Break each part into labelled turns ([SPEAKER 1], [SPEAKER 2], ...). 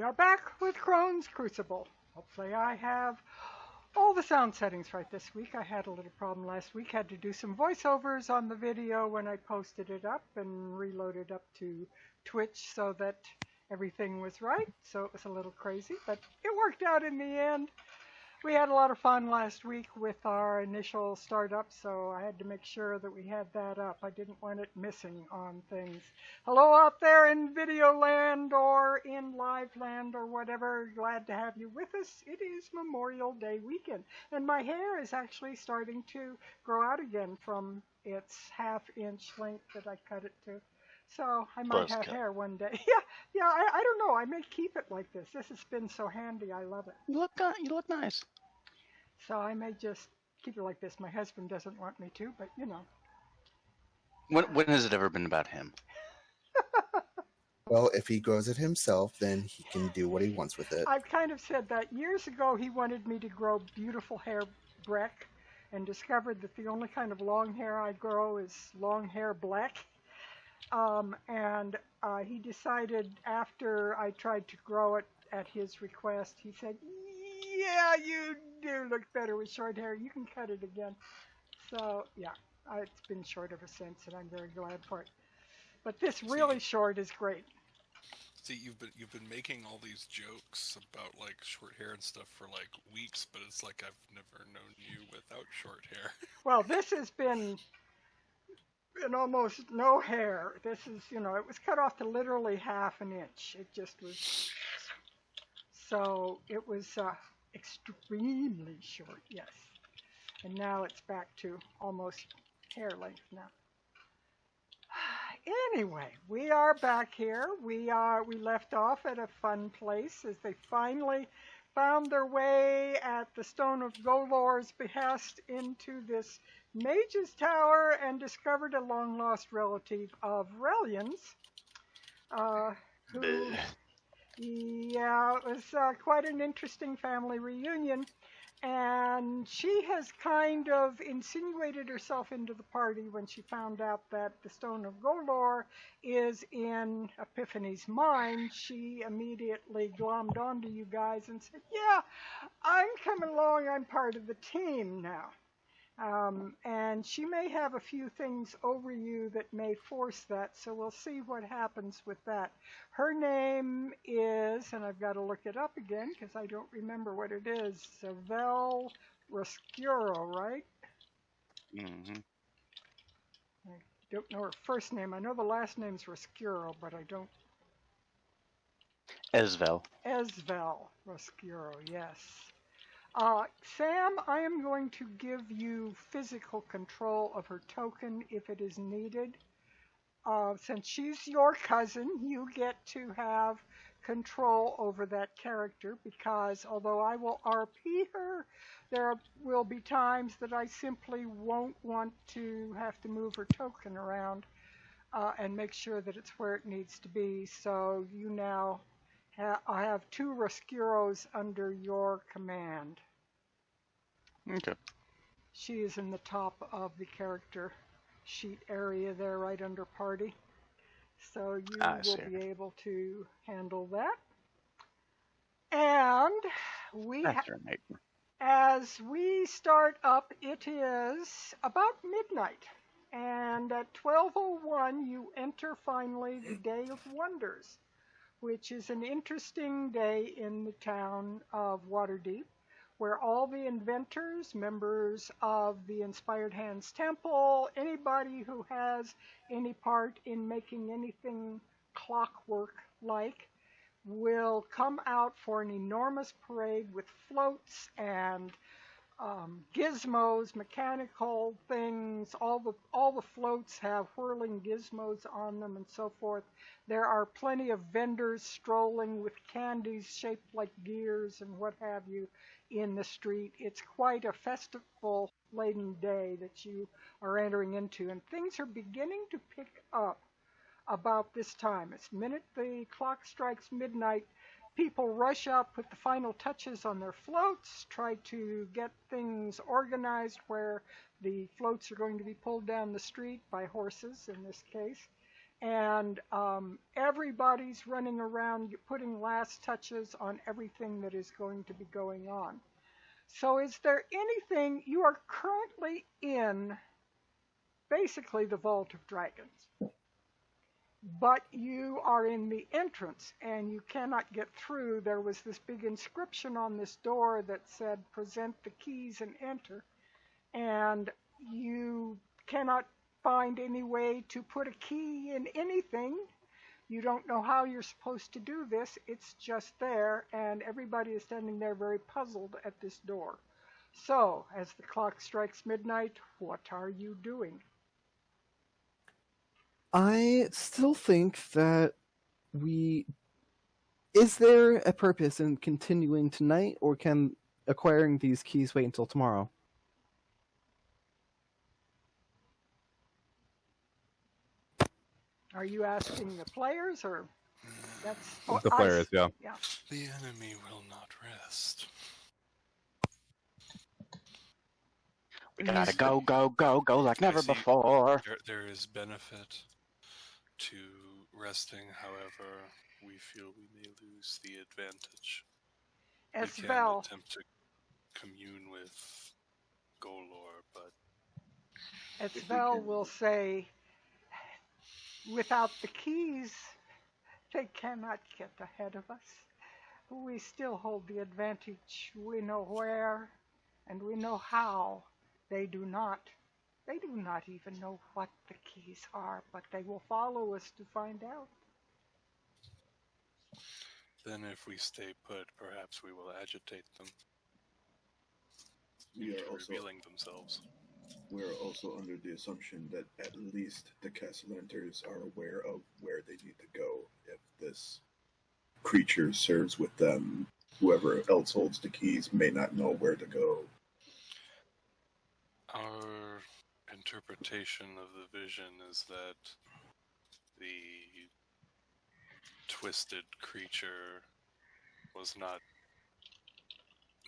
[SPEAKER 1] are back with Crone's Crucible. Hopefully I have all the sound settings right this week. I had a little problem last week. Had to do some voiceovers on the video when I posted it up and reloaded up to Twitch so that everything was right. So it was a little crazy, but it worked out in the end. We had a lot of fun last week with our initial startup, so I had to make sure that we had that up. I didn't want it missing on things. Hello out there in video land or in live land or whatever. Glad to have you with us. It is Memorial Day weekend, and my hair is actually starting to grow out again from its half-inch length that I cut it to. So I might have hair one day. Yeah, I don't know. I may keep it like this. This has been so handy. I love it.
[SPEAKER 2] You look nice.
[SPEAKER 1] So I may just keep it like this. My husband doesn't want me to, but you know.
[SPEAKER 2] When has it ever been about him?
[SPEAKER 3] Well, if he grows it himself, then he can do what he wants with it.
[SPEAKER 1] I've kind of said that. Years ago, he wanted me to grow beautiful hair breck and discovered that the only kind of long hair I grow is long hair black. And he decided after I tried to grow it at his request, he said, yeah, you do look better with short hair. You can cut it again. So, yeah, it's been short ever since, and I'm very glad for it. But this really short is great.
[SPEAKER 4] See, you've been making all these jokes about like short hair and stuff for like weeks, but it's like I've never known you without short hair.
[SPEAKER 1] Well, this has been almost no hair. This is, it was cut off to literally half an inch. It just was, so it was extremely short, yes. And now it's back to almost hair length now. Anyway, we are back here. We left off at a fun place as they finally found their way at the Stone of Golor's behest into this Mage's Tower and discovered a long-lost relative of Relian's, who, yeah, it was quite an interesting family reunion, and she has kind of insinuated herself into the party when she found out that the Stone of Golor is in Epiphany's mind. She immediately glommed onto you guys and said, yeah, I'm coming along, I'm part of the team now. And she may have a few things over you that may force that, so we'll see what happens with that. Her name is, and I've got to look it up again because I don't remember what it is, Vel Roscuro, right?
[SPEAKER 2] Mm-hmm.
[SPEAKER 1] I don't know her first name. I know the last name's Roscuro, but I don't.
[SPEAKER 2] Esvel
[SPEAKER 1] Roscuro, yes. Sam, I am going to give you physical control of her token if it is needed. Since she's your cousin, you get to have control over that character because although I will RP her, there will be times that I simply won't want to have to move her token around and make sure that it's where it needs to be. So you now I have 2 Roscuros under your command.
[SPEAKER 2] Okay.
[SPEAKER 1] She is in the top of the character sheet area there, right under party. So you will be able to handle that. And we as we start up, it is about midnight. And at 12:01, you enter finally the Day of Wonders, which is an interesting day in the town of Waterdeep, where all the inventors, members of the Inspired Hands Temple, anybody who has any part in making anything clockwork-like, will come out for an enormous parade with floats and gizmos, mechanical things. All the floats have whirling gizmos on them and so forth. There are plenty of vendors strolling with candies shaped like gears and what have you in the street. It's quite a festival-laden day that you are entering into, and things are beginning to pick up about this time. It's the minute the clock strikes midnight, people rush out, put the final touches on their floats, try to get things organized where the floats are going to be pulled down the street by horses in this case. and everybody's running around putting last touches on everything that is going to be going on. So is there anything, you are currently in basically the Vault of Dragons, but you are in the entrance and you cannot get through. There was this big inscription on this door that said, "Present the keys and enter," and you cannot find any way to put a key in anything. You don't know how you're supposed to do this. It's just there, and everybody is standing there very puzzled at this door. So, as the clock strikes midnight, what are you doing?
[SPEAKER 5] I still think that is there a purpose in continuing tonight, or can acquiring these keys wait until tomorrow?
[SPEAKER 1] Are you asking the players, or that's
[SPEAKER 6] The players, yeah.
[SPEAKER 1] Yeah.
[SPEAKER 4] The enemy will not rest.
[SPEAKER 2] We gotta go, go, go, go like never before.
[SPEAKER 4] There is benefit to resting, however, we feel we may lose the advantage. We can
[SPEAKER 1] Esvel,
[SPEAKER 4] attempt to commune with Golor, but
[SPEAKER 1] Esvel will say, without the keys, they cannot get ahead of us. We still hold the advantage. We know where, and we know how. They do not. They do not even know what the keys are, but they will follow us to find out.
[SPEAKER 4] then if we stay put, perhaps we will agitate them
[SPEAKER 7] We are
[SPEAKER 4] into
[SPEAKER 7] also
[SPEAKER 4] revealing themselves.
[SPEAKER 7] we are also under the assumption that at least the Castellanters are aware of where they need to go. If this creature serves with them, whoever else holds the keys may not know where to go.
[SPEAKER 4] Our interpretation of the vision is that the twisted creature was not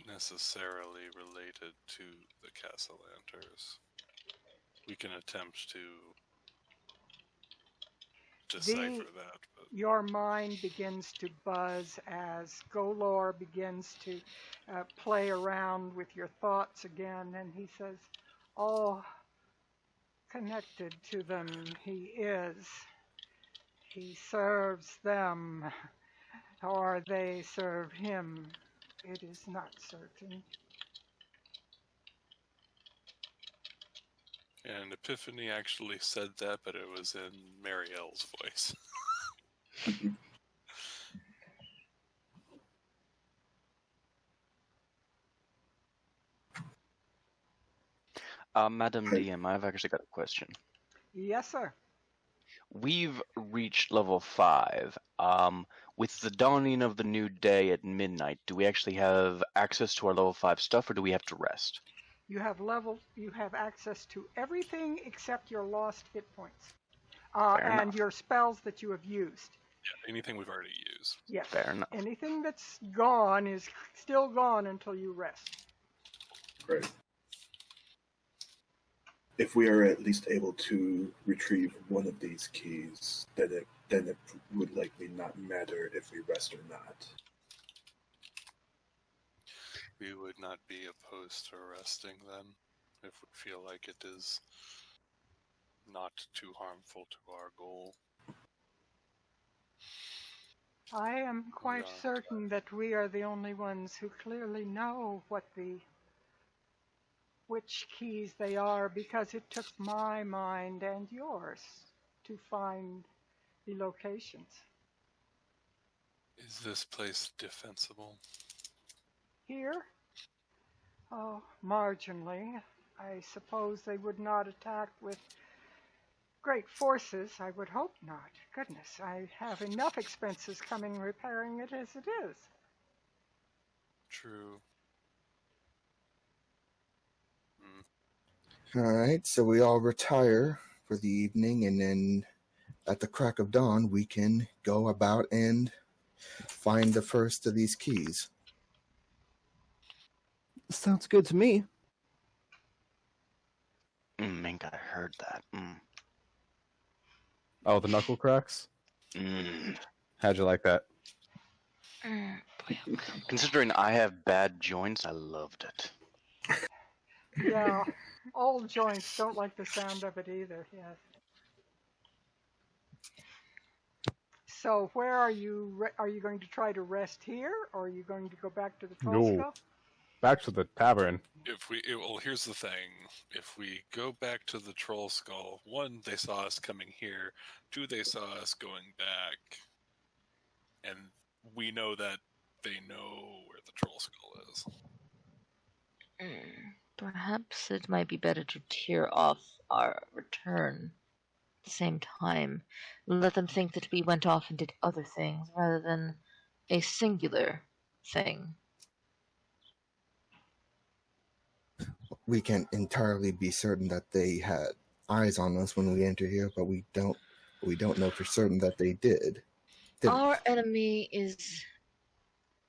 [SPEAKER 4] necessarily related to the Castellanters. We can attempt to decipher that. But
[SPEAKER 1] Your mind begins to buzz as Golor begins to play around with your thoughts again, and he says, "Oh, connected to them he is. He serves them, or they serve him. It is not certain."
[SPEAKER 4] And Epiphany actually said that, but it was in Marielle's voice.
[SPEAKER 2] Madam DM, I've actually got a question.
[SPEAKER 1] Yes, sir.
[SPEAKER 2] We've reached level 5. With the dawning of the new day at midnight, do we actually have access to our level 5 stuff, or do we have to rest?
[SPEAKER 1] You have access to everything except your lost hit points. And your spells that you have used.
[SPEAKER 4] Yeah, anything we've already used.
[SPEAKER 1] Yes.
[SPEAKER 2] Fair enough.
[SPEAKER 1] Anything that's gone is still gone until you rest.
[SPEAKER 7] Right. If we are at least able to retrieve one of these keys, then it would likely not matter if we rest or not.
[SPEAKER 4] We would not be opposed to resting then, if we feel like it is not too harmful to our goal.
[SPEAKER 1] I am quite
[SPEAKER 4] Yeah.
[SPEAKER 1] certain that we are the only ones who clearly know which keys they are, because it took my mind and yours to find the locations.
[SPEAKER 4] Is this place defensible?
[SPEAKER 1] Here? Oh, marginally. I suppose they would not attack with great forces. I would hope not. Goodness, I have enough expenses coming repairing it as it is.
[SPEAKER 4] True.
[SPEAKER 3] Alright, so we all retire for the evening, and then at the crack of dawn, we can go about and find the first of these keys.
[SPEAKER 5] Sounds good to me.
[SPEAKER 2] Mink, I heard that.
[SPEAKER 6] Oh, the knuckle cracks?
[SPEAKER 2] Mm.
[SPEAKER 6] How'd you like that?
[SPEAKER 2] Considering I have bad joints, I loved it.
[SPEAKER 1] Yeah, old joints don't like the sound of it either. Yes. So where are you? Are you going to try to rest here, or are you going to go back to the troll
[SPEAKER 6] No.
[SPEAKER 1] skull?
[SPEAKER 6] Back to the tavern.
[SPEAKER 4] Well, here's the thing. If we go back to the troll skull, one, they saw us coming here. Two, they saw us going back. And we know that they know where the troll skull is.
[SPEAKER 8] Perhaps it might be better to tear off our return at the same time. Let them think that we went off and did other things rather than a singular thing.
[SPEAKER 3] We can't entirely be certain that they had eyes on us when we enter here, but we don't know for certain that they did.
[SPEAKER 8] Our enemy is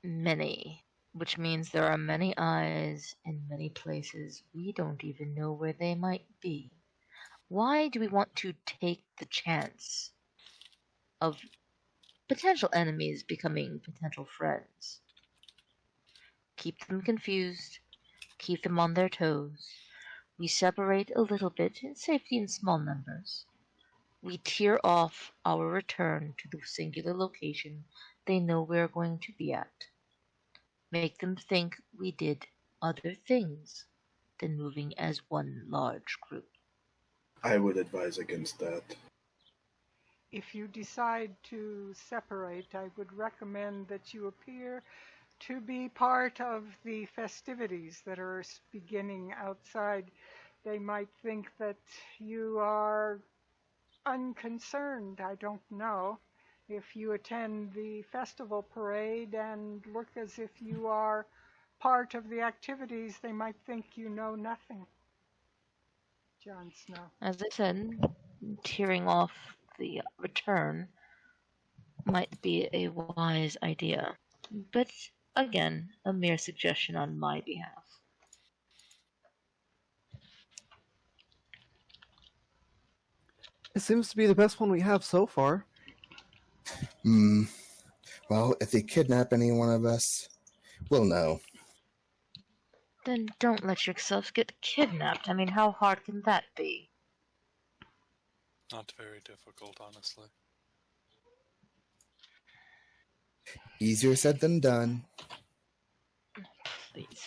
[SPEAKER 8] many, which means there are many eyes in many places. We don't even know where they might be. Why do we want to take the chance of potential enemies becoming potential friends? Keep them confused, keep them on their toes. We separate a little bit in safety in small numbers. We tear off our return to the singular location they know we're going to be at. Make them think we did other things than moving as one large group.
[SPEAKER 7] I would advise against that.
[SPEAKER 1] If you decide to separate, I would recommend that you appear to be part of the festivities that are beginning outside. They might think that you are unconcerned, I don't know. If you attend the festival parade and look as if you are part of the activities, they might think you know nothing. Jon Snow.
[SPEAKER 8] As I said, tearing off the return might be a wise idea, but again, a mere suggestion on my behalf.
[SPEAKER 5] It seems to be the best one we have so far.
[SPEAKER 3] Well, if they kidnap any one of us, we'll know.
[SPEAKER 8] Then don't let yourselves get kidnapped. I mean, how hard can that be?
[SPEAKER 4] Not very difficult, honestly.
[SPEAKER 3] Easier said than done.
[SPEAKER 8] Please.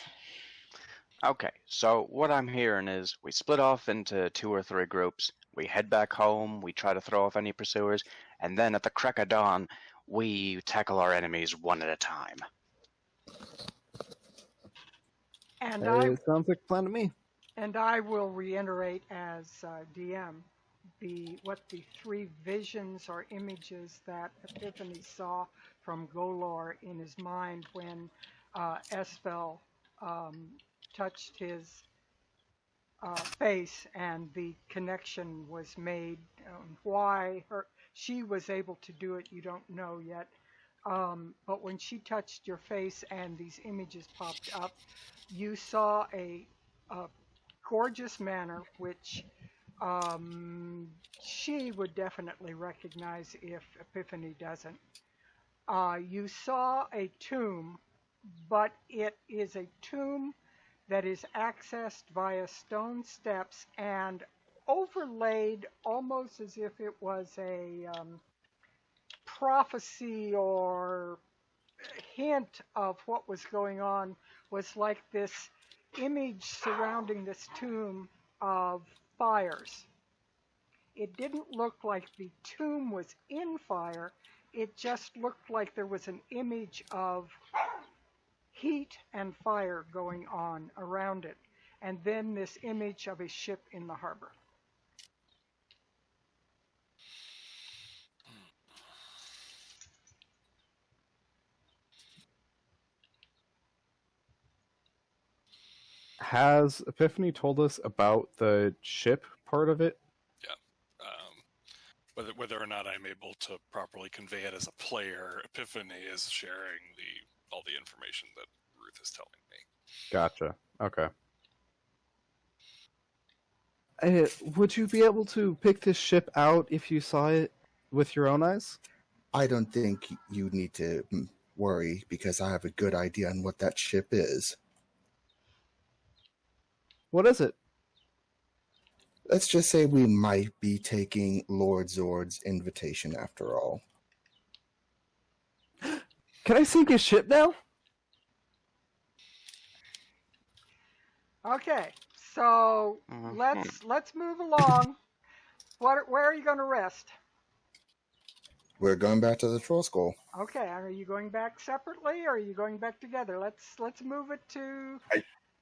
[SPEAKER 2] Okay, so what I'm hearing is we split off into 2 or 3 groups. We head back home, we try to throw off any pursuers, and then at the crack of dawn, we tackle our enemies one at a time.
[SPEAKER 1] And
[SPEAKER 5] It sounds like a plan to me.
[SPEAKER 1] And I will reiterate as DM what the 3 visions or images that Epiphany saw from Golor in his mind when Espel touched his face and the connection was made. Why she was able to do it, you don't know yet. But when she touched your face and these images popped up, you saw a gorgeous manor, which she would definitely recognize if Epiphany doesn't. You saw a tomb, but it is a tomb that is accessed via stone steps and overlaid almost as if it was a prophecy or hint of what was going on, was like this image surrounding this tomb of fires. It didn't look like the tomb was in fire. It just looked like there was an image of heat and fire going on around it. And then this image of a ship in the harbor.
[SPEAKER 6] Has Epiphany told us about the ship part of it?
[SPEAKER 4] Yeah. Whether or not I'm able to properly convey it as a player, Epiphany is sharing all the information that Ruth is telling me.
[SPEAKER 6] Gotcha. Okay.
[SPEAKER 5] Would you be able to pick this ship out if you saw it with your own eyes?
[SPEAKER 3] I don't think you need to worry because I have a good idea on what that ship is.
[SPEAKER 5] What is it?
[SPEAKER 3] Let's just say we might be taking Lord Zord's invitation after all.
[SPEAKER 5] Can I sink his ship now?
[SPEAKER 1] Okay, so let's move along. Where are you going to rest?
[SPEAKER 3] We're going back to the Troll Skull.
[SPEAKER 1] Okay, are you going back separately or are you going back together? Let's move it to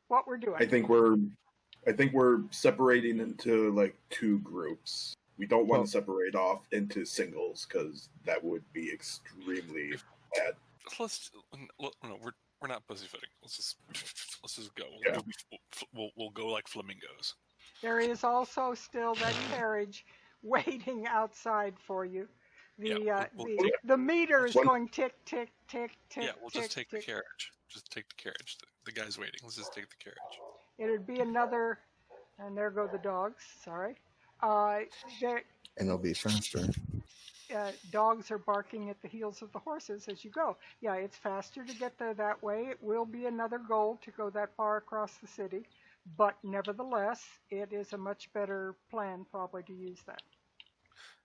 [SPEAKER 1] what we're doing.
[SPEAKER 7] I think we're separating into like two groups. We don't want to separate off into singles because that would be extremely bad.
[SPEAKER 4] No, we're not pussyfooting. Let's just go.
[SPEAKER 7] Yeah.
[SPEAKER 4] We'll go like flamingos.
[SPEAKER 1] There is also still that carriage waiting outside for you. The meter is going tick, tick, tick, tick.
[SPEAKER 4] Yeah, we'll
[SPEAKER 1] tick,
[SPEAKER 4] just take
[SPEAKER 1] tick.
[SPEAKER 4] the carriage. Just take the carriage. The guy's waiting. Let's just take the carriage.
[SPEAKER 1] It'd be another, and there go the dogs. Sorry.
[SPEAKER 3] And it'll be faster.
[SPEAKER 1] Dogs are barking at the heels of the horses as you go. Yeah, it's faster to get there that way. It will be another goal to go that far across the city, but nevertheless, it is a much better plan probably to use that.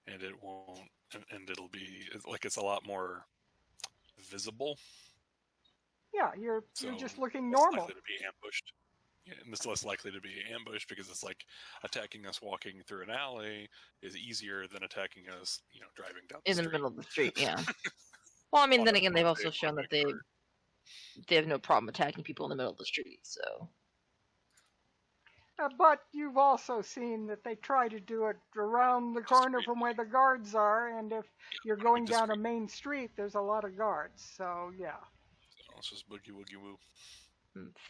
[SPEAKER 4] And it won't, and it'll be like it's a lot more visible.
[SPEAKER 1] Yeah, you're just looking normal.
[SPEAKER 4] Likely to be ambushed. Yeah, and it's less likely to be ambushed because it's like attacking us walking through an alley is easier than attacking us, driving down the
[SPEAKER 8] in
[SPEAKER 4] street.
[SPEAKER 8] the middle of the street. Yeah. Well, I mean, then again, they've also shown that they have no problem attacking people in the middle of the street. So.
[SPEAKER 1] But you've also seen that they try to do it around the corner from where the guards are, and if you're going down a main street, there's a lot of guards. So yeah.
[SPEAKER 4] So let's just boogie woogie woo.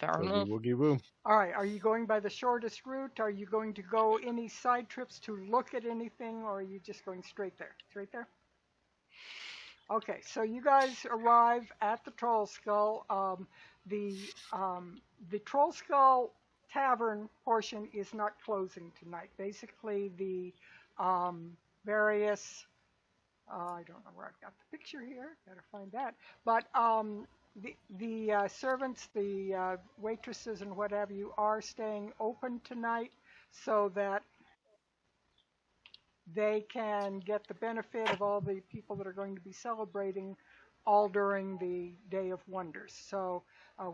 [SPEAKER 8] Fair enough.
[SPEAKER 6] Woogie woo.
[SPEAKER 1] All right, are you going by the shortest route? Are you going to go any side trips to look at anything, or are you just going straight there? Straight there? Okay, so you guys arrive at the Troll Skull. The Troll Skull Tavern portion is not closing tonight. Basically, the various I don't know where I've got the picture here. Gotta find that. But the servants, the waitresses, and what have you are staying open tonight, so that they can get the benefit of all the people that are going to be celebrating all during the Day of Wonders. So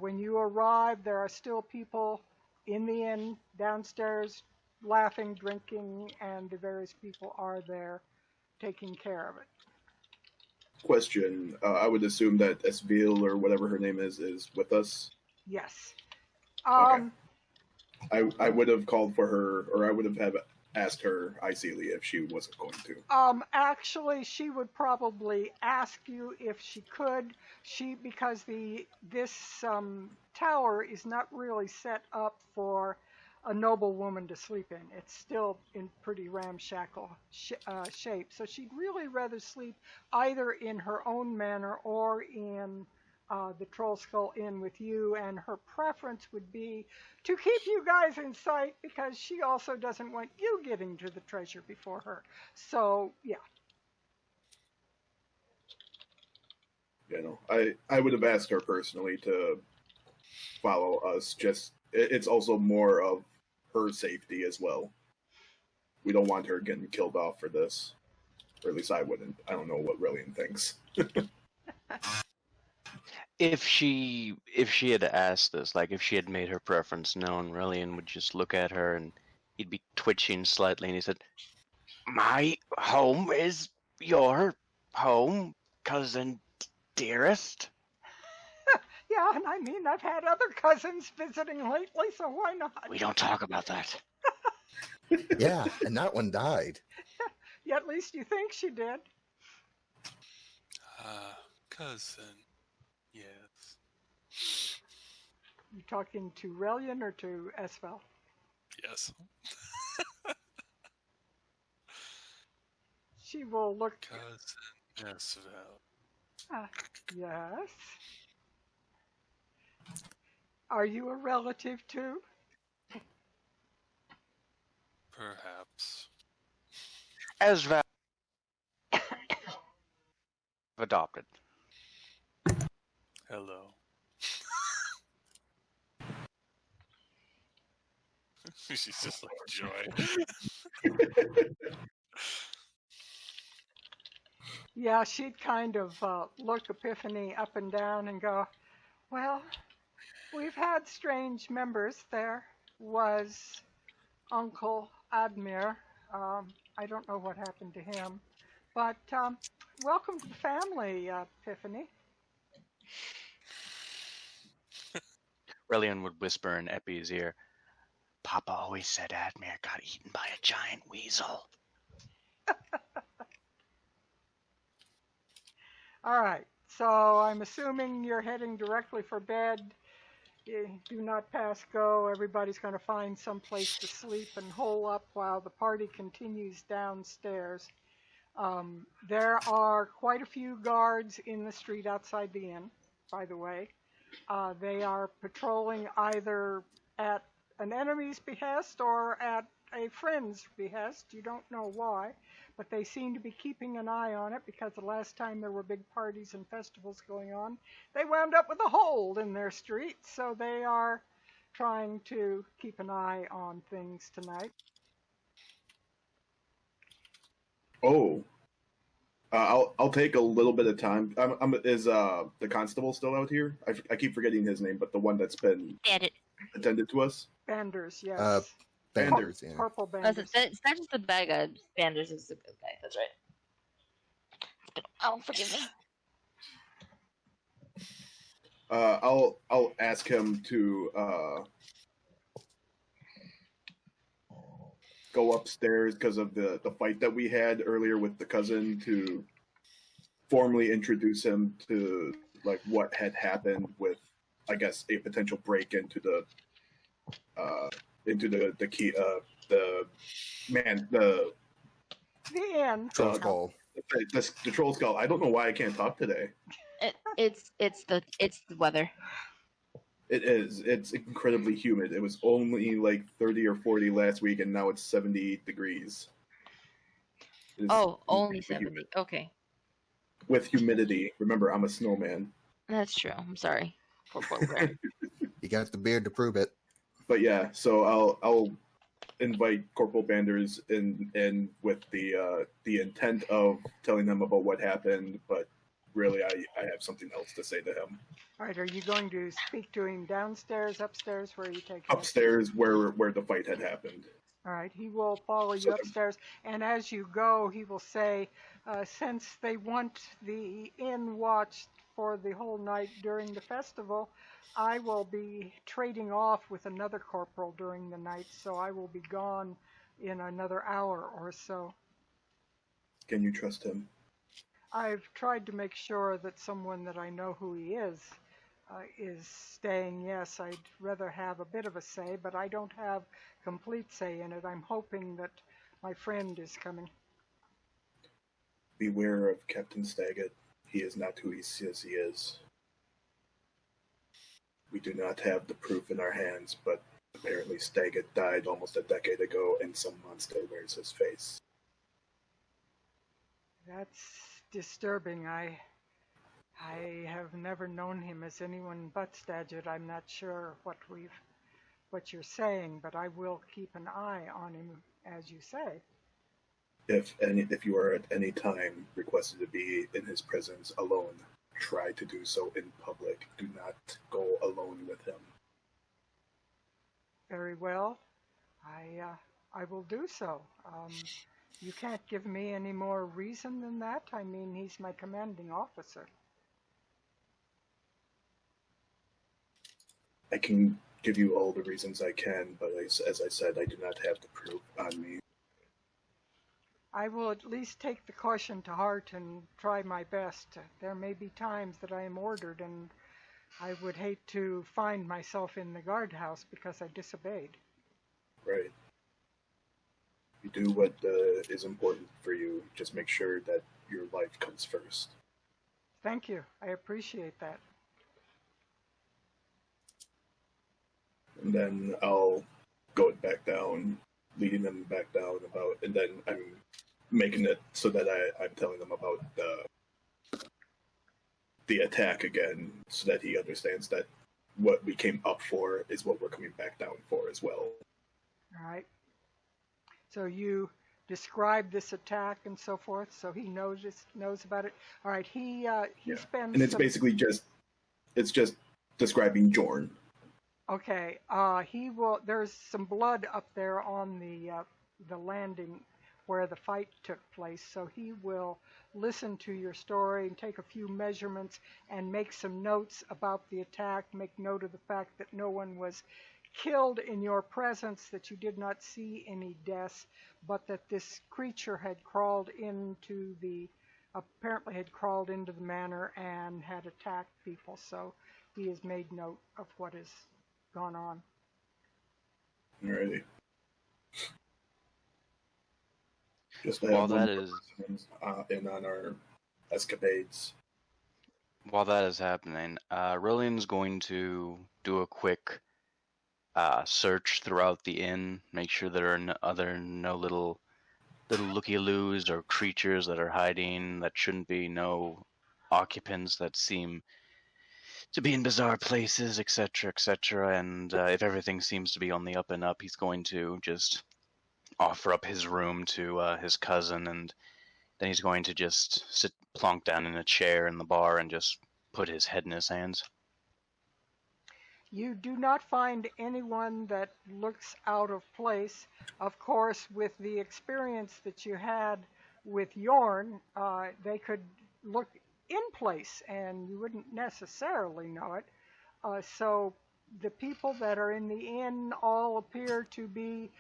[SPEAKER 1] when you arrive, there are still people in the inn downstairs laughing, drinking, and the various people are there taking care of it.
[SPEAKER 7] Question. I would assume that Esville, or whatever her name is with us?
[SPEAKER 1] Yes.
[SPEAKER 7] Okay. I would have called for her, or I would have asked her, ideally, if she wasn't going to.
[SPEAKER 1] Actually, she would probably ask you if she could. Because this tower is not really set up for a noble woman to sleep in. It's still in pretty ramshackle shape. So she'd really rather sleep either in her own manor or in the Troll Skull Inn with you, and her preference would be to keep you guys in sight because she also doesn't want you getting to the treasure before her. So, yeah.
[SPEAKER 7] I would have asked her personally to follow us. It's also more of her safety as well. We don't want her getting killed off for this. Or at least I wouldn't. I don't know what Relian thinks.
[SPEAKER 2] If she had asked this, like if she had made her preference known, Relian would just look at her and he'd be twitching slightly, and he said, "My home is your home, cousin dearest."
[SPEAKER 1] Yeah, and I mean, I've had other cousins visiting lately, so why not?
[SPEAKER 2] We don't talk about that.
[SPEAKER 3] Yeah, and that one died.
[SPEAKER 1] Yeah, at least you think she did.
[SPEAKER 4] Cousin. Yes.
[SPEAKER 1] You talking to Relian or to Esvel?
[SPEAKER 4] Yes.
[SPEAKER 1] She will look.
[SPEAKER 4] Cousin Esvel.
[SPEAKER 1] Yes. Are you a relative too?
[SPEAKER 2] as adopted.
[SPEAKER 4] Hello. She's just like joy.
[SPEAKER 1] Yeah, she'd kind of look Epiphany up and down and go, well, we've had strange members. There was Uncle Admir. I don't know what happened to him. But welcome to the family, Epiphany.
[SPEAKER 2] Relian would whisper in Epi's ear, Papa always said Admir got eaten by a giant weasel.
[SPEAKER 1] All right, so I'm assuming you're heading directly for bed. You do not pass go. Everybody's going to find some place to sleep and hole up while the party continues downstairs. There are quite a few guards in the street outside the inn, by the way. They are patrolling either at an enemy's behest or at a friend's behest. You don't know why, but they seem to be keeping an eye on it because the last time there were big parties and festivals going on, they wound up with a hold in their street, so they are trying to keep an eye on things tonight.
[SPEAKER 7] Oh. I'll take a little bit of time. Is the constable still out here? I keep forgetting his name, but the one that's been attended to us?
[SPEAKER 1] Banders, yes.
[SPEAKER 3] Banders, yeah.
[SPEAKER 1] Purple Banders.
[SPEAKER 8] It's not just the bad guy. Banders is the good guy. That's right. Oh, forgive me.
[SPEAKER 7] I'll ask him to go upstairs because of the fight that we had earlier with the cousin, to formally introduce him to like what had happened with, I guess, a potential break into the key the
[SPEAKER 1] inn.
[SPEAKER 3] Troll skull.
[SPEAKER 7] The troll skull. I don't know why I can't talk today.
[SPEAKER 8] It's the weather.
[SPEAKER 7] It is. It's incredibly humid. It was only like 30 or 40 last week, and now it's 70 degrees.
[SPEAKER 8] Oh, only 70. Humid. Okay.
[SPEAKER 7] With humidity. Remember, I'm a snowman.
[SPEAKER 8] That's true. I'm sorry.
[SPEAKER 3] You got the beard to prove it.
[SPEAKER 7] But yeah, so I'll invite Corporal Banders in with the intent of telling them about what happened, but really I have something else to say to him.
[SPEAKER 1] All right, are you going to speak to him downstairs, upstairs? Where are you taking him?
[SPEAKER 7] Upstairs, where the fight had happened.
[SPEAKER 1] All right, he will follow you upstairs, and as you go, he will say, since they want the inn watched for the whole night during the festival, I will be trading off with another corporal during the night, so I will be gone in another hour or so.
[SPEAKER 7] Can you trust him?
[SPEAKER 1] I've tried to make sure that someone that I know who he is staying. Yes, I'd rather have a bit of a say, but I don't have complete say in it. I'm hoping that my friend is coming.
[SPEAKER 7] Beware of Captain Staggett. He is not who he says he is. We do not have the proof in our hands, but apparently Staggett died almost a decade ago, and some monster wears his face. That's
[SPEAKER 1] disturbing. I have never known him as anyone but Staggett. I'm not sure what you're saying, but I will keep an eye on him, as you say.
[SPEAKER 7] If you are at any time requested to be in his presence alone, try to do so in public. Do not go alone with him.
[SPEAKER 1] Very well. I will do so. You can't give me any more reason than that. I mean, he's my commanding officer.
[SPEAKER 7] I can give you all the reasons I can, but as I said, I do not have the proof on me.
[SPEAKER 1] I will at least take the caution to heart and try my best. There may be times that I am ordered, and I would hate to find myself in the guardhouse because I disobeyed.
[SPEAKER 7] Right. You do what is important for you. Just make sure that your life comes first.
[SPEAKER 1] Thank you. I appreciate that.
[SPEAKER 7] And then I'll go back down, leading them back down and then I'm making it so that I'm telling them about the attack again, so that he understands that what we came up for is what we're coming back down for as well.
[SPEAKER 1] All right. So you describe this attack and so forth, so he knows about it. All right. He spends.
[SPEAKER 7] And it's basically just describing Jorn.
[SPEAKER 1] Okay. He will. There's some blood up there on the landing where the fight took place, so he will listen to your story and take a few measurements and make some notes about the attack, make note of the fact that no one was killed in your presence, that you did not see any deaths, but that this creature had apparently had crawled into the manor and had attacked people, so he has made note of what has gone on.
[SPEAKER 7] Alrighty. Just
[SPEAKER 2] While that is
[SPEAKER 7] in on our escapades.
[SPEAKER 2] While that is happening, Rillian's going to do a quick search throughout the inn, make sure there are no little looky-loos or creatures that are hiding that shouldn't be, no occupants that seem to be in bizarre places, etc., etc. And if everything seems to be on the up and up, he's going to just offer up his room to his cousin, and then he's going to just sit plonk down in a chair in the bar and just put his head in his hands.
[SPEAKER 1] You do not find anyone that looks out of place. Of course, with the experience that you had with Yorn, they could look in place and you wouldn't necessarily know it. So the people that are in the inn all appear to be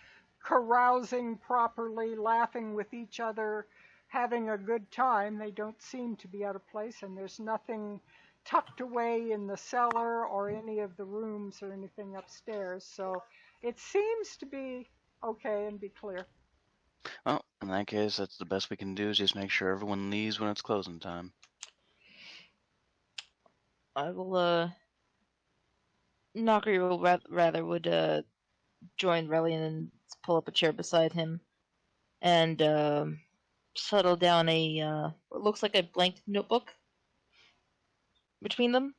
[SPEAKER 1] carousing properly, laughing with each other, having a good time. They don't seem to be out of place, and there's nothing tucked away in the cellar or any of the rooms or anything upstairs. So it seems to be okay and be clear.
[SPEAKER 2] Well, in that case, that's the best we can do, is just make sure everyone leaves when it's closing time.
[SPEAKER 8] I will, Nokri will would join Relian and pull up a chair beside him and settle down what looks like a blank notebook between them.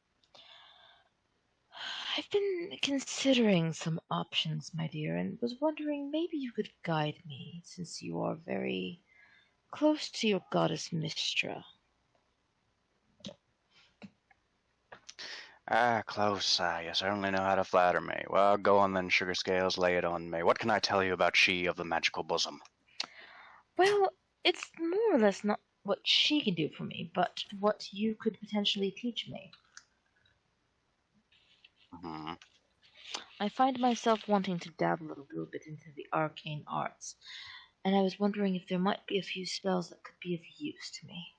[SPEAKER 8] I've been considering some options, my dear, and was wondering maybe you could guide me, since you are very close to your goddess Mistra.
[SPEAKER 2] Close. You certainly know how to flatter me. Well, go on then, Sugar Scales, lay it on me. What can I tell you about she of the magical bosom?
[SPEAKER 8] Well, it's more or less not what she can do for me, but what you could potentially teach me.
[SPEAKER 2] Mm-hmm.
[SPEAKER 8] I find myself wanting to dabble a little bit into the arcane arts, and I was wondering if there might be a few spells that could be of use to me.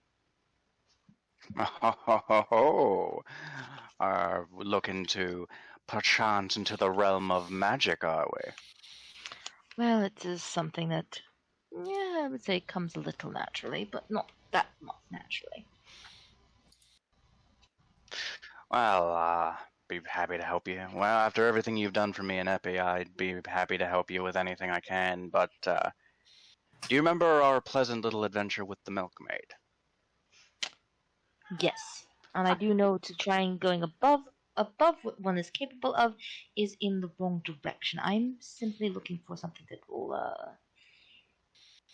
[SPEAKER 2] Looking to perchance into the realm of magic, are we?
[SPEAKER 8] Well, it is something that, I would say comes a little naturally, but not that much naturally.
[SPEAKER 2] Well, be happy to help you. Well, after everything you've done for me in Epi, I'd be happy to help you with anything I can, but, do you remember our pleasant little adventure with the milkmaid?
[SPEAKER 8] Yes, and I do know to try and going above what one is capable of is in the wrong direction. I'm simply looking for something that will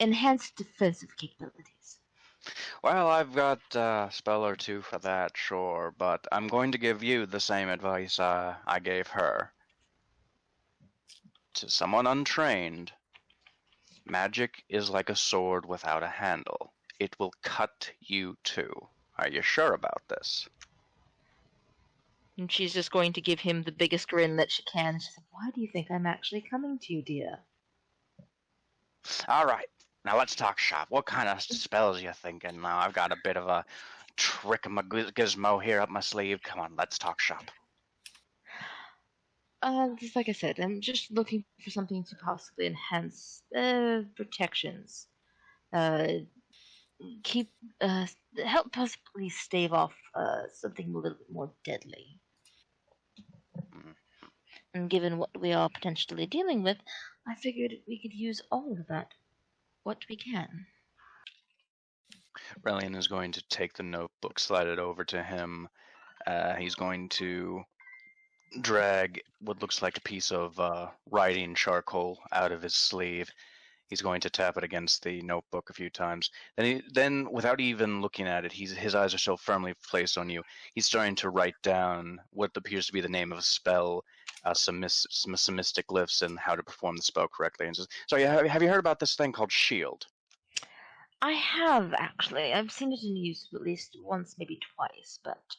[SPEAKER 8] enhance defensive capabilities.
[SPEAKER 2] Well, I've got a spell or two for that, sure, but I'm going to give you the same advice I gave her. To someone untrained, magic is like a sword without a handle. It will cut you too. Are you sure about this?
[SPEAKER 8] And she's just going to give him the biggest grin that she can. She said, "Why do you think I'm actually coming to you, dear?"
[SPEAKER 2] All right, now let's talk shop. What kind of spells you thinking? Now I've got a bit of a trick-a-gizmo here up my sleeve. Come on, let's talk shop.
[SPEAKER 8] Just like I said, I'm just looking for something to possibly enhance protections. Help possibly stave off something a little bit more deadly. And given what we are potentially dealing with, I figured we could use all of that, what we can.
[SPEAKER 2] Relian is going to take the notebook, slide it over to him. He's going to drag what looks like a piece of writing charcoal out of his sleeve. He's going to tap it against the notebook a few times. Then without even looking at it, his eyes are so firmly placed on you. He's starting to write down what appears to be the name of a spell, some mystic glyphs, and how to perform the spell correctly. And says, "So, have you heard about this thing called Shield?"
[SPEAKER 8] I have, actually. I've seen it in use at least once, maybe twice, but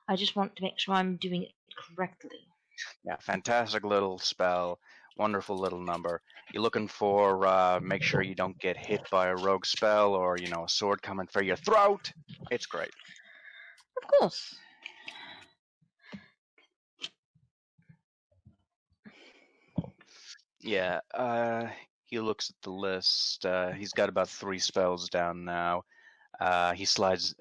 [SPEAKER 8] I just want to make sure I'm doing it correctly.
[SPEAKER 2] Yeah, fantastic little spell. Wonderful little number. You're looking for, make sure you don't get hit by a rogue spell or, a sword coming for your throat. It's great.
[SPEAKER 8] Of course.
[SPEAKER 2] Yeah, he looks at the list. He's got about 3 spells down now. He slides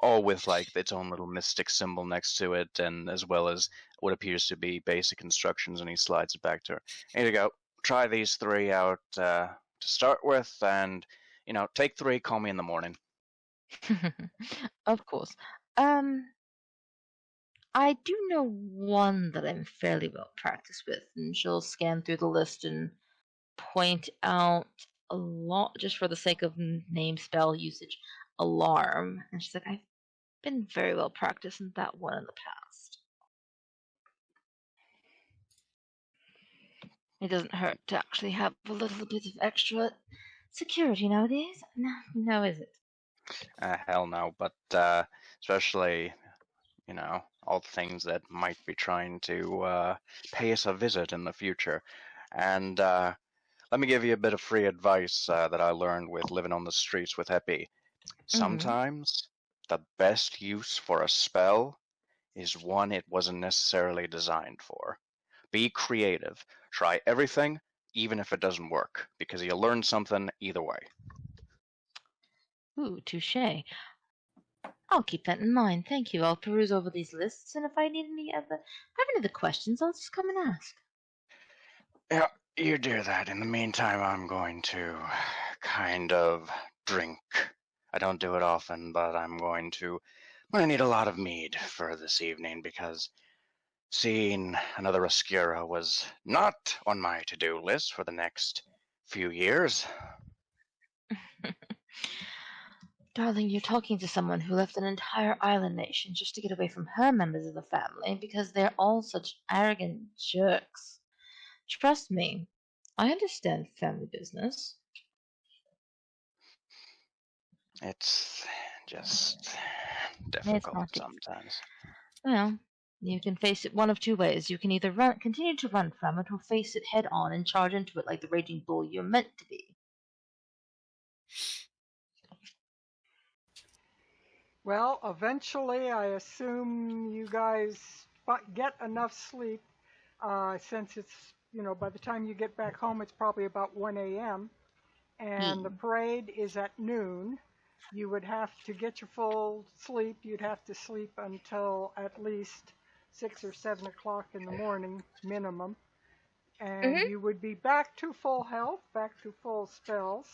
[SPEAKER 2] all with its own little mystic symbol next to it, and as well as what appears to be basic instructions, and he slides it back to her. Here you go. Try these 3 out to start with, and take 3. Call me in the morning.
[SPEAKER 8] Of course. I do know one that I'm fairly well practiced with, and she'll scan through the list and point out a lot, just for the sake of name spell usage, alarm. And she's like, I've been very well practiced in that one in the past. It doesn't hurt to actually have a little bit of extra security nowadays. No, is it?
[SPEAKER 2] Hell no, but especially, all the things that might be trying to pay us a visit in the future. And let me give you a bit of free advice that I learned with living on the streets with Epi. Sometimes the best use for a spell is one it wasn't necessarily designed for. Be creative. Try everything, even if it doesn't work, because you'll learn something either way.
[SPEAKER 8] Ooh, touche. I'll keep that in mind. Thank you. I'll peruse over these lists, and if I have any other questions, I'll just come and ask.
[SPEAKER 2] Yeah, you do that. In the meantime, I'm going to kind of drink. I don't do it often, but I'm going to need a lot of mead for this evening because seeing another Oscura was not on my to-do list for the next few years.
[SPEAKER 8] Darling, you're talking to someone who left an entire island nation just to get away from her members of the family because they're all such arrogant jerks. Trust me, I understand family business.
[SPEAKER 2] It's just difficult sometimes.
[SPEAKER 8] Well, you can face it one of 2 ways. You can either continue to run from it, or face it head on and charge into it like the raging bull you're meant to be.
[SPEAKER 1] Well, eventually, I assume you guys get enough sleep, since it's, by the time you get back home, it's probably about 1 a.m., and the parade is at noon. You would have to get your full sleep. You'd have to sleep until at least 6 or 7 o'clock in the morning, minimum. And you would be back to full health, back to full spells.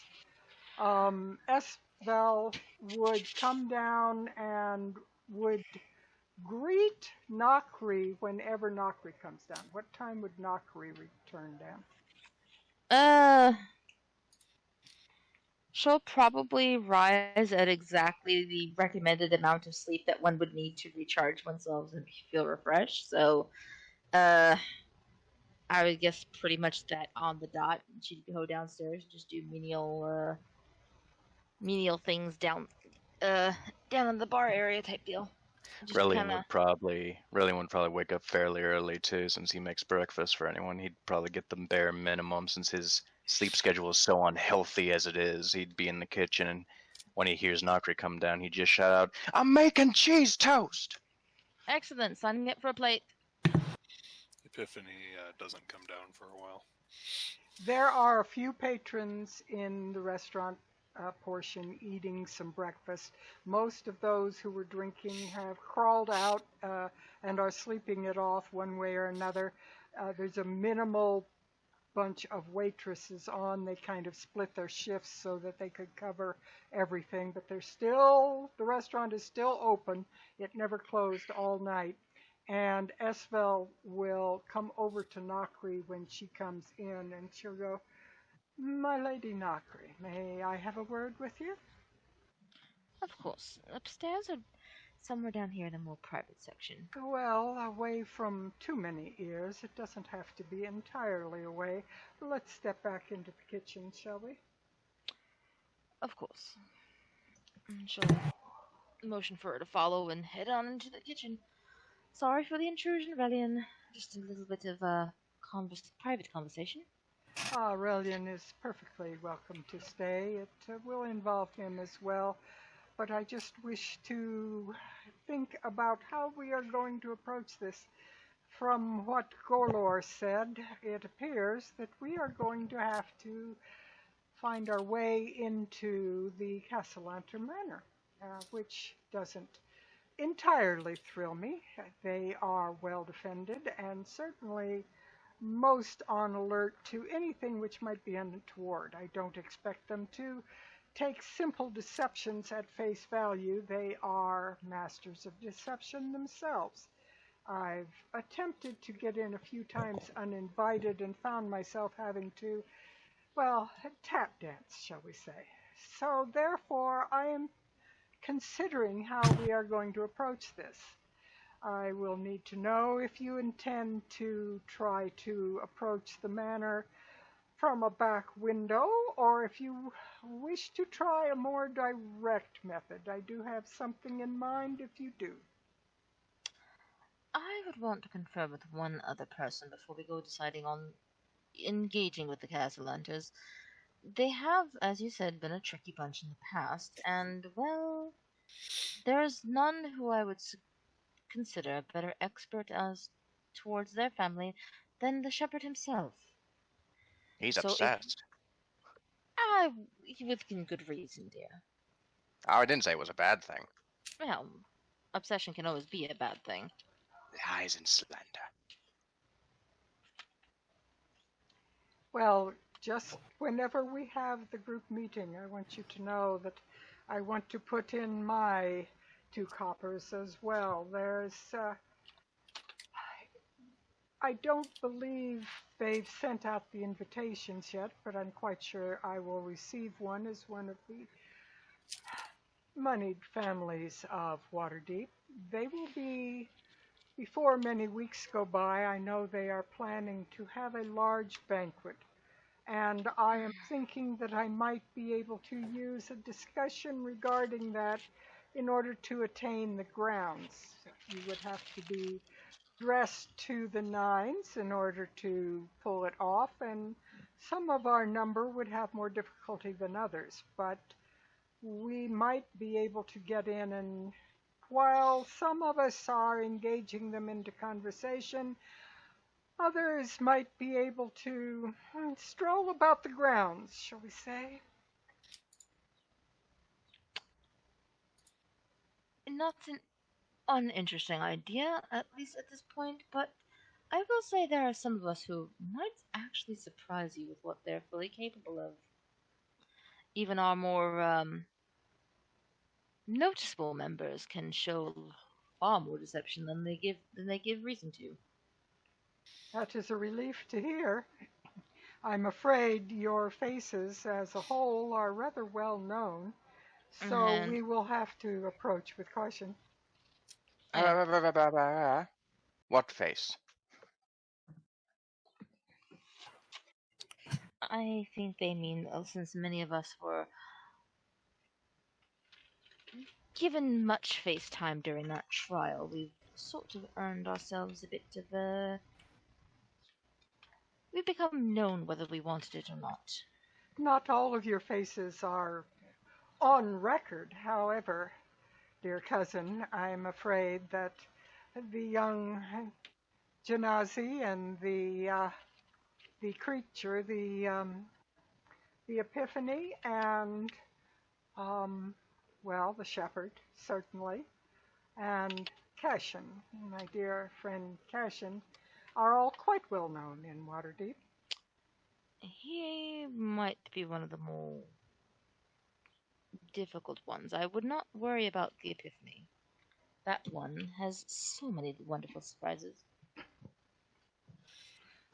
[SPEAKER 1] Esbel would come down and would greet Nakri whenever Nakri comes down. What time would Nakri return down?
[SPEAKER 8] She'll probably rise at exactly the recommended amount of sleep that one would need to recharge oneself and feel refreshed. So, I would guess pretty much that on the dot. She'd go downstairs and just do menial things down in the bar area type deal.
[SPEAKER 2] Relian would probably wake up fairly early too, since he makes breakfast for anyone. He'd probably get the bare minimum, since his sleep schedule is so unhealthy as it is. He'd be in the kitchen, and when he hears Nakri come down, he'd just shout out, "I'm making cheese toast!"
[SPEAKER 8] Excellent, signing up for a plate.
[SPEAKER 4] Epiphany doesn't come down for a while.
[SPEAKER 1] There are a few patrons in the restaurant portion eating some breakfast. Most of those who were drinking have crawled out and are sleeping it off one way or another. There's a minimal bunch of waitresses on. They kind of split their shifts so that they could cover everything, but the restaurant is still open. It never closed all night. And Esvel will come over to Nakri when she comes in, and she'll go, "My Lady Nakri, may I have a word with you?"
[SPEAKER 8] Of course. Upstairs or somewhere down here in a more private section?
[SPEAKER 1] Well, away from too many ears. It doesn't have to be entirely away. Let's step back into the kitchen, shall we?
[SPEAKER 8] Of course. She'll motion for her to follow and head on into the kitchen. Sorry for the intrusion, Relian. Just a little bit of a private conversation.
[SPEAKER 1] Relian is perfectly welcome to stay. It will involve him as well. But I just wish to think about how we are going to approach this. From what Gorlor said, it appears that we are going to have to find our way into the Castellanter Manor, which doesn't entirely thrill me. They are well defended and certainly most on alert to anything which might be untoward. I don't expect them to take simple deceptions at face value. They are masters of deception themselves. I've attempted to get in a few times uninvited and found myself having to, well, tap dance, shall we say. So therefore, I am considering how we are going to approach this. I will need to know if you intend to try to approach the manor from a back window, or if you wish to try a more direct method. I do have something in mind if you do.
[SPEAKER 8] I would want to confer with one other person before we go deciding on engaging with the Castellanters. They have, as you said, been a tricky bunch in the past, and, well, there's none who I would consider a better expert as towards their family than the shepherd himself.
[SPEAKER 2] He's
[SPEAKER 8] So
[SPEAKER 2] obsessed.
[SPEAKER 8] Within good reason, dear.
[SPEAKER 2] Oh, I didn't say it was a bad thing.
[SPEAKER 8] Well, obsession can always be a bad thing.
[SPEAKER 2] Lies and slander.
[SPEAKER 1] Well, just whenever we have the group meeting, I want you to know that I want to put in my 2 coppers as well. I don't believe they've sent out the invitations yet, but I'm quite sure I will receive one as one of the moneyed families of Waterdeep. They will be, before many weeks go by, I know they are planning to have a large banquet. And I am thinking that I might be able to use a discussion regarding that in order to attain the grounds. You would have to be dressed to the nines in order to pull it off, and some of our number would have more difficulty than others, but we might be able to get in, and while some of us are engaging them into conversation, others might be able to stroll about the grounds, shall we say.
[SPEAKER 8] Not an uninteresting idea, at least at this point, but I will say there are some of us who might actually surprise you with what they're fully capable of. Even our more noticeable members can show far more deception than they give reason to.
[SPEAKER 1] That is a relief to hear. I'm afraid your faces as a whole are rather well known, so we will have to approach with caution.
[SPEAKER 2] What face?
[SPEAKER 8] I think they mean, since many of us were given much face time during that trial, we've sort of earned ourselves a bit of a... We've become known whether we wanted it or not.
[SPEAKER 1] Not all of your faces are on record, however, dear cousin, I'm afraid that the young Genasi and the creature, the Epiphany, and well, the shepherd, certainly, and Cashin, my dear friend Cashin, are all quite well known in Waterdeep.
[SPEAKER 8] He might be one of the more difficult ones. I would not worry about the Epiphany. That one has so many wonderful surprises.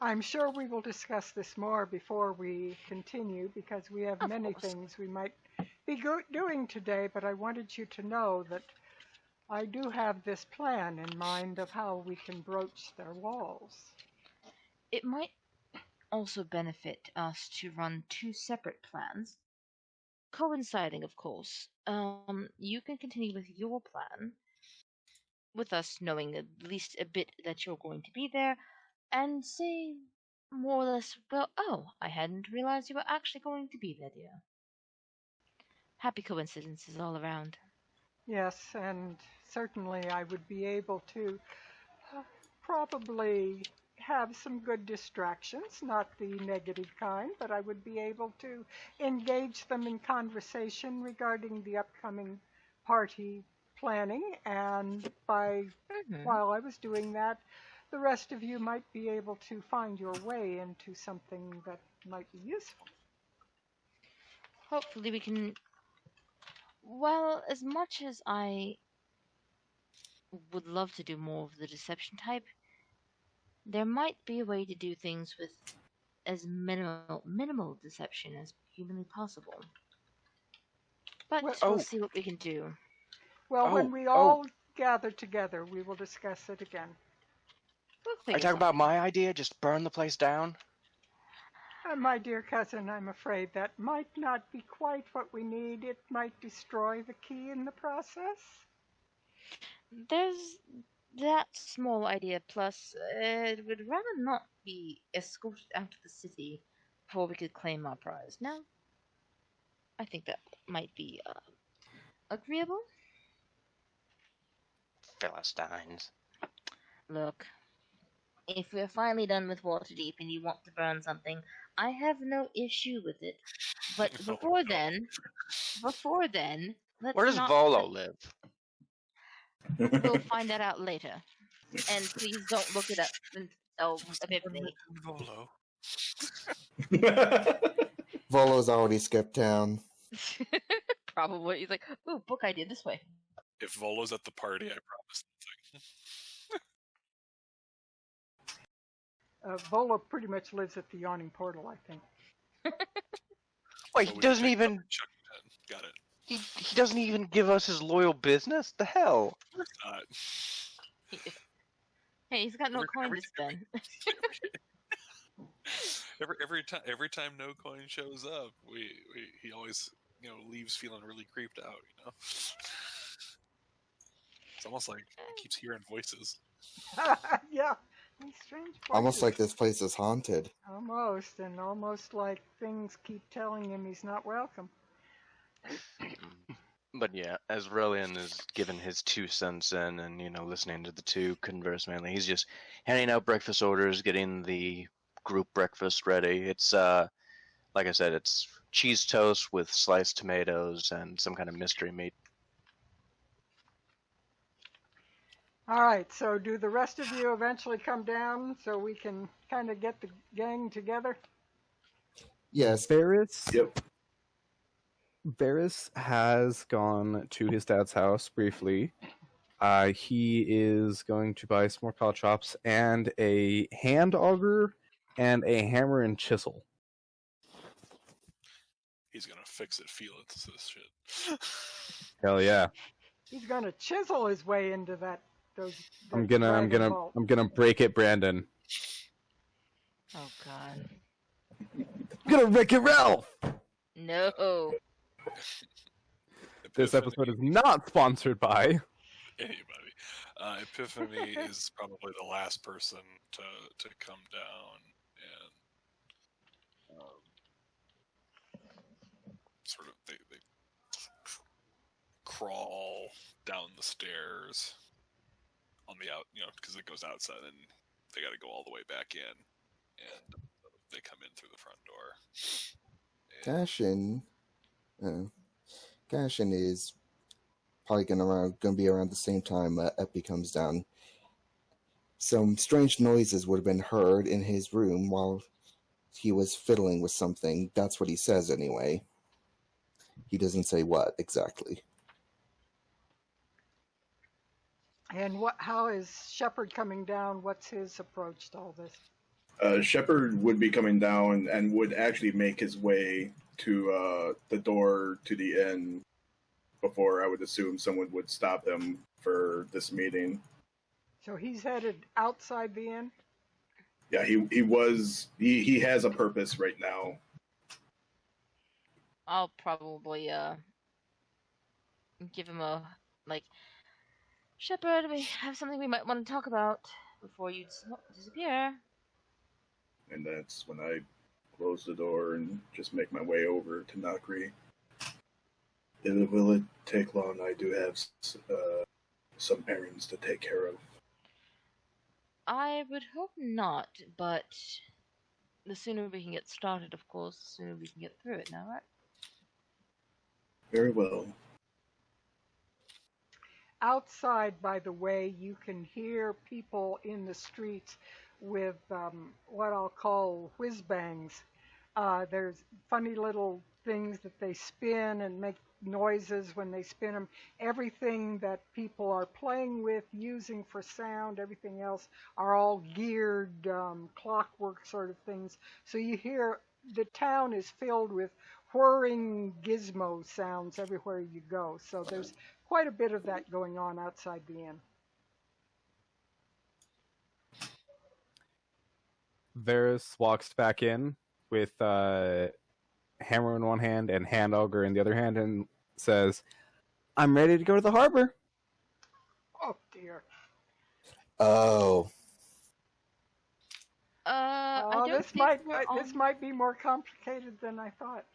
[SPEAKER 1] I'm sure we will discuss this more before we continue because we have
[SPEAKER 8] Of
[SPEAKER 1] many
[SPEAKER 8] course.
[SPEAKER 1] things we might be doing today, but I wanted you to know that I do have this plan in mind of how we can broach their walls.
[SPEAKER 8] It might also benefit us to run two separate plans, coinciding, of course. You can continue with your plan, with us knowing at least a bit that you're going to be there, and say more or less, well, oh, I hadn't realized you were actually going to be there, dear. Happy coincidences all around.
[SPEAKER 1] Yes, and certainly I would be able to probably have some good distractions, not the negative kind, but I would be able to engage them in conversation regarding the upcoming party planning, and while I was doing that, the rest of you might be able to find your way into something that might be useful.
[SPEAKER 8] Hopefully we can. Well, as much as I would love to do more of the deception type, there might be a way to do things with as minimal deception as humanly possible. But we'll see what we can do.
[SPEAKER 1] Well, when we all gather together, we will discuss it again.
[SPEAKER 2] Are you talking about my idea? Just burn the place down?
[SPEAKER 1] My dear cousin, I'm afraid that might not be quite what we need. It might destroy the key in the process.
[SPEAKER 8] There's that small idea, plus it would rather not be escorted out of the city before we could claim our prize. Now, I think that might be agreeable.
[SPEAKER 2] Philistines.
[SPEAKER 8] Look, if we're finally done with Waterdeep and you want to burn something, I have no issue with it. But before then, let's
[SPEAKER 2] where does Volo live?
[SPEAKER 8] We'll find that out later. And please don't look it up until Epiphany.
[SPEAKER 4] Volo.
[SPEAKER 3] Volo's already skipped town.
[SPEAKER 8] Probably. He's like, ooh, book idea this way.
[SPEAKER 4] If Volo's at the party, I promise nothing.
[SPEAKER 1] Volo pretty much lives at the Yawning Portal, I think.
[SPEAKER 2] Wait, he doesn't even...
[SPEAKER 4] Got it.
[SPEAKER 2] He doesn't even give us his loyal business? The hell?
[SPEAKER 8] Hey, he's got no coin to spend.
[SPEAKER 4] every time no coin shows up, he always leaves feeling really creeped out. It's almost like he keeps hearing voices.
[SPEAKER 1] Yeah, strange voices.
[SPEAKER 3] Almost like this place is haunted.
[SPEAKER 1] Almost, and almost like things keep telling him he's not welcome.
[SPEAKER 2] But yeah, as Relian is giving his 2 cents in and, listening to the two converse mainly, he's just handing out breakfast orders, getting the group breakfast ready. It's, like I said, it's cheese toast with sliced tomatoes and some kind of mystery meat.
[SPEAKER 1] All right, so do the rest of you eventually come down so we can kind of get the gang together?
[SPEAKER 3] Yes.
[SPEAKER 6] Varys?
[SPEAKER 7] Yep.
[SPEAKER 6] Varys has gone to his dad's house briefly. He is going to buy some more collard chops and a hand auger and a hammer and chisel.
[SPEAKER 4] He's gonna fix it, feel it, this shit.
[SPEAKER 6] Hell yeah!
[SPEAKER 1] He's gonna chisel his way into that.
[SPEAKER 6] I'm gonna break it, Brandon.
[SPEAKER 8] Oh God!
[SPEAKER 6] I'm gonna wreck it, Ralph.
[SPEAKER 8] No.
[SPEAKER 6] This episode is not sponsored by
[SPEAKER 4] anybody. Epiphany is probably the last person to come down and sort of they crawl down the stairs on the out, because it goes outside and they got to go all the way back in, and they come in through the front door.
[SPEAKER 3] Gashin is probably going to be around the same time Epi comes down. Some strange noises would have been heard in his room while he was fiddling with something. That's what he says anyway. He doesn't say what exactly.
[SPEAKER 1] And how is Shepard coming down? What's his approach to all this?
[SPEAKER 7] Shepard would be coming down and would actually make his way to the door to the inn before I would assume someone would stop him for this meeting.
[SPEAKER 1] So he's headed outside the inn?
[SPEAKER 7] Yeah, he has a purpose right now.
[SPEAKER 8] I'll probably give him a Shepard, we have something we might want to talk about before you disappear.
[SPEAKER 7] And that's when I close the door and just make my way over to Nakri. Will it take long? I do have some errands to take care of.
[SPEAKER 8] I would hope not, but the sooner we can get started, of course, the sooner we can get through it now, right?
[SPEAKER 7] Very well.
[SPEAKER 1] Outside, by the way, you can hear people in the streets with what I'll call whiz-bangs. There's funny little things that they spin and make noises when they spin them. Everything that people are playing with, using for sound, everything else are all geared clockwork sort of things. So you hear the town is filled with whirring gizmo sounds everywhere you go. So there's quite a bit of that going on outside the inn.
[SPEAKER 6] Varys walks back in with hammer in one hand and hand auger in the other hand and says, "I'm ready to go to the harbor."
[SPEAKER 1] Oh dear.
[SPEAKER 3] Oh.
[SPEAKER 1] This might be more complicated than I thought.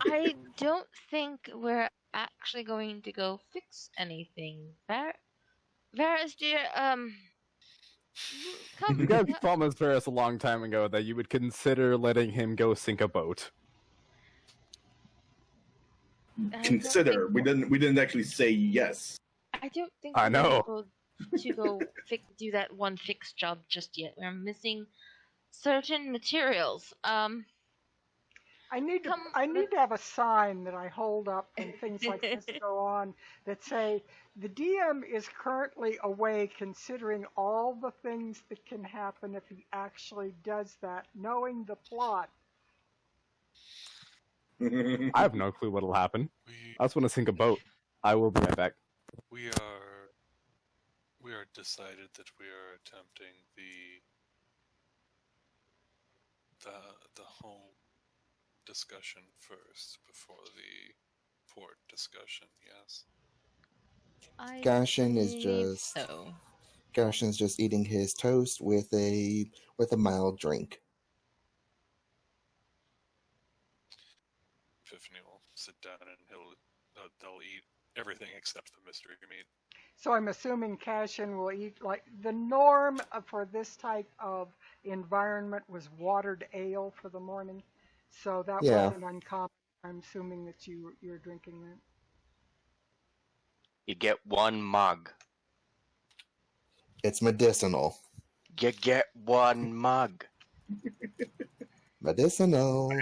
[SPEAKER 8] I don't think we're actually going to go fix anything. Varys, dear, come.
[SPEAKER 6] You guys promised Varys a long time ago that you would consider letting him go sink a boat.
[SPEAKER 7] Consider. We didn't actually say yes.
[SPEAKER 8] I don't think
[SPEAKER 6] I know.
[SPEAKER 8] to go do that one fixed job just yet. We're missing certain materials.
[SPEAKER 1] I need to have a sign that I hold up when things like this go on that say the DM is currently away considering all the things that can happen if he actually does that, knowing the plot.
[SPEAKER 6] I have no clue what'll happen. I just want to sink a boat. I will be right back.
[SPEAKER 4] We are decided that we are attempting the home discussion first before the port discussion. Yes.
[SPEAKER 3] Gashin's just eating his toast with a mild drink.
[SPEAKER 4] Epiphany will sit down and they'll eat everything except the mystery meat.
[SPEAKER 1] So I'm assuming Cashin will eat, like, the norm for this type of environment was watered ale for the morning. So that wasn't uncommon. I'm assuming that you're drinking that.
[SPEAKER 2] You get one mug.
[SPEAKER 3] It's medicinal.
[SPEAKER 2] You get one mug.
[SPEAKER 3] Medicinal.
[SPEAKER 7] I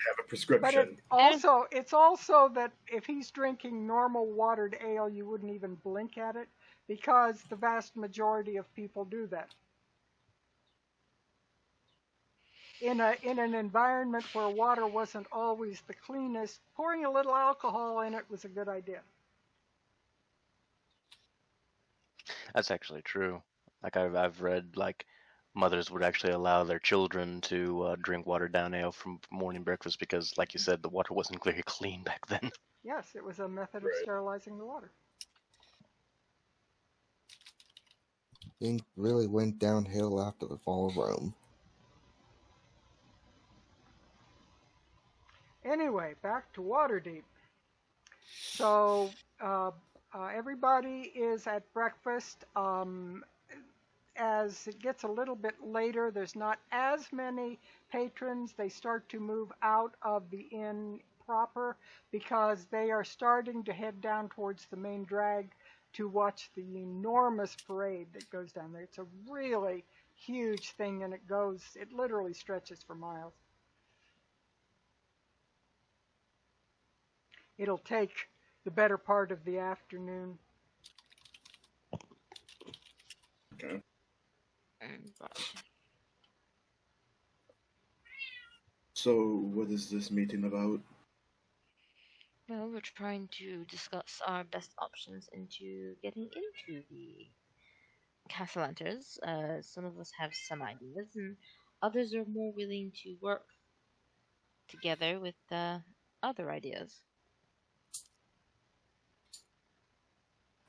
[SPEAKER 7] have a prescription.
[SPEAKER 1] But it's also that if he's drinking normal watered ale, you wouldn't even blink at it because the vast majority of people do that. In an environment where water wasn't always the cleanest, pouring a little alcohol in it was a good idea.
[SPEAKER 2] That's actually true. Like I've read, like mothers would actually allow their children to drink watered down ale from morning breakfast because, like you said, the water wasn't very clean back then.
[SPEAKER 1] Yes, it was a method of sterilizing the water.
[SPEAKER 3] Things really went downhill after the fall of Rome.
[SPEAKER 1] Anyway, back to Waterdeep. So everybody is at breakfast. As it gets a little bit later, there's not as many patrons. They start to move out of the inn proper because they are starting to head down towards the main drag to watch the enormous parade that goes down there. It's a really huge thing, and it literally stretches for miles. It'll take the better part of the afternoon.
[SPEAKER 7] Okay. So, what is this meeting about?
[SPEAKER 8] Well, we're trying to discuss our best options into getting into the castle hunters. Some of us have some ideas, and others are more willing to work together with other ideas.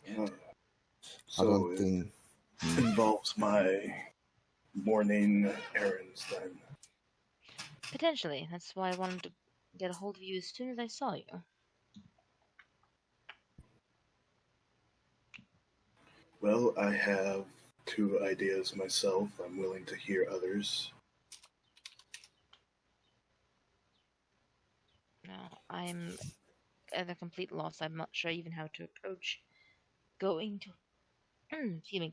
[SPEAKER 3] I don't
[SPEAKER 7] So
[SPEAKER 3] think.
[SPEAKER 7] it involves my morning errands then.
[SPEAKER 8] Potentially. That's why I wanted to get a hold of you as soon as I saw you.
[SPEAKER 7] Well, I have 2 ideas myself. I'm willing to hear others.
[SPEAKER 8] No, I'm at a complete loss. I'm not sure even how to approach going to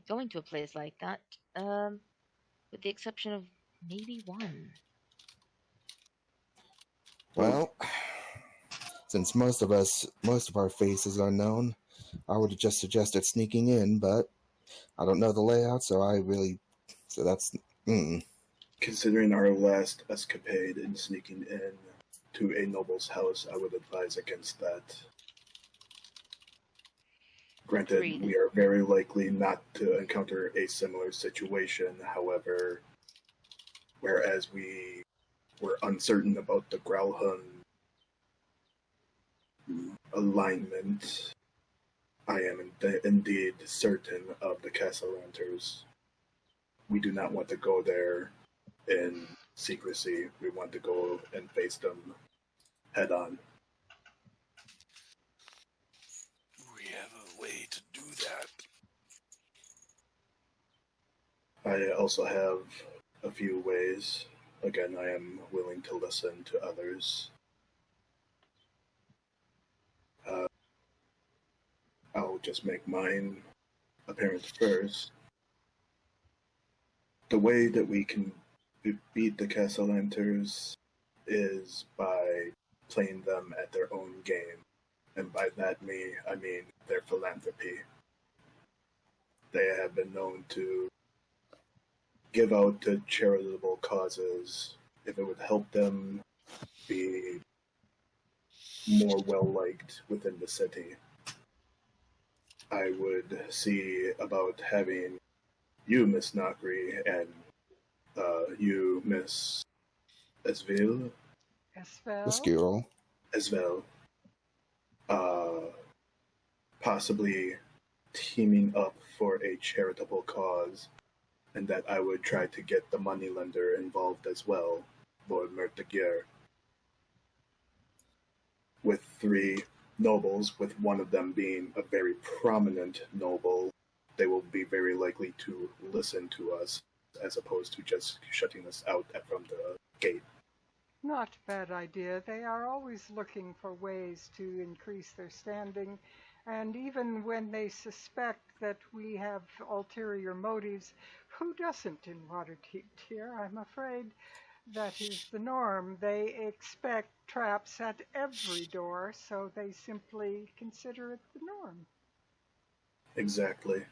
[SPEAKER 8] going to a place like that. With the exception of maybe one.
[SPEAKER 3] Well, since most of our faces are known, I would have just suggested sneaking in, but I don't know the layout, so that's.
[SPEAKER 7] Considering our last escapade in sneaking in to a noble's house, I would advise against that. Granted,
[SPEAKER 8] Agreed.
[SPEAKER 7] we are very likely not to encounter a similar situation. However, whereas we were uncertain about the Growlhund alignment, I am indeed certain of the Castellanters. We do not want to go there in secrecy. We want to go and face them head on.
[SPEAKER 4] We have a way to do that.
[SPEAKER 7] I also have a few ways. Again, I am willing to listen to others. I'll just make mine apparent first. The way that we can beat the Castellanters is by playing them at their own game. And by that I mean their philanthropy. They have been known to give out to charitable causes if it would help them be more well-liked within the city. I would see about having you, Miss Nakri, and you, Miss Esville,
[SPEAKER 1] Esvel?
[SPEAKER 7] Esvel, possibly teaming up for a charitable cause, and that I would try to get the moneylender involved as well, Lord Mertagir. With 3 nobles, with one of them being a very prominent noble, they will be very likely to listen to us, as opposed to just shutting us out from the gate.
[SPEAKER 1] Not a bad idea. They are always looking for ways to increase their standing, and even when they suspect that we have ulterior motives, who doesn't in Waterdeep, dear? I'm afraid that is the norm. They expect traps at every door, so they simply consider it the norm.
[SPEAKER 7] Exactly.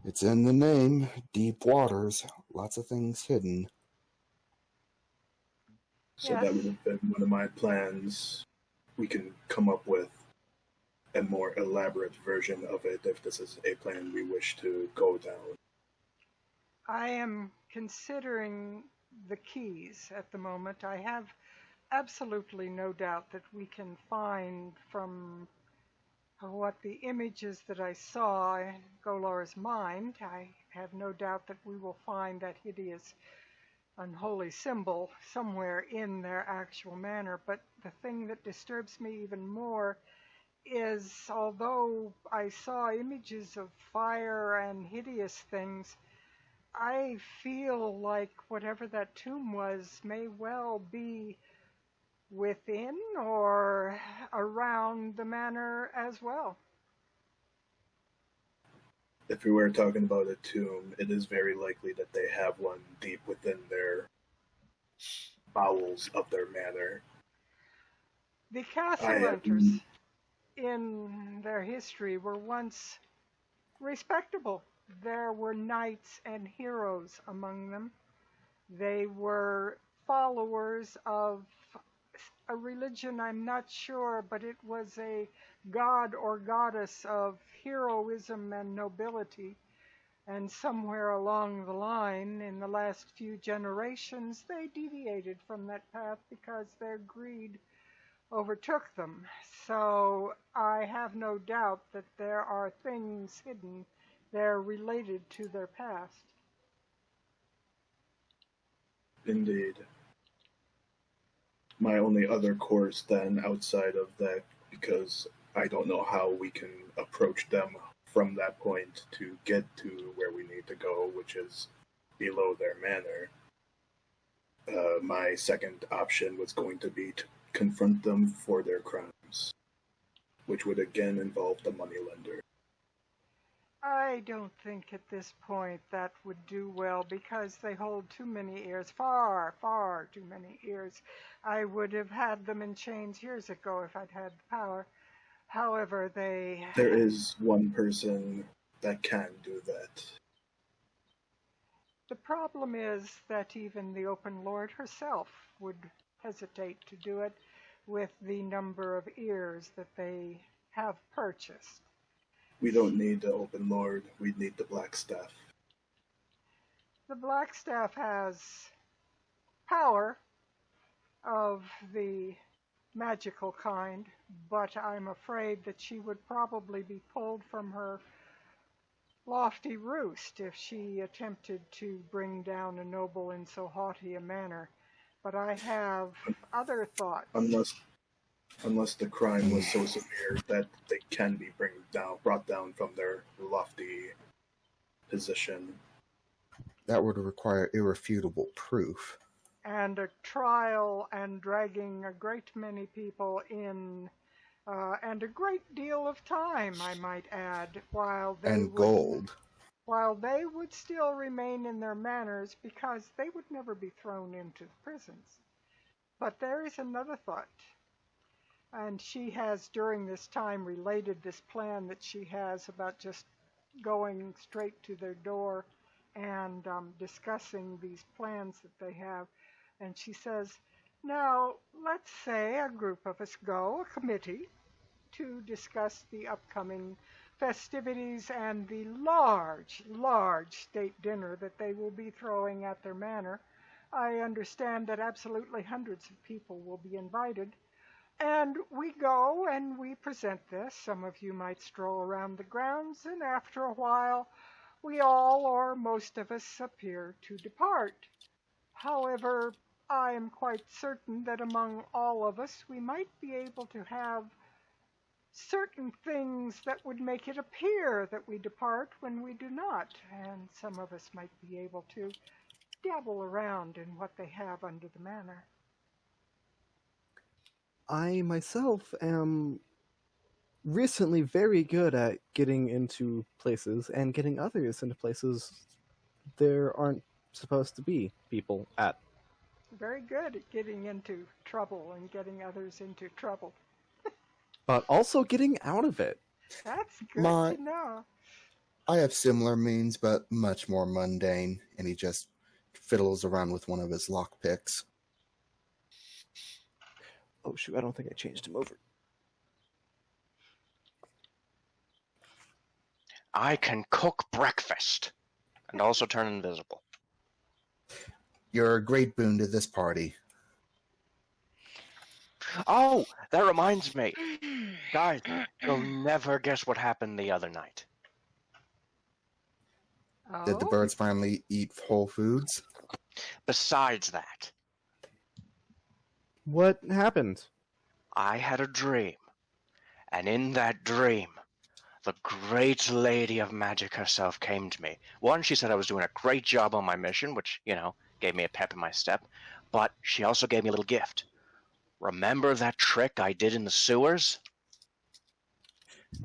[SPEAKER 3] It's in the name. Deep waters. Lots of things hidden.
[SPEAKER 7] So
[SPEAKER 1] Yes.
[SPEAKER 7] that would have been one of my plans. We can come up with a more elaborate version of it if this is a plan we wish to go down.
[SPEAKER 1] I am considering the keys at the moment. I have absolutely no doubt that we can find from what the images that I saw in Golor's mind, I have no doubt that we will find that hideous unholy symbol somewhere in their actual manor. But the thing that disturbs me even more is, although I saw images of fire and hideous things, I feel like whatever that tomb was may well be within or around the manor as well.
[SPEAKER 7] If we were talking about a tomb, it is very likely that they have one deep within their bowels of their manor.
[SPEAKER 1] The Castellanters, in their history, were once respectable. There were knights and heroes among them. They were followers of a religion, I'm not sure, but it was a god or goddess of heroism and nobility. And somewhere along the line, in the last few generations, they deviated from that path because their greed overtook them. So I have no doubt that there are things hidden there related to their past.
[SPEAKER 7] Indeed. My only other course then outside of that, because I don't know how we can approach them from that point to get to where we need to go, which is below their manor. My second option was going to be to confront them for their crimes, which would again involve the moneylender.
[SPEAKER 1] I don't think at this point that would do well because they hold too many ears, far, far too many ears. I would have had them in chains years ago if I'd had the power. However,
[SPEAKER 7] There is one person that can do that.
[SPEAKER 1] The problem is that even the Open Lord herself would hesitate to do it with the number of ears that they have purchased.
[SPEAKER 7] We don't need the Open Lord, we need the Blackstaff.
[SPEAKER 1] The Blackstaff has power of the magical kind, but I'm afraid that she would probably be pulled from her lofty roost if she attempted to bring down a noble in so haughty a manner. But I have other thoughts.
[SPEAKER 7] Unless the crime was so severe that they can be brought down from their lofty position.
[SPEAKER 3] That would require irrefutable proof.
[SPEAKER 1] And a trial and dragging a great many people in, and a great deal of time, I might add, while they would still remain in their manors because they would never be thrown into prisons. But there is another thought. And she has, during this time, related this plan that she has about just going straight to their door and discussing these plans that they have. And she says, now, let's say a group of us go, a committee, to discuss the upcoming festivities and the large, large state dinner that they will be throwing at their manor. I understand that absolutely hundreds of people will be invited. And we go and we present this. Some of you might stroll around the grounds, and after a while, we all or most of us appear to depart. However, I am quite certain that among all of us, we might be able to have certain things that would make it appear that we depart when we do not. And some of us might be able to dabble around in what they have under the manor.
[SPEAKER 5] I myself am recently very good at getting into places and getting others into places there aren't supposed to be people at.
[SPEAKER 1] Very good at getting into trouble and getting others into trouble.
[SPEAKER 5] But also getting out of it.
[SPEAKER 1] That's good to know.
[SPEAKER 3] I have similar means, but much more mundane, and he just fiddles around with one of his lockpicks.
[SPEAKER 5] Oh shoot, I don't think I changed him over.
[SPEAKER 2] I can cook breakfast and also turn invisible.
[SPEAKER 3] You're a great boon to this party.
[SPEAKER 2] Oh, that reminds me. Guys, you'll never guess what happened the other night.
[SPEAKER 1] Oh?
[SPEAKER 3] Did the birds finally eat whole foods?
[SPEAKER 2] Besides that,
[SPEAKER 5] What happened?
[SPEAKER 2] I had a dream. And in that dream, the great lady of magic herself came to me. One, she said I was doing a great job on my mission, which, gave me a pep in my step. But she also gave me a little gift. Remember that trick I did in the sewers?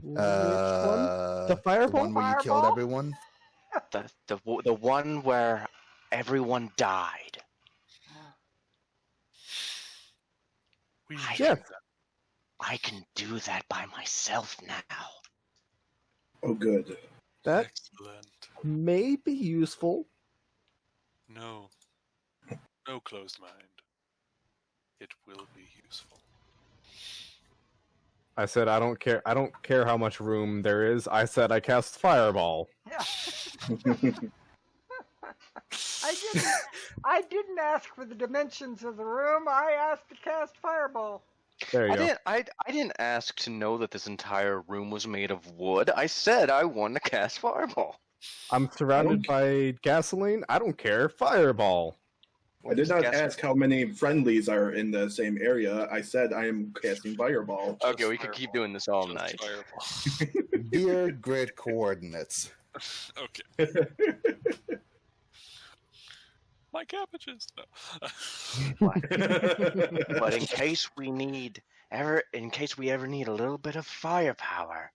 [SPEAKER 5] Which one? The fireball?
[SPEAKER 3] The one where you killed
[SPEAKER 1] Fireball?
[SPEAKER 3] everyone?
[SPEAKER 2] The one where everyone died.
[SPEAKER 5] Yes.
[SPEAKER 2] I can do that by myself now.
[SPEAKER 7] Oh, good.
[SPEAKER 5] That
[SPEAKER 4] Excellent.
[SPEAKER 5] may be useful.
[SPEAKER 4] No. No closed mind. It will be useful.
[SPEAKER 6] I said I don't care. I don't care how much room there is. I said I cast fireball.
[SPEAKER 1] Yeah. I didn't ask for the dimensions of the room. I asked to cast fireball.
[SPEAKER 6] There you go.
[SPEAKER 2] I didn't ask to know that this entire room was made of wood. I said I wanted to cast fireball.
[SPEAKER 6] I'm surrounded by gasoline. I don't care. Fireball.
[SPEAKER 7] I did not ask how many friendlies are in the same area. I said I am casting fireball.
[SPEAKER 2] Okay, we could keep doing this all night.
[SPEAKER 3] Dear grid coordinates.
[SPEAKER 4] Okay. My cabbages. No.
[SPEAKER 2] But in case we ever need a little bit of firepower,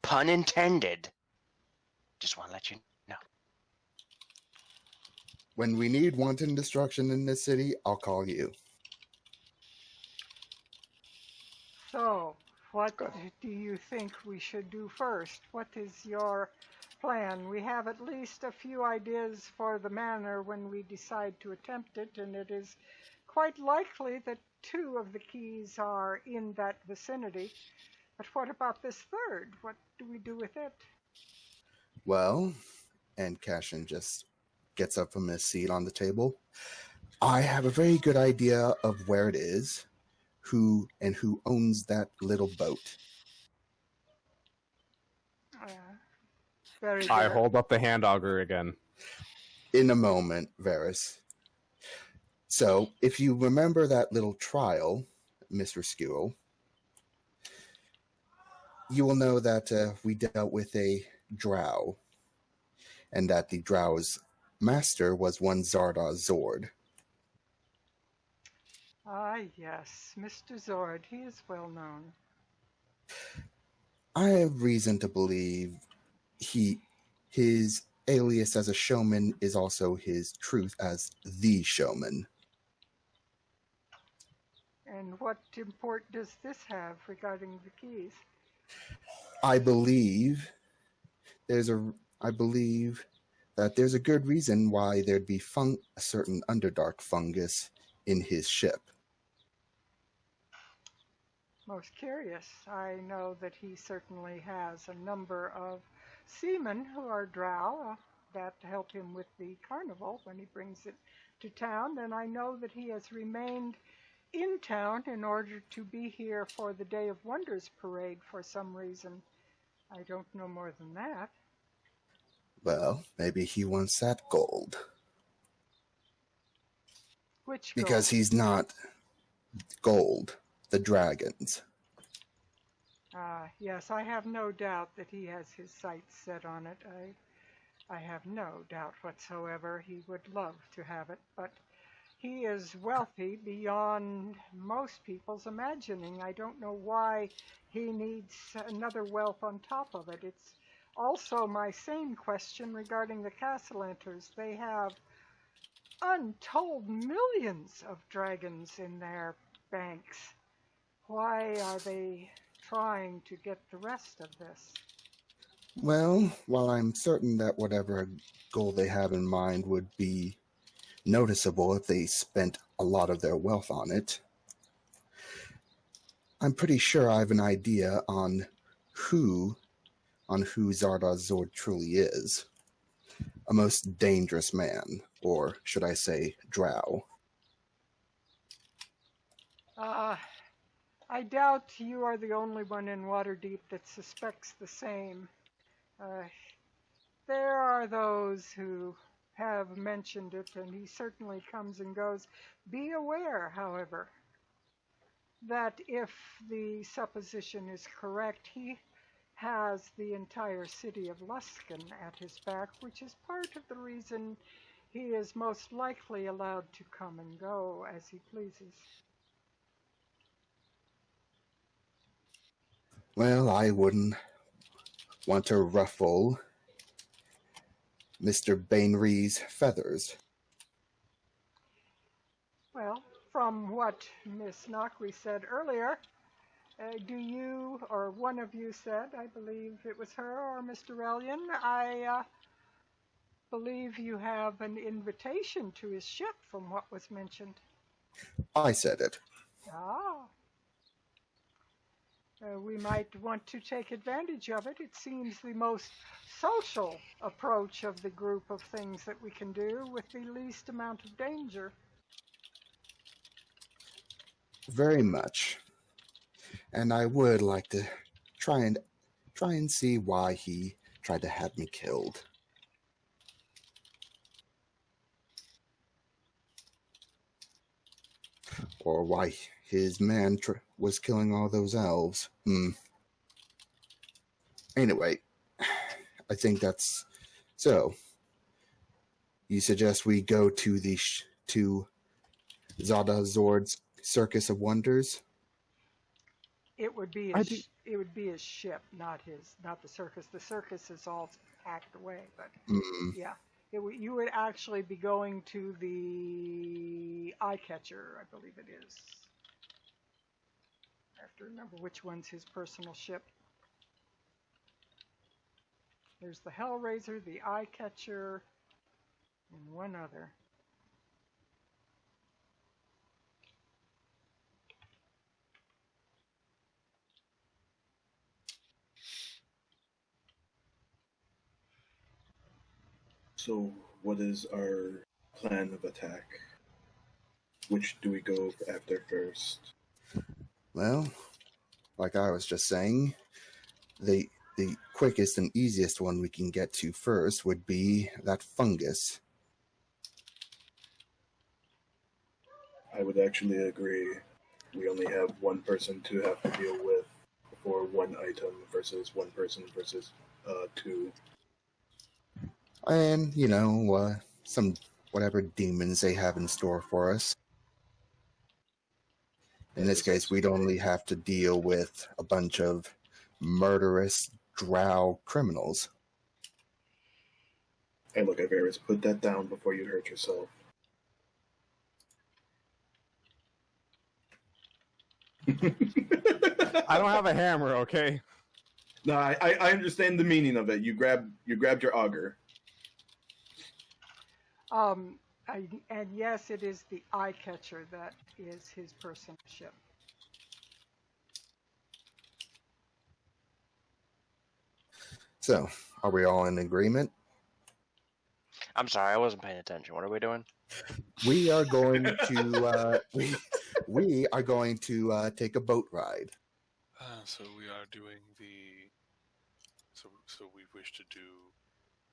[SPEAKER 2] pun intended, just want to let you know.
[SPEAKER 3] When we need wanton destruction in this city, I'll call you.
[SPEAKER 1] So, what do you think we should do first? What is your plan? We have at least a few ideas for the manor when we decide to attempt it, and it is quite likely that 2 of the keys are in that vicinity. But what about this third? What do we do with it?
[SPEAKER 3] Well, and Cashin just gets up from his seat on the table. I have a very good idea of where it is, who owns that little boat.
[SPEAKER 1] Very good.
[SPEAKER 6] I hold up the hand auger again.
[SPEAKER 3] In a moment, Varys. So, if you remember that little trial, Mr. Skewell, you will know that we dealt with a drow, and that the drow's master was one Zardoz Zord.
[SPEAKER 1] Ah, yes, Mr. Zord. He is well known.
[SPEAKER 3] I have reason to believe his alias as a showman is also his truth as the showman.
[SPEAKER 1] And what import does this have regarding the keys?
[SPEAKER 3] I believe that there's a good reason why there'd be a certain Underdark fungus in his ship.
[SPEAKER 1] Most curious. I know that he certainly has a number of seamen who are drow that help him with the carnival when he brings it to town, and I know that he has remained in town in order to be here for the Day of Wonders parade for some reason. I don't know more than that.
[SPEAKER 3] Well, maybe he wants that gold.
[SPEAKER 1] Which gold?
[SPEAKER 3] Because he's not gold, the dragons.
[SPEAKER 1] Yes, I have no doubt that he has his sights set on it. I have no doubt whatsoever he would love to have it, but he is wealthy beyond most people's imagining. I don't know why he needs another wealth on top of it. It's also my same question regarding the Castellanters. They have untold millions of dragons in their banks. Why are they trying to get the rest of this?
[SPEAKER 3] Well, while I'm certain that whatever goal they have in mind would be noticeable if they spent a lot of their wealth on it, I'm pretty sure I have an idea on who Zardoz Zord truly is. A most dangerous man, or should I say, drow.
[SPEAKER 1] I doubt you are the only one in Waterdeep that suspects the same. There are those who have mentioned it, and he certainly comes and goes. Be aware, however, that if the supposition is correct, he has the entire city of Luskan at his back, which is part of the reason he is most likely allowed to come and go as he pleases.
[SPEAKER 3] Well, I wouldn't want to ruffle Mr. Bainry's feathers.
[SPEAKER 1] Well, from what Miss Nakri said earlier, do you, or one of you said, I believe it was her or Mr. Relian, I believe you have an invitation to his ship from what was mentioned.
[SPEAKER 3] I said it.
[SPEAKER 1] Ah. We might want to take advantage of it. It seems the most social approach of the group of things that we can do with the least amount of danger.
[SPEAKER 3] Very much. And I would like to try and see why he tried to have me killed. Or why his man was killing all those elves. Anyway, I think that's... So, you suggest we go to the to Zada Zord's Circus of Wonders?
[SPEAKER 1] It would be his ship, not the circus. The circus is all packed away, but yeah, you would actually be going to the eye catcher, I believe it is. I have to remember which one's his personal ship. There's the Hellraiser, the eye catcher, and one other.
[SPEAKER 7] So, what is our plan of attack? Which do we go after first?
[SPEAKER 3] Well, like I was just saying, the quickest and easiest one we can get to first would be that fungus.
[SPEAKER 7] I would actually agree. We only have one person to have to deal with for one item versus one person versus two.
[SPEAKER 3] And, some whatever demons they have in store for us. In this case, we'd only have to deal with a bunch of murderous drow criminals.
[SPEAKER 7] Hey, look, Avaris, put that down before you hurt yourself.
[SPEAKER 6] I don't have a hammer, okay?
[SPEAKER 7] No, I understand the meaning of it. You grabbed your auger.
[SPEAKER 1] And yes, it is the eye catcher that is his personal ship.
[SPEAKER 3] So, are we all in agreement?
[SPEAKER 2] I'm sorry, I wasn't paying attention. What are we doing?
[SPEAKER 3] We are going to we are going to take a boat ride.
[SPEAKER 4] So we are doing the. So we wish to do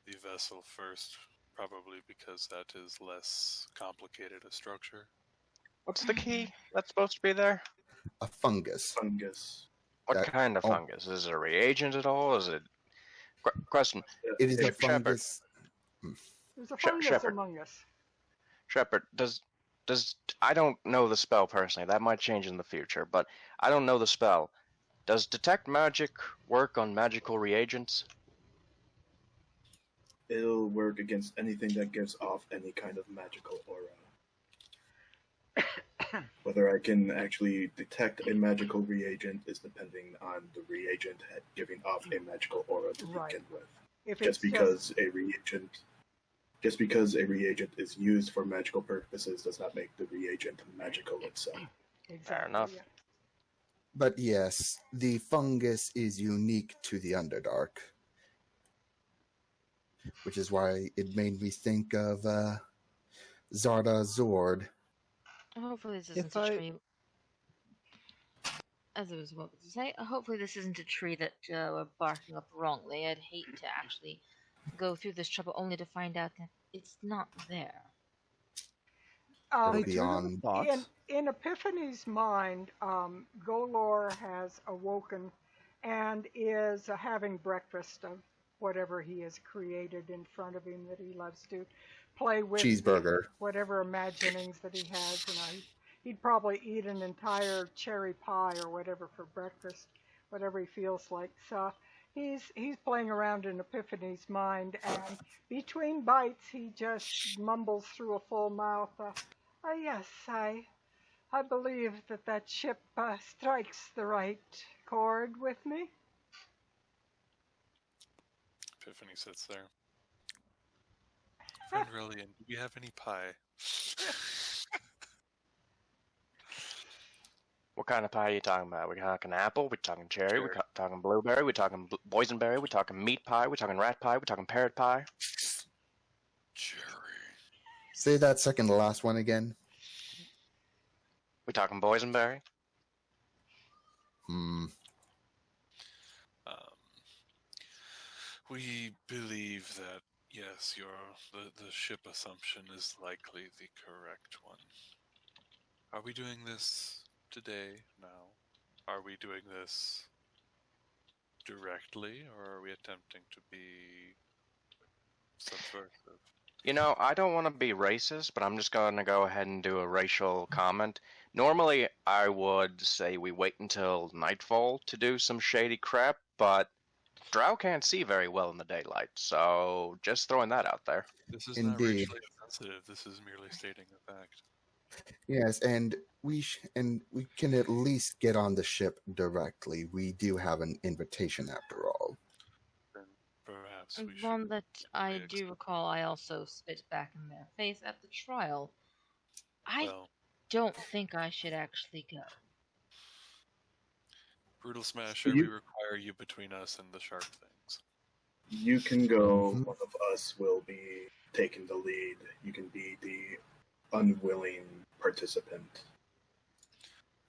[SPEAKER 4] the vessel first, probably because that is less complicated a structure.
[SPEAKER 2] What's the key that's supposed to be there?
[SPEAKER 3] A fungus.
[SPEAKER 7] Fungus.
[SPEAKER 2] What kind of fungus? Is it a reagent at all? Is it... Question.
[SPEAKER 3] It is a
[SPEAKER 2] Shepard.
[SPEAKER 3] fungus.
[SPEAKER 1] There's a fungus
[SPEAKER 2] Shepard.
[SPEAKER 1] among us.
[SPEAKER 2] Shepard, does I don't know the spell personally. That might change in the future, but I don't know the spell. Does detect magic work on magical reagents?
[SPEAKER 7] It'll work against anything that gives off any kind of magical aura. Whether I can actually detect a magical reagent is depending on the reagent giving off a magical aura to begin with. Just because a reagent is used for magical purposes does not make the reagent magical itself.
[SPEAKER 1] Exactly,
[SPEAKER 2] Fair enough.
[SPEAKER 1] Yeah.
[SPEAKER 3] But yes, the fungus is unique to the Underdark, which is why it made me think of Zarda Zord.
[SPEAKER 8] Hopefully this isn't a tree. As I was about to say, hopefully this isn't a tree that we're barking up wrongly. I'd hate to actually go through this trouble only to find out that it's not there.
[SPEAKER 1] In Epiphany's mind, Golor has awoken and is having breakfast of whatever he has created in front of him that he loves to play with.
[SPEAKER 3] Cheeseburger.
[SPEAKER 1] Whatever imaginings that he has. He'd probably eat an entire cherry pie or whatever for breakfast. whatever he feels like. So he's playing around in Epiphany's mind, and between bites, he just mumbles through a full mouth, yes, I believe that ship strikes the right chord with me.
[SPEAKER 4] Epiphany sits there. Friend Relian, do we have any pie?
[SPEAKER 2] What kind of pie are you talking about? We talking apple? We talking cherry? We talking blueberry? We talking boysenberry? We talking meat pie? We talking rat pie? We talking parrot pie?
[SPEAKER 4] Cherry.
[SPEAKER 3] Say that second to last one again.
[SPEAKER 2] We talking boysenberry?
[SPEAKER 4] We believe that, yes, the ship assumption is likely the correct one. Are we doing this today, now? Are we doing this directly, or are we attempting to be subversive?
[SPEAKER 2] You know, I don't want to be racist, but I'm just going to go ahead and do a racial comment. Normally, I would say we wait until nightfall to do some shady crap, but Drow can't see very well in the daylight, so just throwing that out there.
[SPEAKER 4] This is not
[SPEAKER 3] Indeed.
[SPEAKER 4] racially offensive. This is merely stating a fact.
[SPEAKER 3] Yes, and we can at least get on the ship directly. We do have an invitation after all.
[SPEAKER 4] Then perhaps we should.
[SPEAKER 8] One that I do recall I also spit back in their face at the trial. I don't think I should actually go.
[SPEAKER 4] Brutal Smasher, we require you between us and the sharp things.
[SPEAKER 7] You can go. One of us will be taking the lead. You can be the unwilling participant.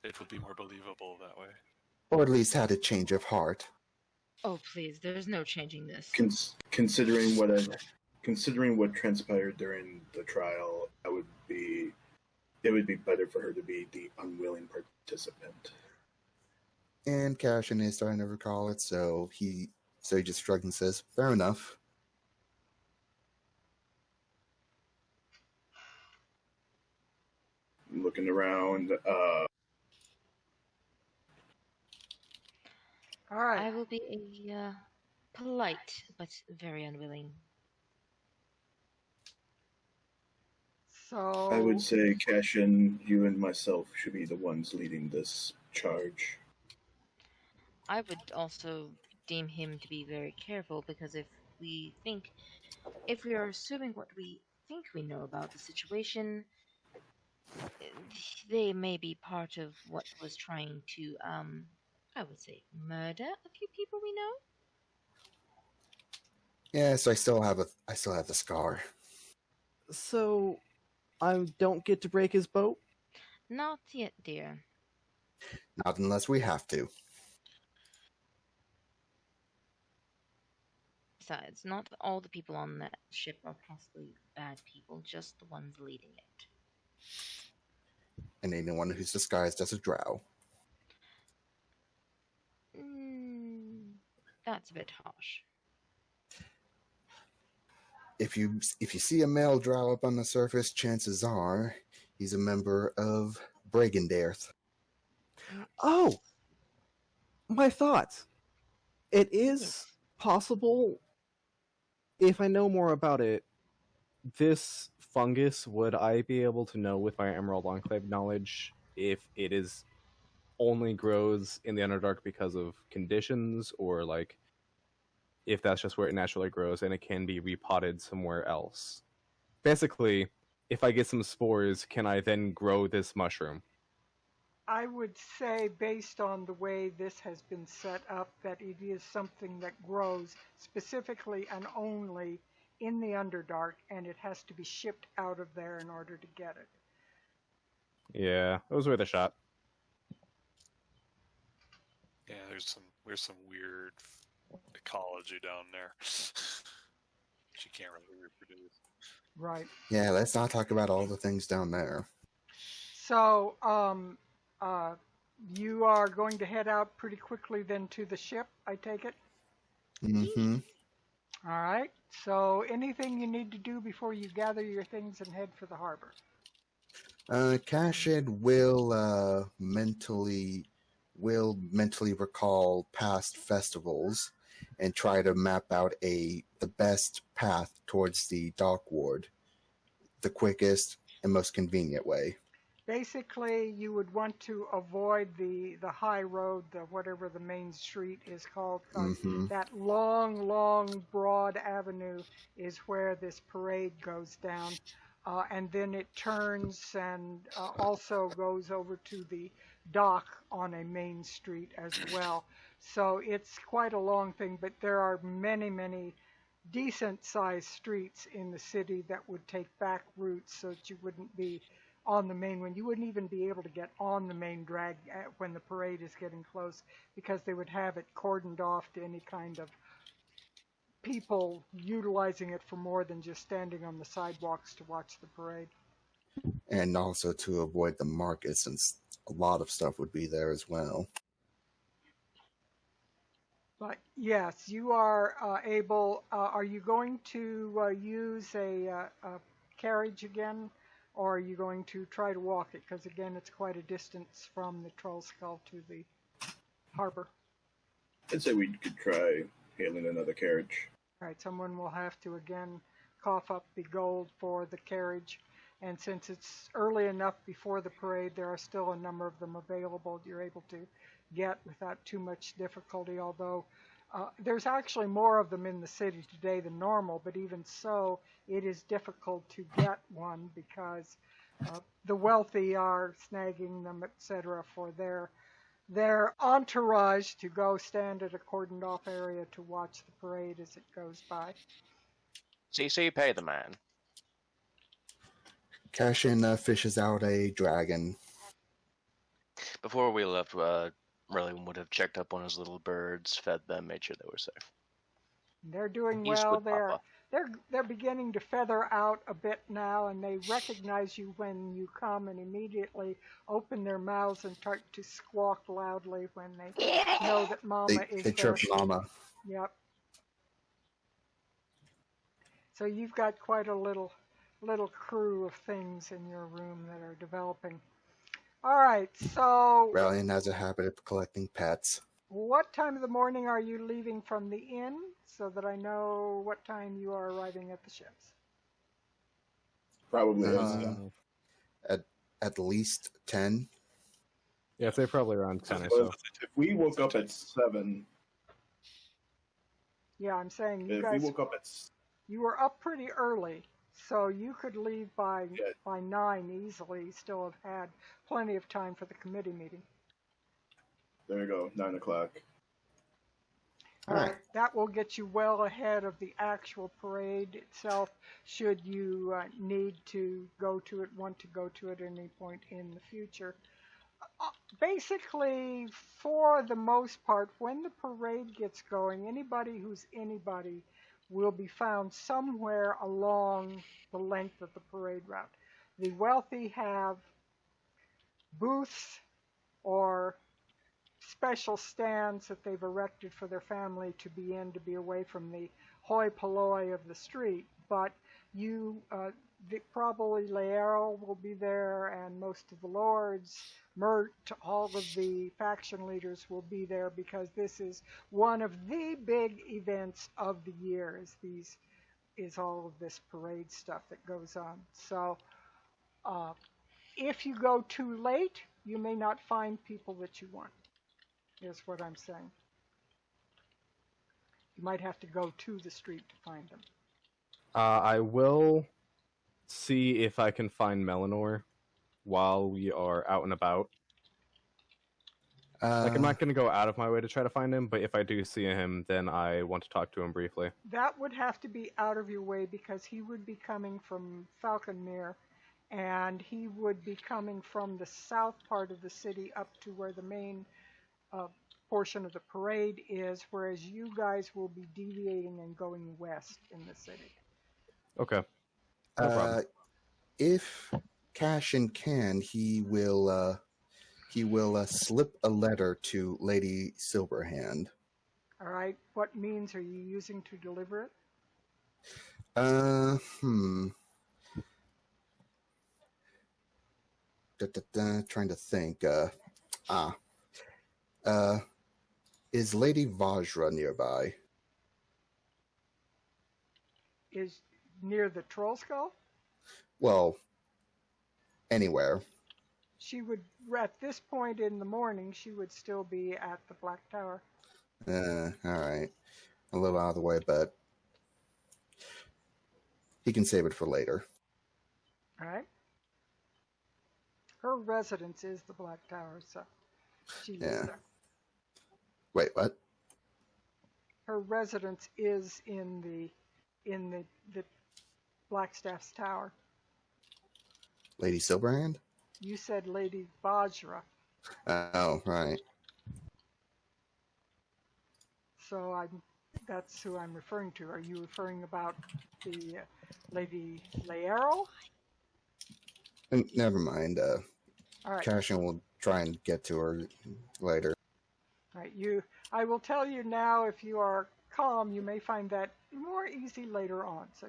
[SPEAKER 4] It would be more believable that way.
[SPEAKER 3] Or at least had a change of heart.
[SPEAKER 8] Oh, please, there's no changing this.
[SPEAKER 7] Considering what transpired during the trial, it would be better for her to be the unwilling participant.
[SPEAKER 3] And Cashin is starting to recall it, so he just shrugs and says, "Fair enough."
[SPEAKER 7] Looking around,
[SPEAKER 1] all right.
[SPEAKER 8] I will be a polite but very unwilling.
[SPEAKER 1] So
[SPEAKER 7] I would say, Cashin, you and myself should be the ones leading this charge.
[SPEAKER 8] I would also deem him to be very careful, because if we are assuming what we think we know about the situation, they may be part of what was trying to, I would say, murder a few people we know.
[SPEAKER 3] Yes, I still have the scar.
[SPEAKER 5] So, I don't get to break his boat?
[SPEAKER 8] Not yet, dear.
[SPEAKER 3] Not unless we have to.
[SPEAKER 8] Besides, not all the people on that ship are possibly bad people, just the ones leading it.
[SPEAKER 3] And anyone who's disguised as a drow.
[SPEAKER 8] That's a bit harsh.
[SPEAKER 3] If you see a male drow up on the surface, chances are he's a member of Bragendarth.
[SPEAKER 5] Oh! My thoughts! It is possible, if I know more about it, this fungus, would I be able to know with my Emerald Enclave knowledge if it is only grows in the Underdark because of conditions, or like if that's just where it naturally grows and it can be repotted somewhere else? Basically, if I get some spores, can I then grow this mushroom?
[SPEAKER 1] I would say, based on the way this has been set up, that it is something that grows specifically and only in the Underdark, and it has to be shipped out of there in order to get it.
[SPEAKER 6] Yeah, it was worth a shot.
[SPEAKER 4] Yeah, there's some weird ecology down there. She can't really reproduce.
[SPEAKER 1] Right.
[SPEAKER 3] Yeah, let's not talk about all the things down there.
[SPEAKER 1] So, you are going to head out pretty quickly then to the ship, I take it?
[SPEAKER 3] Mm-hmm.
[SPEAKER 1] All right. So, anything you need to do before you gather your things and head for the harbor?
[SPEAKER 3] Cashin will mentally will mentally recall past festivals and try to map out the best path towards the dock ward, the quickest and most convenient way.
[SPEAKER 1] Basically, you would want to avoid the high road, whatever the main street is called. That long, broad avenue is where this parade goes down. And then it turns and also goes over to the dock on a main street as well. So it's quite a long thing, but there are many, many decent-sized streets in the city that would take back routes so that you wouldn't be on the main one. You wouldn't even be able to get on the main drag when the parade is getting close, because they would have it cordoned off to any kind of people utilizing it for more than just standing on the sidewalks to watch the parade.
[SPEAKER 3] And also to avoid the market, since a lot of stuff would be there as well.
[SPEAKER 1] But yes, you are able. Are you going to use a carriage again, or are you going to try to walk it? Because again, it's quite a distance from the Troll Skull to the harbor.
[SPEAKER 7] I'd say we could try hailing another carriage.
[SPEAKER 1] All right, someone will have to again cough up the gold for the carriage. And since it's early enough before the parade, there are still a number of them available you're able to get without too much difficulty, although there's actually more of them in the city today than normal, but even so, it is difficult to get one because the wealthy are snagging them, etc., for their entourage to go stand at a cordoned off area to watch the parade as it goes by.
[SPEAKER 2] CC, pay the man.
[SPEAKER 3] Cashin fishes out a dragon.
[SPEAKER 2] Before we left, really would have checked up on his little birds, fed them, made sure they were safe.
[SPEAKER 1] They're doing
[SPEAKER 2] He's
[SPEAKER 1] well.
[SPEAKER 2] with Papa.
[SPEAKER 1] They're beginning to feather out a bit now, and they recognize you when you come and immediately open their mouths and start to squawk loudly when they know that Mama is
[SPEAKER 3] They
[SPEAKER 1] there.
[SPEAKER 3] chirp Mama.
[SPEAKER 1] Yep. So you've got quite a little crew of things in your room that are developing. All right, so
[SPEAKER 3] Rallian has a habit of collecting pets.
[SPEAKER 1] what time of the morning are you leaving from the inn so that I know what time you are arriving at the ships?
[SPEAKER 7] Probably
[SPEAKER 3] At least 10.
[SPEAKER 6] Yeah, they're probably around 10 or
[SPEAKER 7] so.
[SPEAKER 6] so.
[SPEAKER 7] If we woke up at 7...
[SPEAKER 1] Yeah, I'm saying you
[SPEAKER 7] If
[SPEAKER 1] guys,
[SPEAKER 7] we woke up at...
[SPEAKER 1] you were up pretty early, so you could leave by 9 easily, still have had plenty of time for the committee meeting.
[SPEAKER 7] There you go, 9 o'clock.
[SPEAKER 1] All right, that will get you well ahead of the actual parade itself, should you need to go to it, want to go to it at any point in the future. Basically, for the most part, when the parade gets going, anybody who's anybody will be found somewhere along the length of the parade route. The wealthy have booths or special stands that they've erected for their family to be in, to be away from the hoi polloi of the street. But probably Laero will be there, and most of the lords, Mert, all of the faction leaders will be there, because this is one of the big events of the year, is all of this parade stuff that goes on. So if you go too late, you may not find people that you want, is what I'm saying. You might have to go to the street to find them.
[SPEAKER 6] I will see if I can find Melanor while we are out and about. I'm not going to go out of my way to try to find him, but if I do see him, then I want to talk to him briefly.
[SPEAKER 1] That would have to be out of your way, because he would be coming from Falconmere, and he would be coming from the south part of the city up to where the main portion of the parade is, whereas you guys will be deviating and going west in the city.
[SPEAKER 6] Okay. No problem.
[SPEAKER 3] If Cashin can, he will slip a letter to Lady Silverhand.
[SPEAKER 1] All right. What means are you using to deliver it?
[SPEAKER 3] Trying to think. Is Lady Vajra nearby?
[SPEAKER 1] Is near the troll skull?
[SPEAKER 3] Well, anywhere.
[SPEAKER 1] She would, at this point in the morning, she would still be at the Black Tower.
[SPEAKER 3] Alright. A little out of the way, but he can save it for later.
[SPEAKER 1] Alright. Her residence is the Black Tower, so she lives there.
[SPEAKER 3] Wait, what?
[SPEAKER 1] Her residence is in the Blackstaff's tower.
[SPEAKER 3] Lady Silverhand?
[SPEAKER 1] You said Lady Vajra.
[SPEAKER 3] Oh, right.
[SPEAKER 1] So that's who I'm referring to. Are you referring about the Lady Laero?
[SPEAKER 3] Never mind.
[SPEAKER 1] All right.
[SPEAKER 3] Cashin will try and get to her later.
[SPEAKER 1] All right. I will tell you now, if you are calm, you may find that more easy later on. So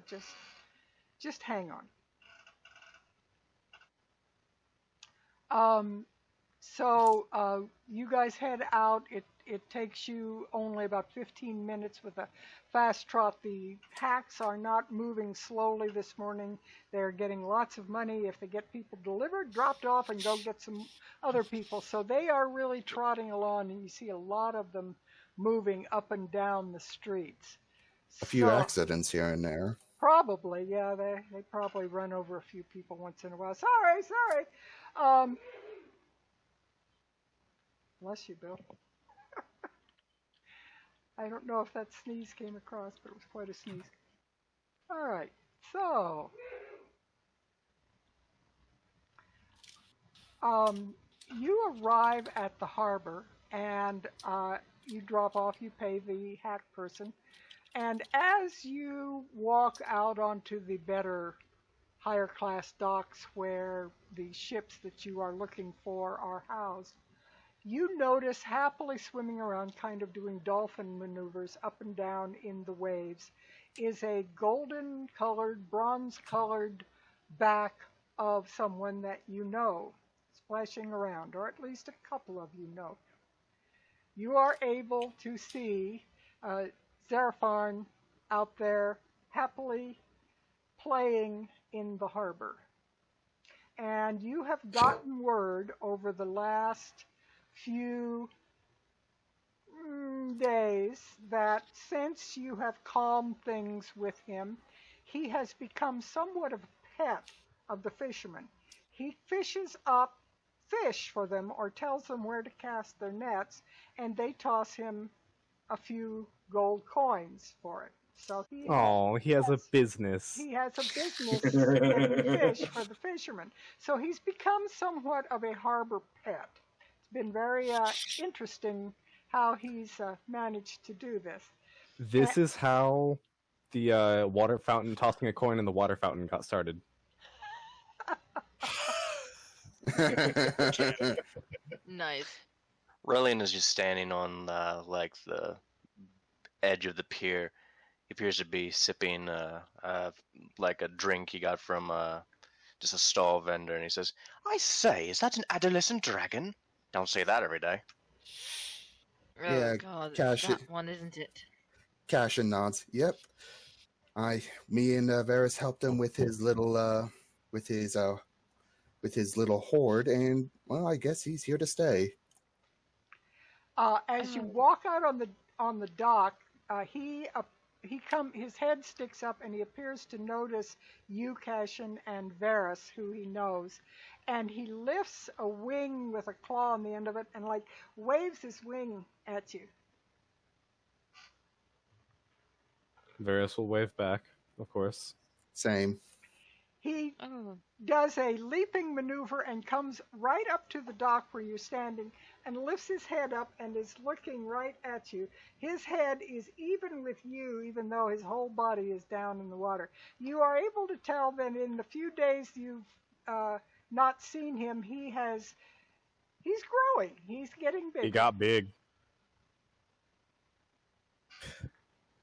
[SPEAKER 1] just hang on. So you guys head out. It takes you only about 15 minutes with a fast trot. The hacks are not moving slowly this morning. They're getting lots of money if they get people delivered, dropped off, and go get some other people. So they are really trotting along, and you see a lot of them moving up and down the streets.
[SPEAKER 3] A few accidents here and there.
[SPEAKER 1] Probably, yeah. They probably run over a few people once in a while. Sorry. Bless you, Bill. I don't know if that sneeze came across, but it was quite a sneeze. All right, so you arrive at the harbor, and you drop off. You pay the hack person, and as you walk out onto the better, higher class docks where the ships that you are looking for are housed, you notice happily swimming around, kind of doing dolphin maneuvers up and down in the waves, is a golden-colored, bronze-colored back of someone that you know, splashing around, or at least a couple of you know. You are able to see Xerapharn out there happily playing in the harbor. And you have gotten word over the last few days that since you have calmed things with him, he has become somewhat of a pet of the fishermen. He fishes up fish for them or tells them where to cast their nets, and they toss him a few gold coins for it. So he
[SPEAKER 6] has a business.
[SPEAKER 1] He has a business getting fish for the fishermen. So he's become somewhat of a harbor pet. Been very interesting how he's managed to do this.
[SPEAKER 6] This is how the water fountain, tossing a coin in the water fountain, got started.
[SPEAKER 8] Nice.
[SPEAKER 2] Relian is just standing on like the edge of the pier. He appears to be sipping like a drink he got from just a stall vendor, and he says, "I say, is that an adolescent dragon? Don't say that every day."
[SPEAKER 8] Oh
[SPEAKER 3] Yeah,
[SPEAKER 8] God,
[SPEAKER 3] Cash-
[SPEAKER 8] that one, isn't it?
[SPEAKER 3] Cashin nods. Yep. Me and Varys helped him with his little hoard, and well, I guess he's here to stay.
[SPEAKER 1] As you walk out on the dock, his head sticks up and he appears to notice you, Cashin, and Varys, who he knows, and he lifts a wing with a claw on the end of it and like waves his wing at you.
[SPEAKER 6] Varys will wave back, of course.
[SPEAKER 3] Same.
[SPEAKER 1] He does a leaping maneuver and comes right up to the dock where you're standing and lifts his head up and is looking right at you. His head is even with you, even though his whole body is down in the water. You are able to tell that in the few days you've not seen him, he's growing. He's getting big.
[SPEAKER 6] He got big.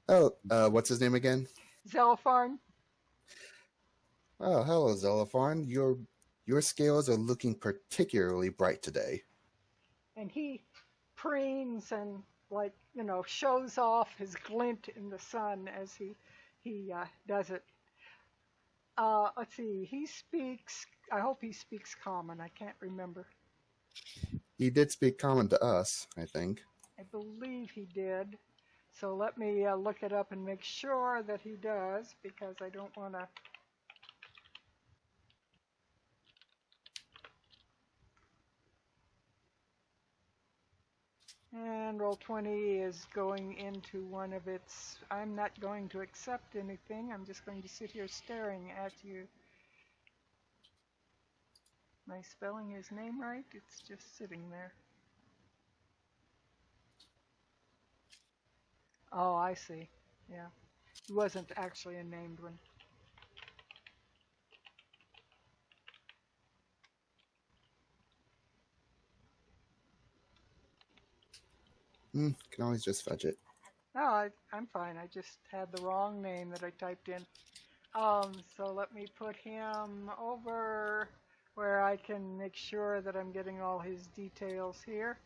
[SPEAKER 3] Oh, what's his name again?
[SPEAKER 1] Xerapharn.
[SPEAKER 3] Oh, hello, Xerapharn. Your scales are looking particularly bright today.
[SPEAKER 1] And he preens and shows off his glint in the sun as he does it. Let's see. He speaks. I hope he speaks common. I can't remember.
[SPEAKER 3] He did speak common to us, I think.
[SPEAKER 1] I believe he did. So let me look it up and make sure that he does, because I don't want to. And Roll20 is going into one of its. I'm not going to accept anything. I'm just going to sit here staring at you. Am I spelling his name right? It's just sitting there. Oh, I see. Yeah. He wasn't actually a named one.
[SPEAKER 3] Can always just fetch it.
[SPEAKER 1] No, I'm fine. I just had the wrong name that I typed in. So let me put him over where I can make sure that I'm getting all his details here.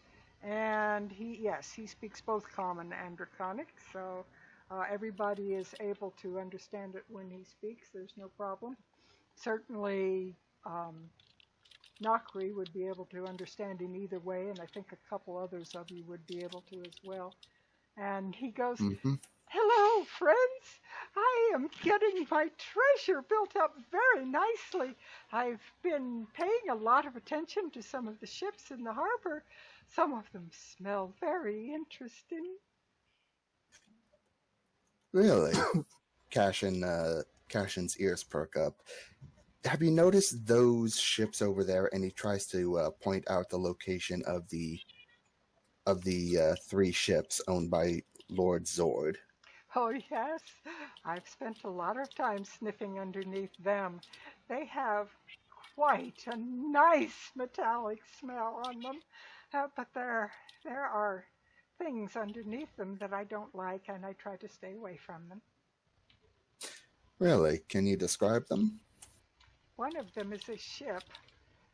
[SPEAKER 1] And he speaks both Common and Draconic, so everybody is able to understand it when he speaks. There's no problem. Certainly, Nakri would be able to understand him either way, and I think a couple others of you would be able to as well. And he goes, "Hello, friends. I am getting my treasure built up very nicely. I've been paying a lot of attention to some of the ships in the harbor. Some of them smell very interesting."
[SPEAKER 3] Really? Cashin's ears perk up. Have you noticed those ships over there? And he tries to point out the location of the 3 ships owned by Lord Zord.
[SPEAKER 1] Oh, yes. I've spent a lot of time sniffing underneath them. They have quite a nice metallic smell on them. But there are things underneath them that I don't like, and I try to stay away from them.
[SPEAKER 3] Really? Can you describe them?
[SPEAKER 1] One of them is a ship.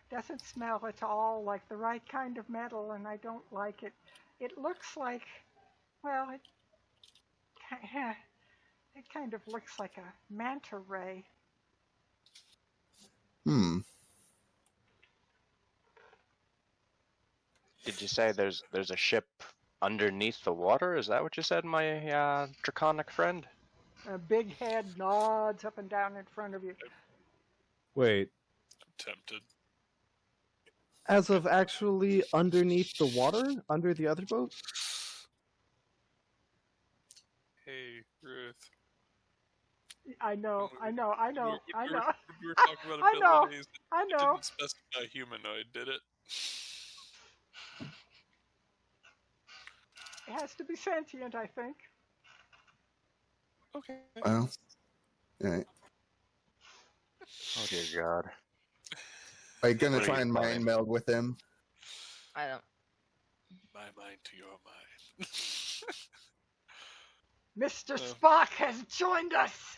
[SPEAKER 1] Doesn't smell at all like the right kind of metal, and I don't like it. It looks like, well, it kind of looks like a manta ray.
[SPEAKER 2] Did you say there's a ship underneath the water? Is that what you said, my draconic friend?
[SPEAKER 1] A big head nods up and down in front of you.
[SPEAKER 6] Wait.
[SPEAKER 4] I'm tempted.
[SPEAKER 5] As of actually underneath the water, under the other boat?
[SPEAKER 4] Hey, Ruth.
[SPEAKER 1] I know.
[SPEAKER 4] We were talking about
[SPEAKER 1] I know.
[SPEAKER 4] abilities.
[SPEAKER 1] I
[SPEAKER 4] It
[SPEAKER 1] know.
[SPEAKER 4] didn't specify humanoid, did it?
[SPEAKER 1] It has to be sentient, I think.
[SPEAKER 4] Okay.
[SPEAKER 3] Well, all right.
[SPEAKER 2] Oh dear God.
[SPEAKER 3] Are you going to
[SPEAKER 2] What are
[SPEAKER 3] try
[SPEAKER 2] you
[SPEAKER 3] and
[SPEAKER 2] planning?
[SPEAKER 3] mind meld with him?
[SPEAKER 8] I don't.
[SPEAKER 4] My mind to your mind.
[SPEAKER 1] Mr. Spock has joined us.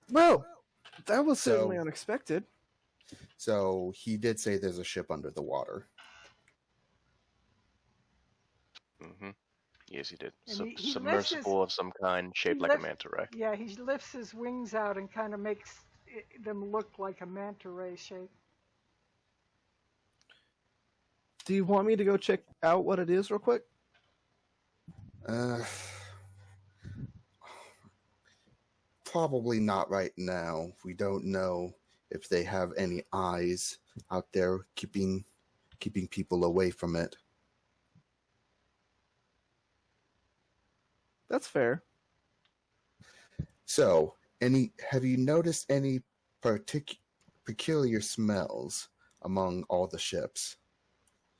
[SPEAKER 5] Well, that was certainly unexpected.
[SPEAKER 3] So he did say there's a ship under the water.
[SPEAKER 2] Yes, he did.
[SPEAKER 1] He
[SPEAKER 2] Submersible of some kind, shaped like a manta ray.
[SPEAKER 1] Yeah, he lifts his wings out and kind of makes them look like a manta ray shape.
[SPEAKER 5] Do you want me to go check out what it is real quick?
[SPEAKER 3] Probably not right now. We don't know if they have any eyes out there keeping people away from it.
[SPEAKER 5] That's fair.
[SPEAKER 3] So, have you noticed any peculiar smells among all the ships?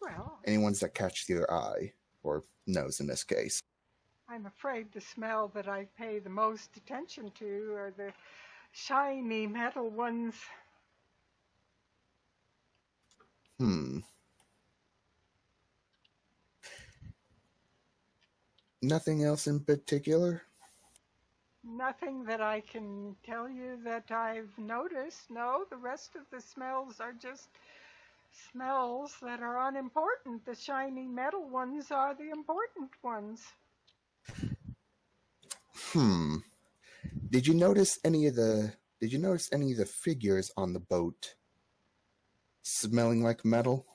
[SPEAKER 1] Well,
[SPEAKER 3] any ones that catch your eye, or nose in this case?
[SPEAKER 1] I'm afraid the smell that I pay the most attention to are the shiny metal ones.
[SPEAKER 3] Nothing else in particular?
[SPEAKER 1] Nothing that I can tell you that I've noticed. No, the rest of the smells are just smells that are unimportant. The shiny metal ones are the important ones.
[SPEAKER 3] Did you notice any of the figures on the boat smelling like metal?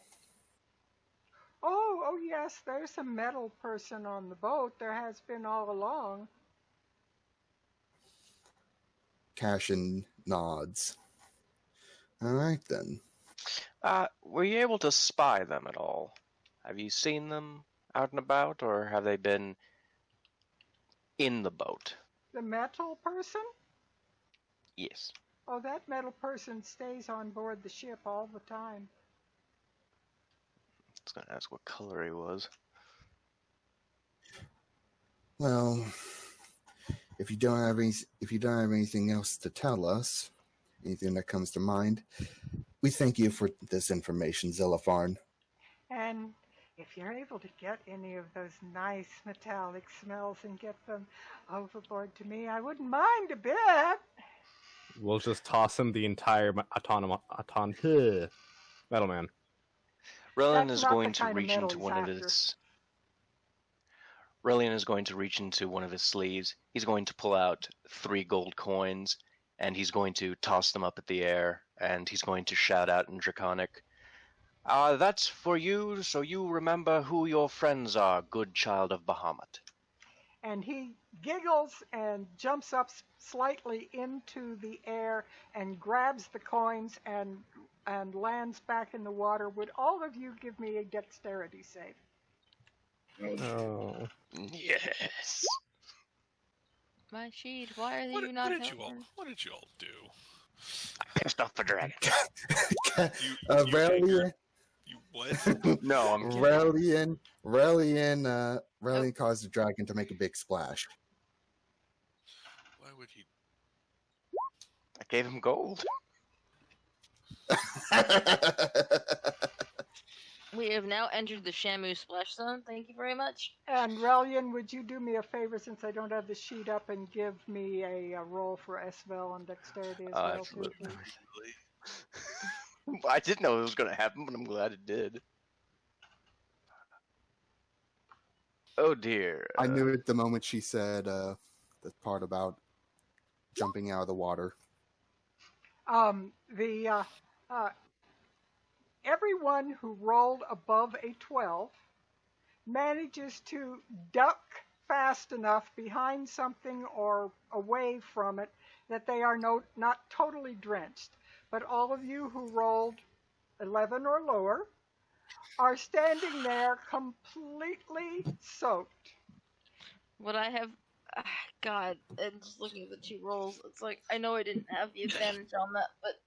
[SPEAKER 1] Oh, yes, there's a metal person on the boat. There has been all along.
[SPEAKER 3] Cashin nods. All right, then.
[SPEAKER 2] Were you able to spy them at all? Have you seen them out and about, or have they been in the boat?
[SPEAKER 1] The metal person?
[SPEAKER 2] Yes.
[SPEAKER 1] Oh, that metal person stays on board the ship all the time.
[SPEAKER 2] I was going to ask what color he was.
[SPEAKER 3] Well, if you don't have anything else to tell us, anything that comes to mind, we thank you for this information, Zillifarn.
[SPEAKER 1] And if you're able to get any of those nice metallic smells and get them overboard to me, I wouldn't mind a bit.
[SPEAKER 6] We'll just toss him the entire metal man.
[SPEAKER 2] Rellian is going to reach into one of his... Rellian is going to reach into one of his sleeves. He's going to pull out 3 gold coins, and he's going to toss them up at the air, and he's going to shout out in Draconic, "That's for you, so you remember who your friends are, good child of Bahamut."
[SPEAKER 1] And he giggles and jumps up slightly into the air and grabs the coins and lands back in the water. Would all of you give me a dexterity save?
[SPEAKER 6] Oh.
[SPEAKER 2] Yes.
[SPEAKER 8] My sheet, why are you not helping?
[SPEAKER 4] What did you all do?
[SPEAKER 2] I pissed off the dragon.
[SPEAKER 3] Rellian.
[SPEAKER 4] You what?
[SPEAKER 2] No, I'm kidding.
[SPEAKER 3] Rellian caused the dragon to make a big splash.
[SPEAKER 4] Why would he?
[SPEAKER 2] I gave him gold.
[SPEAKER 8] We have now entered the Shamu splash zone. Thank you very much.
[SPEAKER 1] And Rellian, would you do me a favor since I don't have the sheet up and give me a roll for Esvel on dexterity as well?
[SPEAKER 2] Absolutely. I didn't know it was going to happen, but I'm glad it did. Oh dear.
[SPEAKER 3] I knew it the moment she said the part about jumping out of the water.
[SPEAKER 1] Everyone who rolled above a 12 manages to duck fast enough behind something or away from it that they are not totally drenched. But all of you who rolled 11 or lower are standing there completely soaked.
[SPEAKER 8] What I have... God, and just looking at the 2 rolls, it's like, I know I didn't have the advantage on that, but...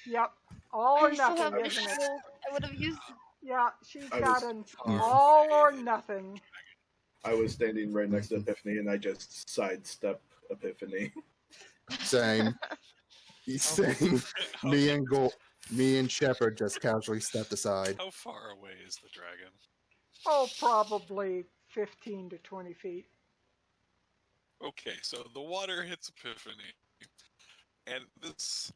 [SPEAKER 1] Yep, all or nothing, isn't it?
[SPEAKER 8] I would have used...
[SPEAKER 1] Yeah, she's got an all or nothing.
[SPEAKER 7] I was standing right next to Epiphany, and I just sidestep Epiphany.
[SPEAKER 3] Same. Same. Me and Shepard just casually stepped aside.
[SPEAKER 4] How far away is the dragon?
[SPEAKER 1] Oh, probably 15 to 20 feet.
[SPEAKER 4] Okay, so the water hits Epiphany, and this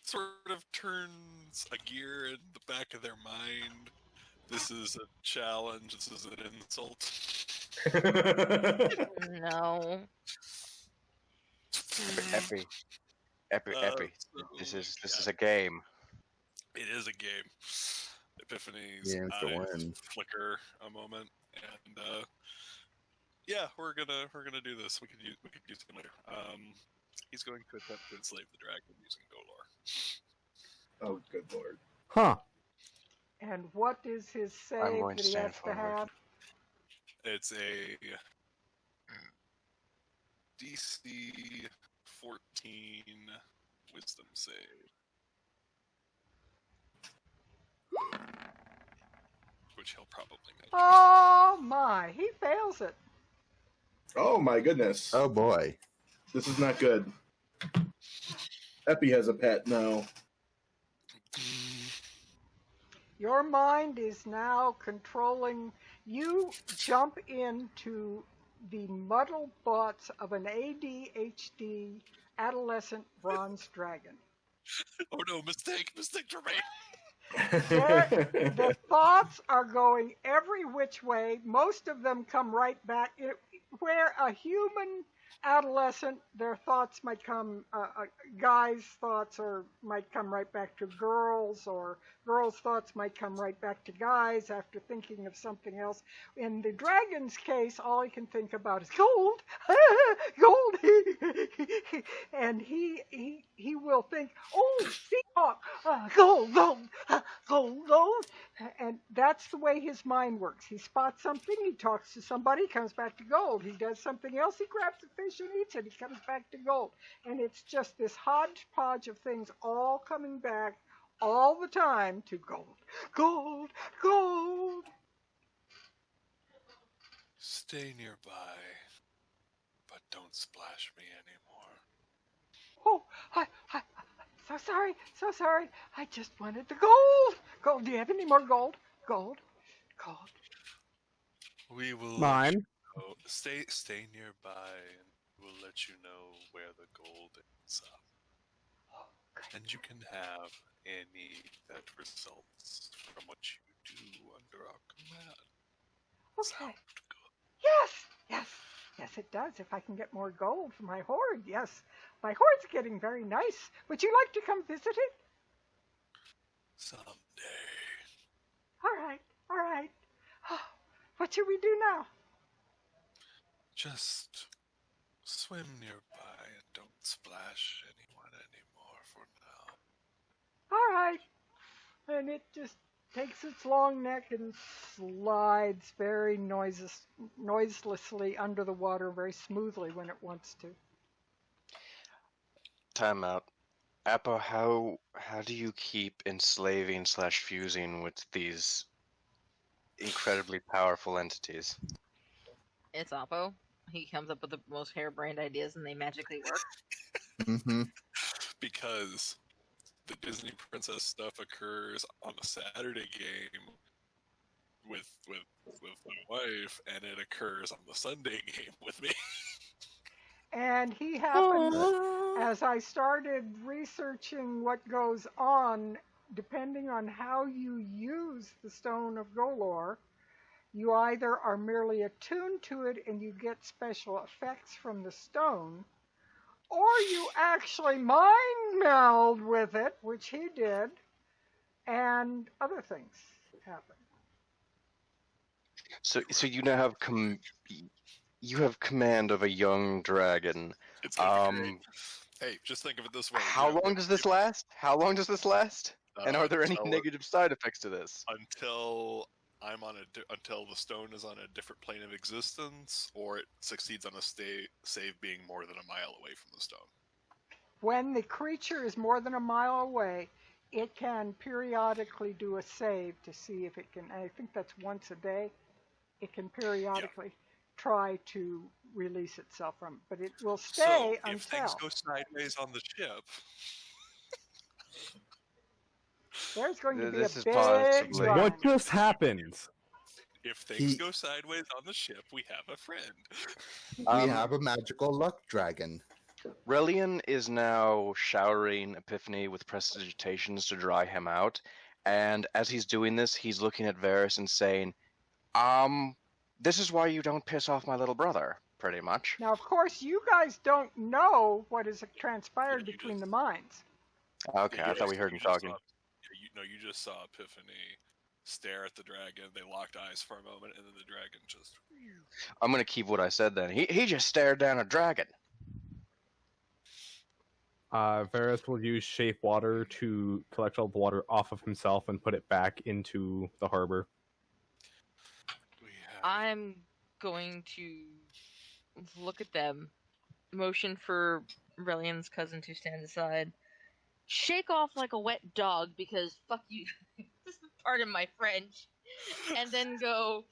[SPEAKER 4] sort of turns a gear in the back of their mind. This is a challenge. This is an insult.
[SPEAKER 8] No.
[SPEAKER 2] Epi.
[SPEAKER 4] So,
[SPEAKER 2] This is a game.
[SPEAKER 4] It is a game. Epiphany's
[SPEAKER 3] Games to
[SPEAKER 4] eyes
[SPEAKER 3] win.
[SPEAKER 4] flicker a moment, and yeah, we're gonna do this. We could use him later. He's going to attempt to enslave the dragon using Golor.
[SPEAKER 7] Oh, good lord.
[SPEAKER 6] Huh.
[SPEAKER 1] And what is his save
[SPEAKER 2] I'm going to
[SPEAKER 1] that he
[SPEAKER 2] stand
[SPEAKER 1] has to
[SPEAKER 2] forward.
[SPEAKER 1] have?
[SPEAKER 4] It's a DC 14 Wisdom save. Which he'll probably make.
[SPEAKER 1] Oh my, he fails it.
[SPEAKER 7] Oh my goodness.
[SPEAKER 3] Oh boy.
[SPEAKER 7] This is not good. Epi has a pet now.
[SPEAKER 1] Your mind is now controlling. You jump in to the muddled thoughts of an ADHD adolescent bronze dragon.
[SPEAKER 4] Oh no, mistake, Jermaine.
[SPEAKER 1] The thoughts are going every which way. Most of them come right back. Where a human adolescent, their thoughts might come, guys' thoughts might come right back to girls, or girls' thoughts might come right back to guys after thinking of something else. In the dragon's case, all he can think about is gold, gold, and he will think, oh, Seahawk, gold, gold, gold, and that's the way his mind works. He spots something, he talks to somebody, comes back to gold. He does something else, he grabs a fish and eats it, he comes back to gold. And it's just this hodgepodge of things all coming back all the time to gold, gold, gold.
[SPEAKER 4] Stay nearby, but don't splash me anymore.
[SPEAKER 1] Oh, so sorry. I just wanted the gold. Gold. Do you have any more gold? Gold.
[SPEAKER 4] We will
[SPEAKER 6] Mine.
[SPEAKER 4] Stay nearby, and we'll let you know where the gold ends up. And you can have any that results from what you do under our command.
[SPEAKER 1] Okay.
[SPEAKER 4] Sound good?
[SPEAKER 1] Yes, it does. If I can get more gold for my hoard, yes. My hoard's getting very nice. Would you like to come visit it?
[SPEAKER 4] Someday.
[SPEAKER 1] All right. What should we do now?
[SPEAKER 4] Just swim nearby and don't splash anyone anymore for now.
[SPEAKER 1] All right. And it just takes its long neck and slides very noiselessly under the water very smoothly when it wants to.
[SPEAKER 2] Time out. Appa, how do you keep enslaving / fusing with these incredibly powerful entities?
[SPEAKER 8] It's Oppo. He comes up with the most harebrained ideas and they magically work.
[SPEAKER 3] Mm-hmm.
[SPEAKER 4] Because the Disney princess stuff occurs on a Saturday game with my wife, and it occurs on the Sunday game with me.
[SPEAKER 1] And he happened, as I started researching what goes on, depending on how you use the Stone of Golor, you either are merely attuned to it and you get special effects from the stone, or you actually mind meld with it, which he did, and other things happen.
[SPEAKER 2] So you now have you have command of a young dragon.
[SPEAKER 4] It's gonna be great. Hey, just think of it this way.
[SPEAKER 2] How long does this last? And are there any
[SPEAKER 4] until-
[SPEAKER 2] negative side effects to this?
[SPEAKER 4] Until until the stone is on a different plane of existence, or it succeeds on a save being more than a mile away from the stone.
[SPEAKER 1] When the creature is more than a mile away, it can periodically do a save to see if it can, I think that's once a day, it can periodically try to release itself from it, but it will stay
[SPEAKER 4] so
[SPEAKER 1] until...
[SPEAKER 4] if things go sideways on the ship...
[SPEAKER 1] There's going to be
[SPEAKER 2] This
[SPEAKER 1] a
[SPEAKER 2] is
[SPEAKER 1] big
[SPEAKER 2] possibly-
[SPEAKER 1] run.
[SPEAKER 6] What just happened?
[SPEAKER 4] If things go sideways on the ship, we have a friend.
[SPEAKER 3] We have a magical luck dragon.
[SPEAKER 2] Relian is now showering Epiphany with prestidigitations to dry him out, and as he's doing this, he's looking at Varys and saying, this is why you don't piss off my little brother, pretty much.
[SPEAKER 1] Now, of course, you guys don't know what has transpired between the minds.
[SPEAKER 2] Okay, I thought we heard him talking.
[SPEAKER 4] You just saw Epiphany stare at the dragon. They locked eyes for a moment, and then the dragon just...
[SPEAKER 2] I'm gonna keep what I said then. He just stared down a dragon.
[SPEAKER 6] Varys will use Shape Water to collect all the water off of himself and put it back into the harbor.
[SPEAKER 8] I'm going to look at them, motion for Relian's cousin to stand aside, shake off like a wet dog because fuck you, pardon my French, and then go,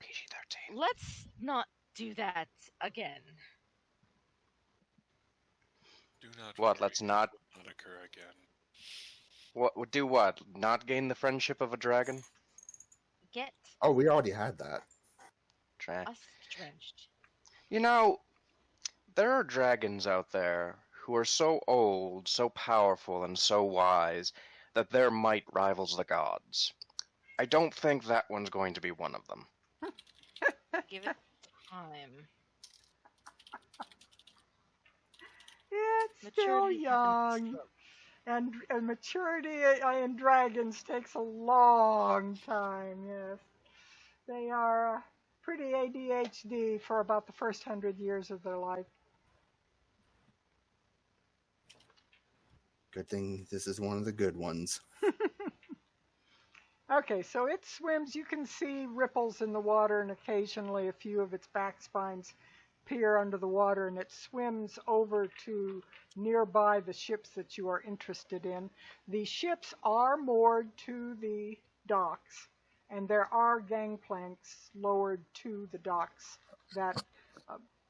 [SPEAKER 2] PG-13.
[SPEAKER 8] let's not do that again.
[SPEAKER 4] Do not
[SPEAKER 2] What,
[SPEAKER 4] worry,
[SPEAKER 2] let's not...
[SPEAKER 4] it will not occur again.
[SPEAKER 2] What? Do what? Not gain the friendship of a dragon?
[SPEAKER 8] Get
[SPEAKER 3] Oh, we already had that.
[SPEAKER 8] us drenched.
[SPEAKER 2] You know, there are dragons out there who are so old, so powerful, and so wise that their might rivals the gods. I don't think that one's going to be one of them.
[SPEAKER 8] Give it time.
[SPEAKER 1] It's still young. And maturity in dragons takes a long time, yes. They are pretty ADHD for about the first 100 years of their life.
[SPEAKER 3] Good thing this is one of the good ones.
[SPEAKER 1] Okay, so it swims. You can see ripples in the water, and occasionally a few of its back spines peer under the water, and it swims over to nearby the ships that you are interested in. The ships are moored to the docks, and there are gangplanks lowered to the docks that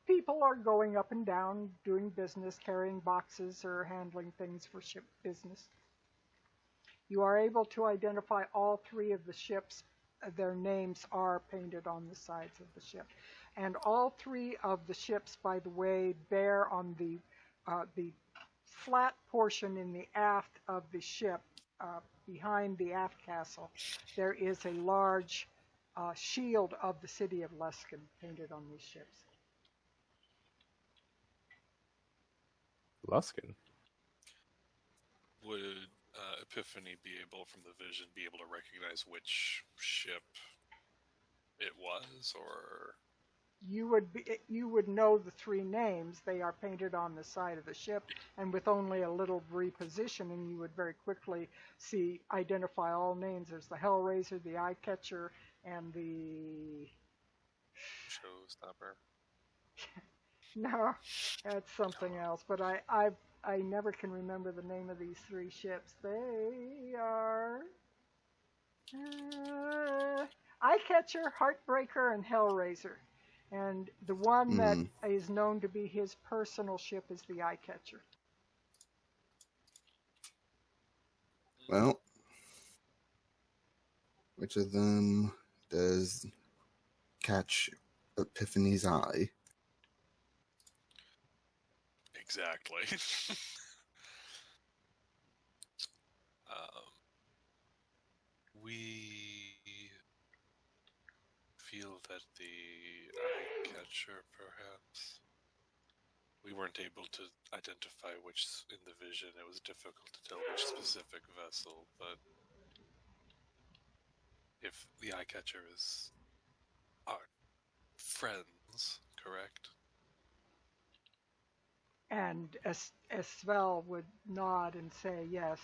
[SPEAKER 1] people are going up and down, doing business, carrying boxes or handling things for ship business. You are able to identify all three of the ships. Their names are painted on the sides of the ship. And all three of the ships, by the way, bear on the flat portion in the aft of the ship, behind the aft castle, there is a large shield of the city of Luskan painted on these ships.
[SPEAKER 6] Luskan.
[SPEAKER 4] Would Epiphany be able, from the vision, be able to recognize which ship it was, or
[SPEAKER 1] you would know the three names. They are painted on the side of the ship, and with only a little repositioning, you would very quickly identify all names. There's the Hellraiser, the Eye Catcher, and the
[SPEAKER 4] Showstopper?
[SPEAKER 1] No, that's something else. But I never can remember the name of these three ships. They are Eye Catcher, Heartbreaker, and Hellraiser. And the one that is known to be his personal ship is the Eye Catcher.
[SPEAKER 3] Well, which of them does catch Epiphany's eye?
[SPEAKER 4] Exactly. We feel that the eye catcher, perhaps. We weren't able to identify which in the vision. It was difficult to tell which specific vessel, but if the eye catcher is our friends, correct?
[SPEAKER 1] And Esvel would nod and say, yes,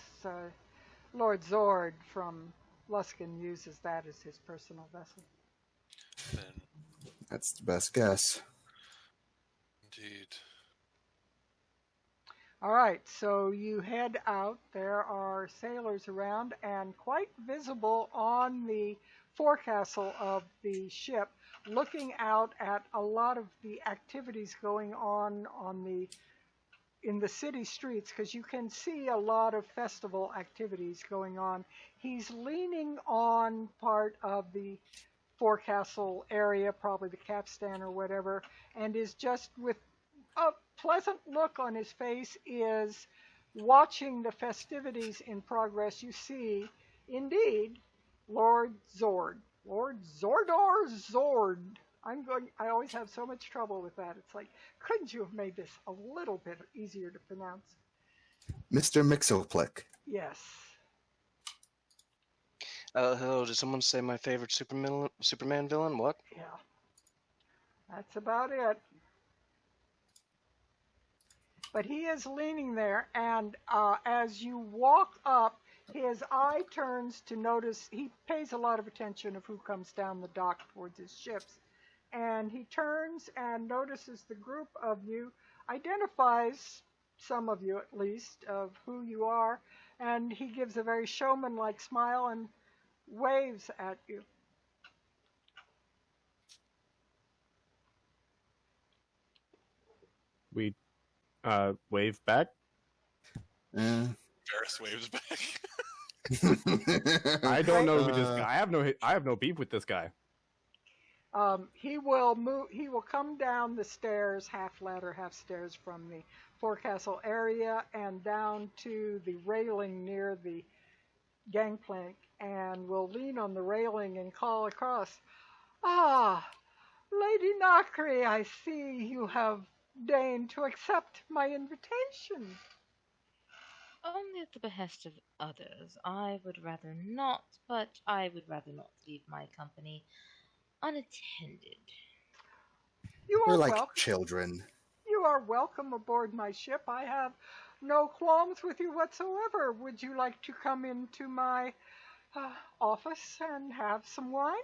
[SPEAKER 1] Lord Zord from Luskan uses that as his personal vessel.
[SPEAKER 4] Then,
[SPEAKER 3] That's the best guess.
[SPEAKER 4] indeed.
[SPEAKER 1] All right, so you head out. There are sailors around and quite visible on the forecastle of the ship, looking out at a lot of the activities going on in the city streets, because you can see a lot of festival activities going on. He's leaning on part of the forecastle area, probably the capstan or whatever, and is just with a pleasant look on his face is watching the festivities in progress. You see, indeed, Lord Zord. Lord Zordor Zord. I always have so much trouble with that. It's like, couldn't you have made this a little bit easier to pronounce?
[SPEAKER 3] Mr. Mixoplick.
[SPEAKER 1] Yes.
[SPEAKER 2] Hello, did someone say my favorite Superman villain? What?
[SPEAKER 1] Yeah. That's about it. But he is leaning there, and as you walk up, his eye turns to notice, he pays a lot of attention of who comes down the dock towards his ships. And he turns and notices the group of you, identifies some of you at least, of who you are, and he gives a very showman-like smile and waves at you.
[SPEAKER 6] We wave back.
[SPEAKER 4] Ferris waves back.
[SPEAKER 6] I don't know who this guy. I have no beef with this guy.
[SPEAKER 1] He will move. He will come down the stairs, half ladder, half stairs, from the forecastle area and down to the railing near the gangplank, and will lean on the railing and call across, "Ah, Lady Nakri, I see you have deigned to accept my invitation."
[SPEAKER 8] Only at the behest of others. I would rather not, but I would rather not leave my company unattended.
[SPEAKER 1] You
[SPEAKER 3] We're
[SPEAKER 1] are
[SPEAKER 3] like
[SPEAKER 1] welcome.
[SPEAKER 3] children.
[SPEAKER 1] You are welcome aboard my ship. I have no qualms with you whatsoever. Would you like to come into my office and have some wine?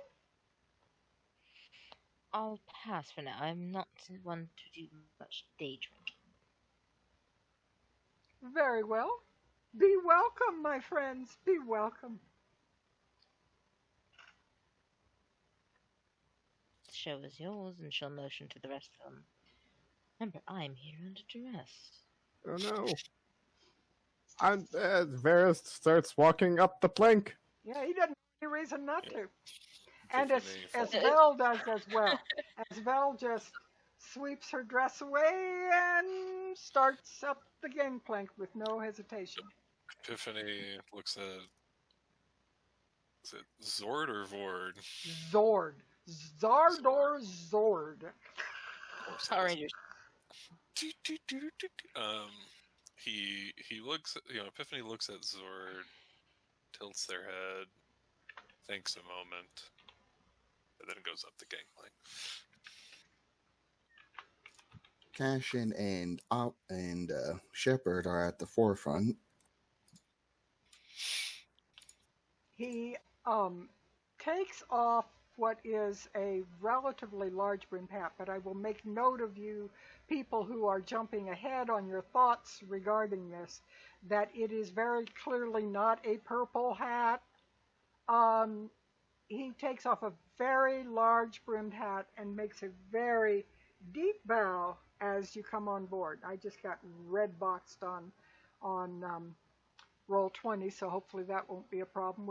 [SPEAKER 8] I'll pass for now. I'm not one to do much day drinking.
[SPEAKER 1] Very well. Be welcome, my friends. Be welcome.
[SPEAKER 8] The show is yours, and she'll motion to the rest of them. Remember, I'm here under duress.
[SPEAKER 6] Oh no. Varys starts walking up the plank.
[SPEAKER 1] Yeah, he doesn't have any reason not to. And
[SPEAKER 4] Tiffany
[SPEAKER 1] as
[SPEAKER 4] falls-
[SPEAKER 1] Vel does as well. As Vel just sweeps her dress away and starts up the gangplank with no hesitation.
[SPEAKER 4] Epiphany looks at. Is it Zord or Vord?
[SPEAKER 1] Zord. Zardor Zord.
[SPEAKER 8] Power Rangers.
[SPEAKER 4] He looks at, Epiphany looks at Zord, tilts their head, thinks a moment, and then goes up the gangplank.
[SPEAKER 3] Cashin and Shepard are at the forefront.
[SPEAKER 1] He takes off what is a relatively large brimmed hat, but I will make note of you people who are jumping ahead on your thoughts regarding this, that it is very clearly not a purple hat. He takes off a very large brimmed hat and makes a very deep bow as you come on board. I just got red boxed on roll 20, so hopefully that won't be a problem.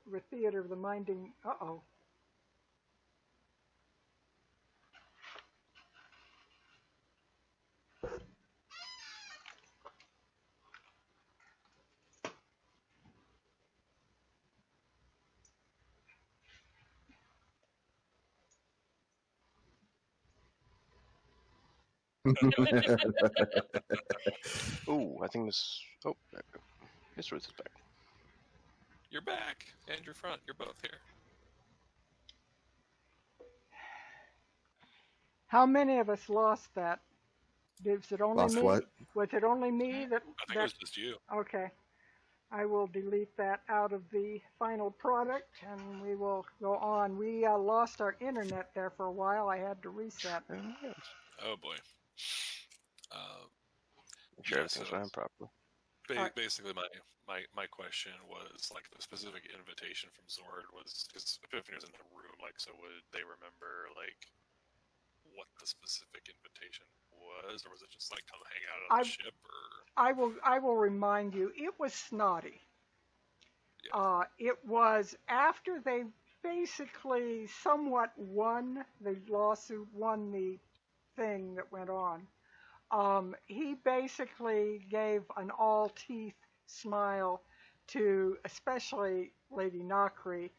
[SPEAKER 1] We're theater of the minding. Uh-oh.
[SPEAKER 2] Ooh, I think this. Oh, Miss Ruth is back.
[SPEAKER 4] You're back, and you're front. You're both here.
[SPEAKER 1] How many of us lost that? Was it only
[SPEAKER 3] Lost
[SPEAKER 1] me?
[SPEAKER 3] what?
[SPEAKER 1] Was it only me that?
[SPEAKER 4] I think it was just you.
[SPEAKER 1] Okay. I will delete that out of the final product, and we will go on. We lost our internet there for a while. I had to reset.
[SPEAKER 4] Oh boy.
[SPEAKER 2] Sure,
[SPEAKER 4] Yeah,
[SPEAKER 2] everything's
[SPEAKER 4] so-
[SPEAKER 2] running properly.
[SPEAKER 4] Basically, my question was, like, the specific invitation from Zord was, because Epiphany was in the room, like, so would they remember, like, what the specific invitation was, or was it just like come hang out on the ship? Or
[SPEAKER 1] I will remind you. It was snotty.
[SPEAKER 4] Yeah.
[SPEAKER 1] It was after they basically somewhat won the lawsuit, won the thing that went on. He basically gave an all-teeth smile to especially Lady Nakri,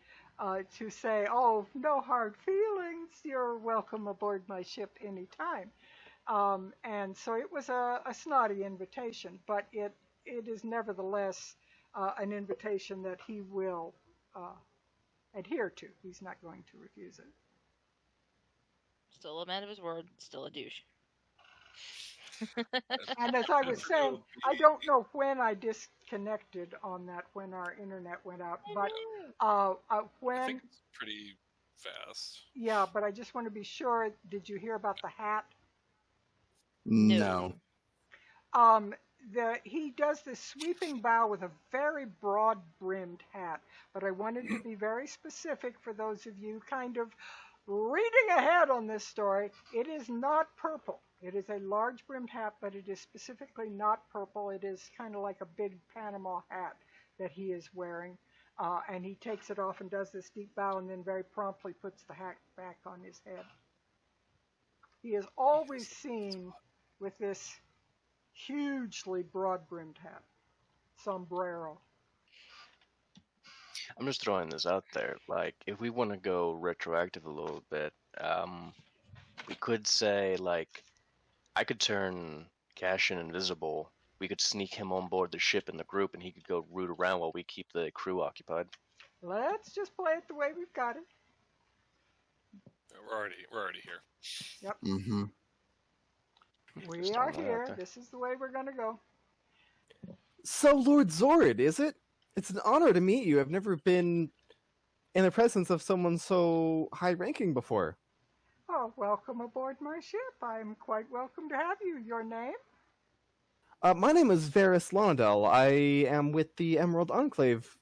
[SPEAKER 1] to say, "Oh, no hard feelings. You're welcome aboard my ship anytime." And so it was a snotty invitation, but it is nevertheless an invitation that he will adhere to. He's not going to refuse it.
[SPEAKER 8] Still a man of his word, still a douche.
[SPEAKER 1] And as I was saying, I don't know when I disconnected on that, when our internet went out, but when...
[SPEAKER 4] I think it's pretty fast.
[SPEAKER 1] Yeah, but I just want to be sure, did you hear about the hat?
[SPEAKER 3] No.
[SPEAKER 1] He does this sweeping bow with a very broad-brimmed hat, but I wanted to be very specific for those of you kind of reading ahead on this story. It is not purple. It is a large-brimmed hat, but it is specifically not purple. It is kind of like a big Panama hat that he is wearing. And he takes it off and does this deep bow and then very promptly puts the hat back on his head. He is always seen with this hugely broad-brimmed hat, sombrero.
[SPEAKER 2] I'm just throwing this out there. Like, if we want to go retroactive a little bit, we could say, like, I could turn Cashin invisible. We could sneak him on board the ship in the group, and he could go root around while we keep the crew occupied.
[SPEAKER 1] Let's just play it the way we've got it.
[SPEAKER 4] We're already here.
[SPEAKER 1] Yep.
[SPEAKER 3] Mm-hmm.
[SPEAKER 1] We are here. This is the way we're going to go.
[SPEAKER 5] So, Lord Zorid, is it? It's an honor to meet you. I've never been in the presence of someone so high-ranking before.
[SPEAKER 1] Oh, welcome aboard my ship. I'm quite welcome to have you. Your name?
[SPEAKER 5] My name is Varys Lonadel. I am with the Emerald Enclave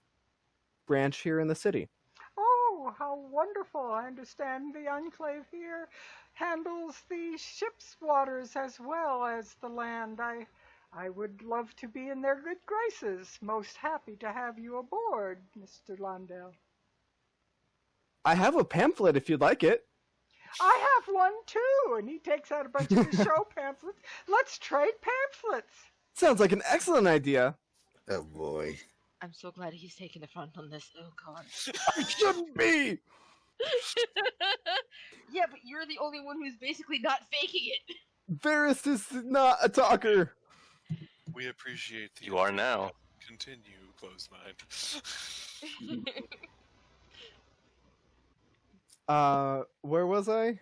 [SPEAKER 5] branch here in the city.
[SPEAKER 1] Oh, how wonderful. I understand the Enclave here handles the ship's waters as well as the land. I would love to be in their good graces. Most happy to have you aboard, Mr. Londell.
[SPEAKER 5] I have a pamphlet if you'd like it.
[SPEAKER 1] I have one too, and he takes out a bunch of his show pamphlets. Let's trade pamphlets.
[SPEAKER 5] Sounds like an excellent idea.
[SPEAKER 3] Oh boy.
[SPEAKER 8] I'm so glad he's taking the front on this. Oh god.
[SPEAKER 5] I shouldn't be!
[SPEAKER 8] Yeah, but you're the only one who's basically not faking it.
[SPEAKER 5] Varys is not a talker.
[SPEAKER 4] We appreciate the.
[SPEAKER 2] You are now.
[SPEAKER 4] Continue, closed mind.
[SPEAKER 5] Where was I?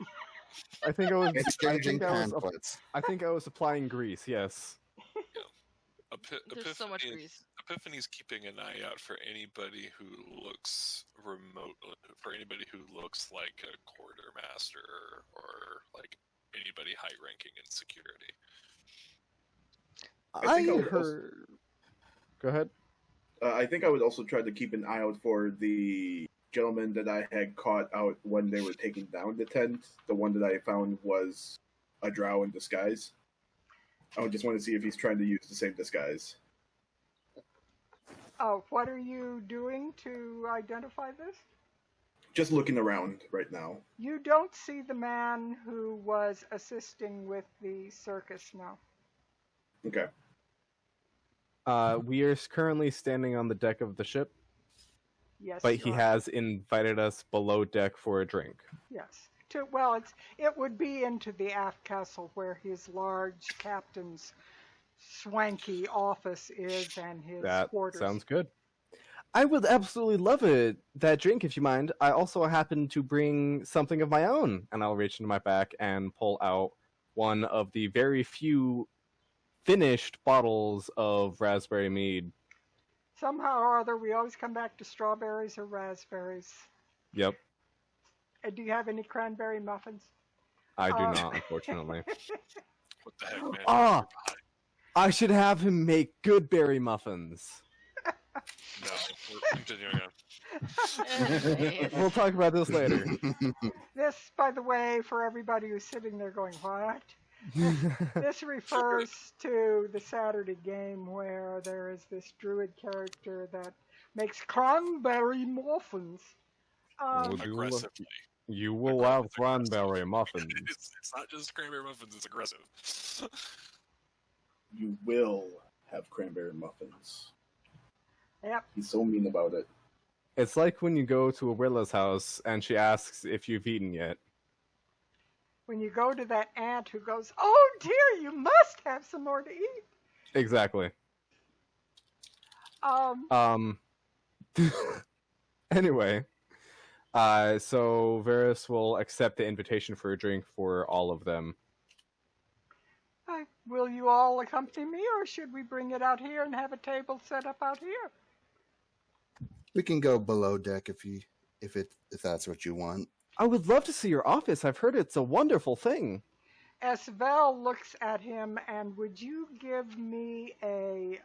[SPEAKER 5] I think I was
[SPEAKER 3] Exchanging pamphlets.
[SPEAKER 5] I think I was applying grease. Yes.
[SPEAKER 8] There's so much grease.
[SPEAKER 4] Epiphany's keeping an eye out for anybody who looks remote, for anybody who looks like a quartermaster or like anybody high-ranking in security.
[SPEAKER 5] I heard. Go ahead.
[SPEAKER 7] I think I would also try to keep an eye out for the gentleman that I had caught out when they were taking down the tent. The one that I found was a drow in disguise. I just want to see if he's trying to use the same disguise.
[SPEAKER 1] Oh, what are you doing to identify this?
[SPEAKER 7] Just looking around right now.
[SPEAKER 1] You don't see the man who was assisting with the circus now.
[SPEAKER 7] Okay.
[SPEAKER 5] We are currently standing on the deck of the ship,
[SPEAKER 1] Yes.
[SPEAKER 5] but
[SPEAKER 1] you
[SPEAKER 5] he
[SPEAKER 1] are.
[SPEAKER 5] has invited us below deck for a drink.
[SPEAKER 1] Yes. It would be into the aft castle where his large captain's swanky office is and his quarters.
[SPEAKER 5] That sounds good. I would absolutely love that drink if you mind. I also happen to bring something of my own, and I'll reach into my back and pull out one of the very few finished bottles of raspberry mead.
[SPEAKER 1] Somehow or other, we always come back to strawberries or raspberries.
[SPEAKER 5] Yep.
[SPEAKER 1] Do you have any cranberry muffins?
[SPEAKER 5] I do not, unfortunately.
[SPEAKER 4] What the heck, man?
[SPEAKER 5] Ah! I should have him make good berry muffins.
[SPEAKER 4] No, we're continuing on.
[SPEAKER 5] We'll talk about this later.
[SPEAKER 1] This, by the way, for everybody who's sitting there going, what? This refers to the Saturday game where there is this druid character that makes cranberry muffins.
[SPEAKER 4] Aggressively.
[SPEAKER 5] You will have cranberry muffins.
[SPEAKER 4] It's not just cranberry muffins, it's aggressive.
[SPEAKER 7] You will have cranberry muffins.
[SPEAKER 1] Yep.
[SPEAKER 7] He's so mean about it.
[SPEAKER 5] It's like when you go to Awilla's house and she asks if you've eaten yet.
[SPEAKER 1] When you go to that aunt who goes, oh dear, you must have some more to eat.
[SPEAKER 5] Exactly. Anyway, so Varys will accept the invitation for a drink for all of them.
[SPEAKER 1] Will you all accompany me, or should we bring it out here and have a table set up out here?
[SPEAKER 3] We can go below deck if that's what you want.
[SPEAKER 5] I would love to see your office. I've heard it's a wonderful thing.
[SPEAKER 1] Esvel looks at him, and would you give me a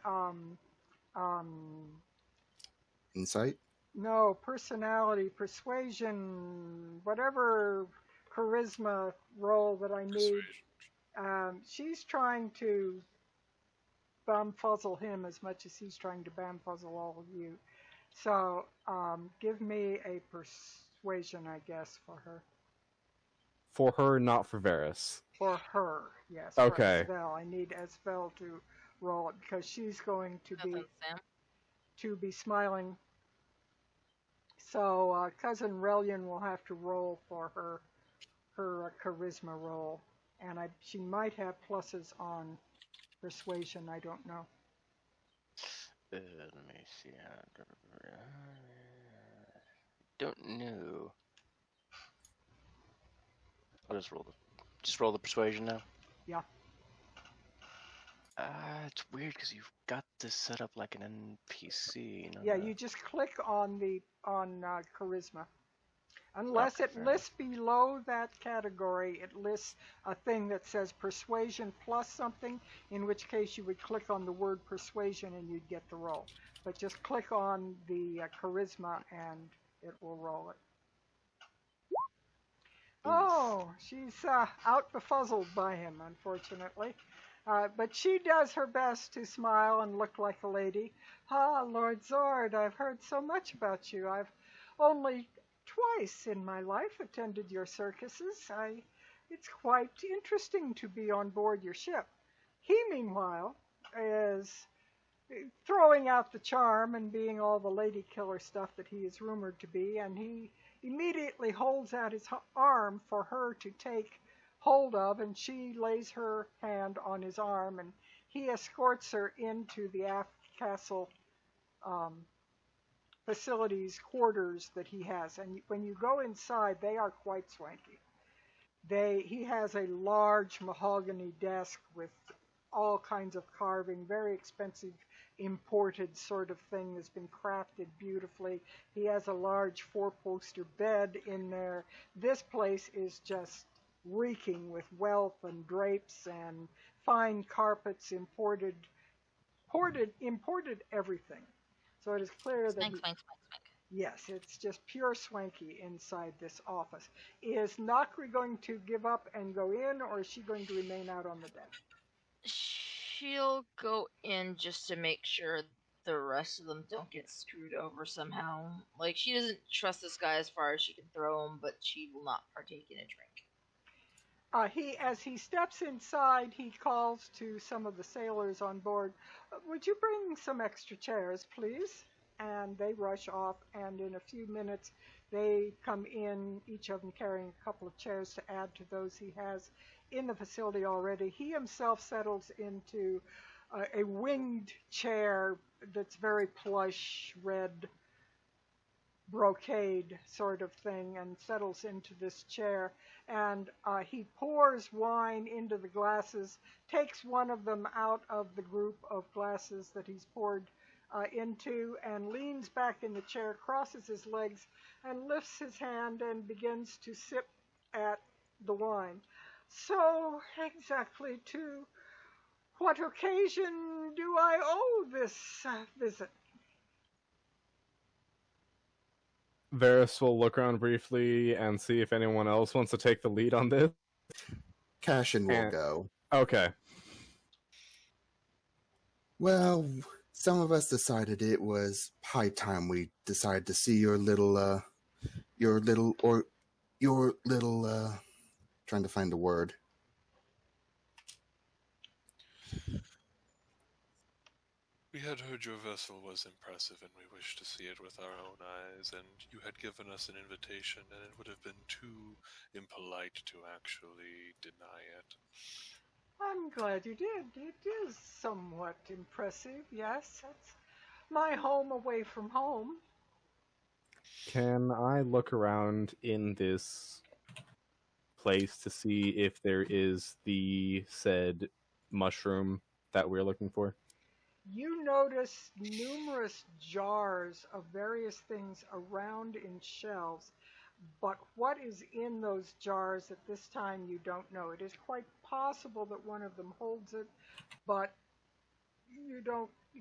[SPEAKER 3] Insight?
[SPEAKER 1] No, personality, persuasion, whatever charisma roll that I need. She's trying to bamfuzzle him as much as he's trying to bamfuzzle all of you. So give me a persuasion, I guess, for her.
[SPEAKER 6] For her, not for Varys.
[SPEAKER 1] For her, yes.
[SPEAKER 6] Okay.
[SPEAKER 1] For Esvel. I need Esvel to roll it because she's going to be smiling. So Cousin Relian will have to roll for her charisma roll, and she might have pluses on persuasion. I don't know.
[SPEAKER 2] Let me see. Don't know. I'll just roll the persuasion now.
[SPEAKER 1] Yeah.
[SPEAKER 2] It's weird because you've got this set up like an NPC.
[SPEAKER 1] Yeah, you just click on charisma. Unless it lists below that category, it lists a thing that says persuasion plus something, in which case you would click on the word persuasion and you'd get the roll. But just click on the charisma and it will roll it. Oh, she's out befuzzled by him, unfortunately. But she does her best to smile and look like a lady. Ah, Lord Zord, I've heard so much about you. I've only twice in my life attended your circuses. It's quite interesting to be on board your ship. He, meanwhile, is throwing out the charm and being all the lady killer stuff that he is rumored to be, and he immediately holds out his arm for her to take hold of, and she lays her hand on his arm, and he escorts her into the aft castle facilities, quarters that he has. And when you go inside, they are quite swanky. He has a large mahogany desk with all kinds of carving, very expensive imported sort of thing that's been crafted beautifully. He has a large four-poster bed in there. This place is just reeking with wealth and drapes and fine carpets, imported everything. So it is clear that yes, it's just pure swanky inside this office. Is Nakri going to give up and go in, or is she going to remain out on the deck?
[SPEAKER 8] She'll go in just to make sure the rest of them don't get screwed over somehow. Like, she doesn't trust this guy as far as she can throw him, but she will not partake in a drink.
[SPEAKER 1] As he steps inside, he calls to some of the sailors on board, "Would you bring some extra chairs, please?" And they rush off, and in a few minutes they come in, each of them carrying a couple of chairs to add to those he has in the facility already. He himself settles into a winged chair that's very plush, red brocade sort of thing, and settles into this chair, and he pours wine into the glasses, takes one of them out of the group of glasses that he's poured into, and leans back in the chair, crosses his legs, and lifts his hand and begins to sip at the wine. So, exactly to what occasion do I owe this visit?
[SPEAKER 6] Varys will look around briefly and see if anyone else wants to take the lead on this.
[SPEAKER 3] Cashin will go.
[SPEAKER 6] Okay.
[SPEAKER 3] Well, some of us decided it was high time we decided to see your little, trying to find a word.
[SPEAKER 4] We had heard your vessel was impressive, and we wished to see it with our own eyes, and you had given us an invitation, and it would have been too impolite to actually deny it.
[SPEAKER 1] I'm glad you did. It is somewhat impressive, yes. It's my home away from home.
[SPEAKER 6] Can I look around in this place to see if there is the said mushroom that we're looking for?
[SPEAKER 1] You notice numerous jars of various things around in shelves, but what is in those jars at this time you don't know. It is quite possible that one of them holds it, but you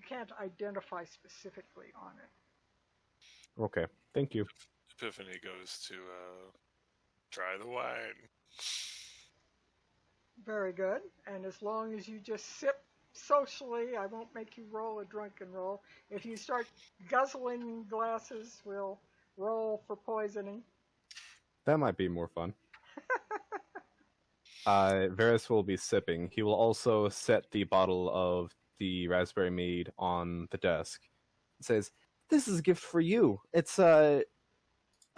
[SPEAKER 1] can't identify specifically on it.
[SPEAKER 6] Okay, thank you.
[SPEAKER 4] Epiphany goes to try the wine.
[SPEAKER 1] Very good. And as long as you just sip socially. I won't make you roll a drunken roll. If you start guzzling glasses, we'll roll for poisoning.
[SPEAKER 6] That might be more fun. Varys will be sipping. He will also set the bottle of the raspberry mead on the desk. It says, "This is a gift for you. It's a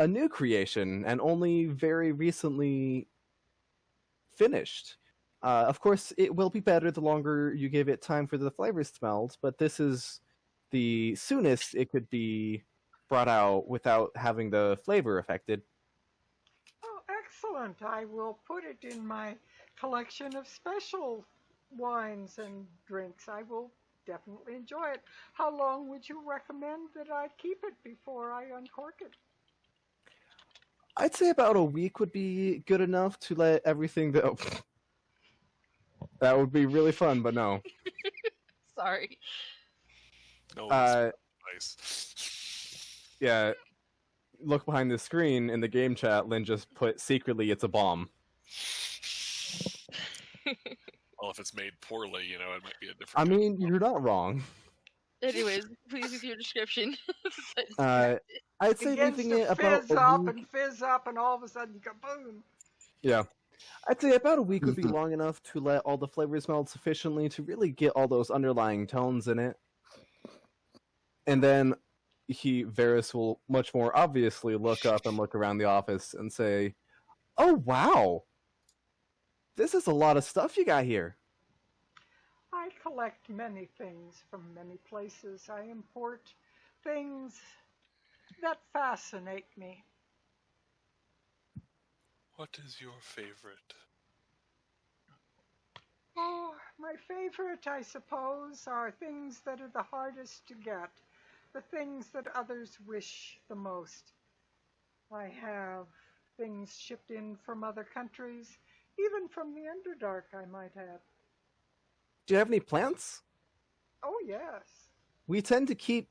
[SPEAKER 6] new creation and only very recently finished. Of course, it will be better the longer you give it time for the flavors to meld, but this is the soonest it could be brought out without having the flavor affected."
[SPEAKER 1] Oh, excellent. I will put it in my collection of special wines and drinks. I will definitely enjoy it. How long would you recommend that I keep it before I uncork it?
[SPEAKER 5] I'd say about a week would be good enough to let everything go. That would be really fun, but no.
[SPEAKER 8] Sorry.
[SPEAKER 4] No, that's nice.
[SPEAKER 6] Yeah, look behind the screen in the game chat. Lynn just put secretly it's a bomb.
[SPEAKER 4] Well, if it's made poorly, it might be a different.
[SPEAKER 5] I mean, you're not wrong.
[SPEAKER 8] Anyways, please with your description.
[SPEAKER 5] I'd say
[SPEAKER 1] Begins
[SPEAKER 5] leaving
[SPEAKER 1] to
[SPEAKER 5] it about
[SPEAKER 1] fizz
[SPEAKER 5] a
[SPEAKER 1] up
[SPEAKER 5] week.
[SPEAKER 1] and fizz up, and all of a sudden you go boom.
[SPEAKER 6] Yeah.
[SPEAKER 5] I'd say about a week would be long enough to let all the flavors meld sufficiently to really get all those underlying tones in it. And then Varys will much more obviously look up and look around the office and say, "Oh, wow! This is a lot of stuff you got here."
[SPEAKER 1] I collect many things from many places. I import things that fascinate me.
[SPEAKER 4] What is your favorite?
[SPEAKER 1] Oh, my favorite, I suppose, are things that are the hardest to get, the things that others wish the most. I have things shipped in from other countries, even from the Underdark, I might add.
[SPEAKER 5] Do you have any plants?
[SPEAKER 1] Oh, yes.
[SPEAKER 5] We tend to keep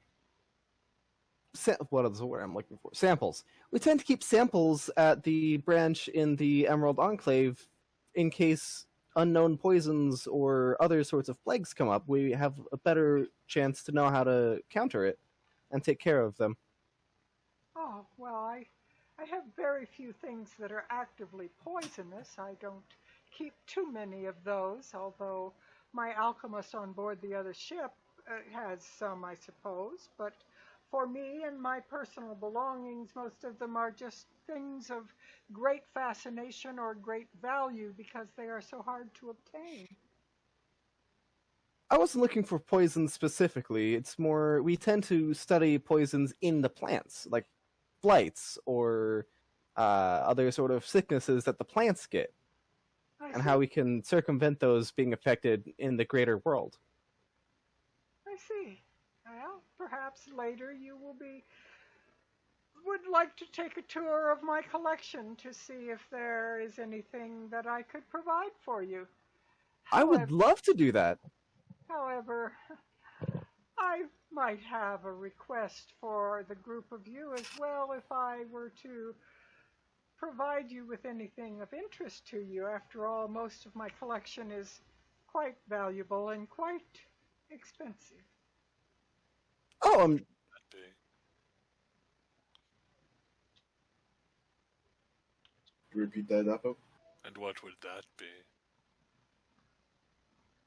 [SPEAKER 5] what is the word I'm looking for? Samples. We tend to keep samples at the branch in the Emerald Enclave in case unknown poisons or other sorts of plagues come up. We have a better chance to know how to counter it and take care of them.
[SPEAKER 1] Oh, well, I have very few things that are actively poisonous. I don't keep too many of those, although my alchemist on board the other ship has some, I suppose. But for me and my personal belongings, most of them are just things of great fascination or great value because they are so hard to obtain.
[SPEAKER 5] I wasn't looking for poisons specifically. It's more, we tend to study poisons in the plants, like blights or other sort of sicknesses that the plants get, and how we can circumvent those being affected in the greater world.
[SPEAKER 1] I see. Well, perhaps later you would like to take a tour of my collection to see if there is anything that I could provide for you.
[SPEAKER 5] I would love to do that.
[SPEAKER 1] However, I might have a request for the group of you as well if I were to provide you with anything of interest to you. After all, most of my collection is quite valuable and quite expensive.
[SPEAKER 5] Oh,
[SPEAKER 7] Repeat that, Apo?
[SPEAKER 4] And what would that be?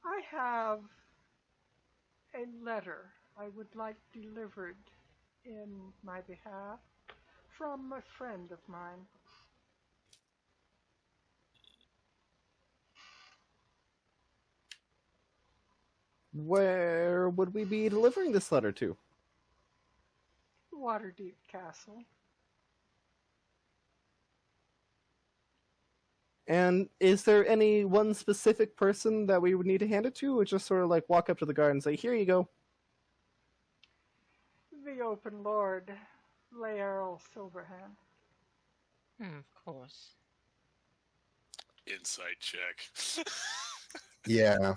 [SPEAKER 1] I have a letter I would like delivered in my behalf from a friend of mine.
[SPEAKER 5] Where would we be delivering this letter to?
[SPEAKER 1] Waterdeep Castle.
[SPEAKER 5] And is there any one specific person that we would need to hand it to, or just sort of like walk up to the guard and say, "Here you go"?
[SPEAKER 1] The Open Lord, Laeral Silverhand.
[SPEAKER 8] Of course.
[SPEAKER 4] Insight check.
[SPEAKER 3] Yeah.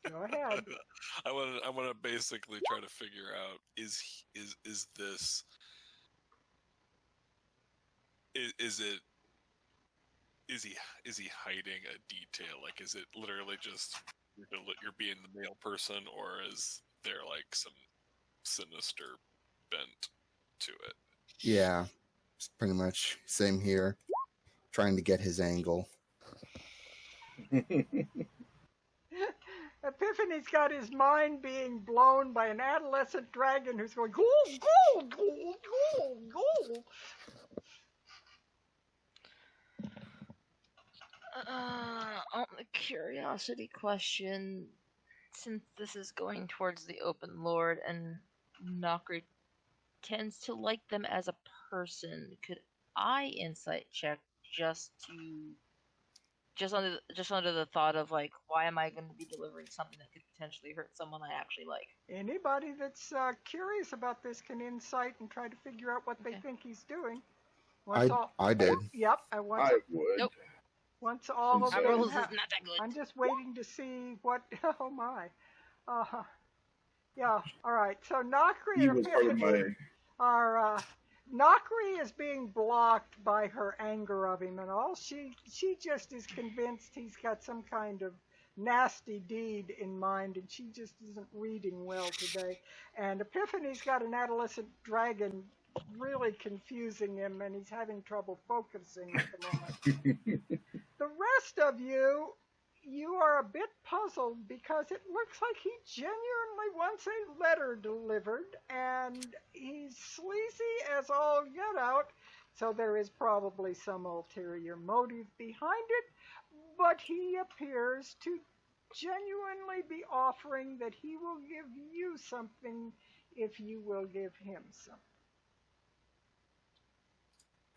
[SPEAKER 1] Go ahead.
[SPEAKER 4] I want to basically try to figure out is this is he hiding a detail? Like, is it literally just you're being the mail person, or is there like some sinister bent to it?
[SPEAKER 3] Yeah, it's pretty much same here. Trying to get his angle.
[SPEAKER 1] Epiphany's got his mind being blown by an adolescent dragon who's going, gold, gold, gold, gold, gold.
[SPEAKER 8] On the curiosity question, since this is going towards the open lord and Nokri tends to like them as a person, could I insight check just under the thought of like, why am I going to be delivering something that could potentially hurt someone I actually like?
[SPEAKER 1] Anybody that's curious about this can insight and try to figure out what they think he's doing.
[SPEAKER 3] I did.
[SPEAKER 1] Yep,
[SPEAKER 7] I would.
[SPEAKER 8] Nope.
[SPEAKER 1] Once all of
[SPEAKER 8] My
[SPEAKER 1] them
[SPEAKER 8] rolls is not that good.
[SPEAKER 1] I'm just waiting to see what. Oh my. Yeah. All right. So Nokri
[SPEAKER 7] He was part of my.
[SPEAKER 1] are Nokri is being blocked by her anger of him and all. She just is convinced he's got some kind of nasty deed in mind, and she just isn't reading well today. And Epiphany's got an adolescent dragon really confusing him, and he's having trouble focusing at the moment. The rest of you are a bit puzzled because it looks like he genuinely wants a letter delivered, and he's sleazy as all get out, so there is probably some ulterior motive behind it, but he appears to genuinely be offering that he will give you something if you will give him something.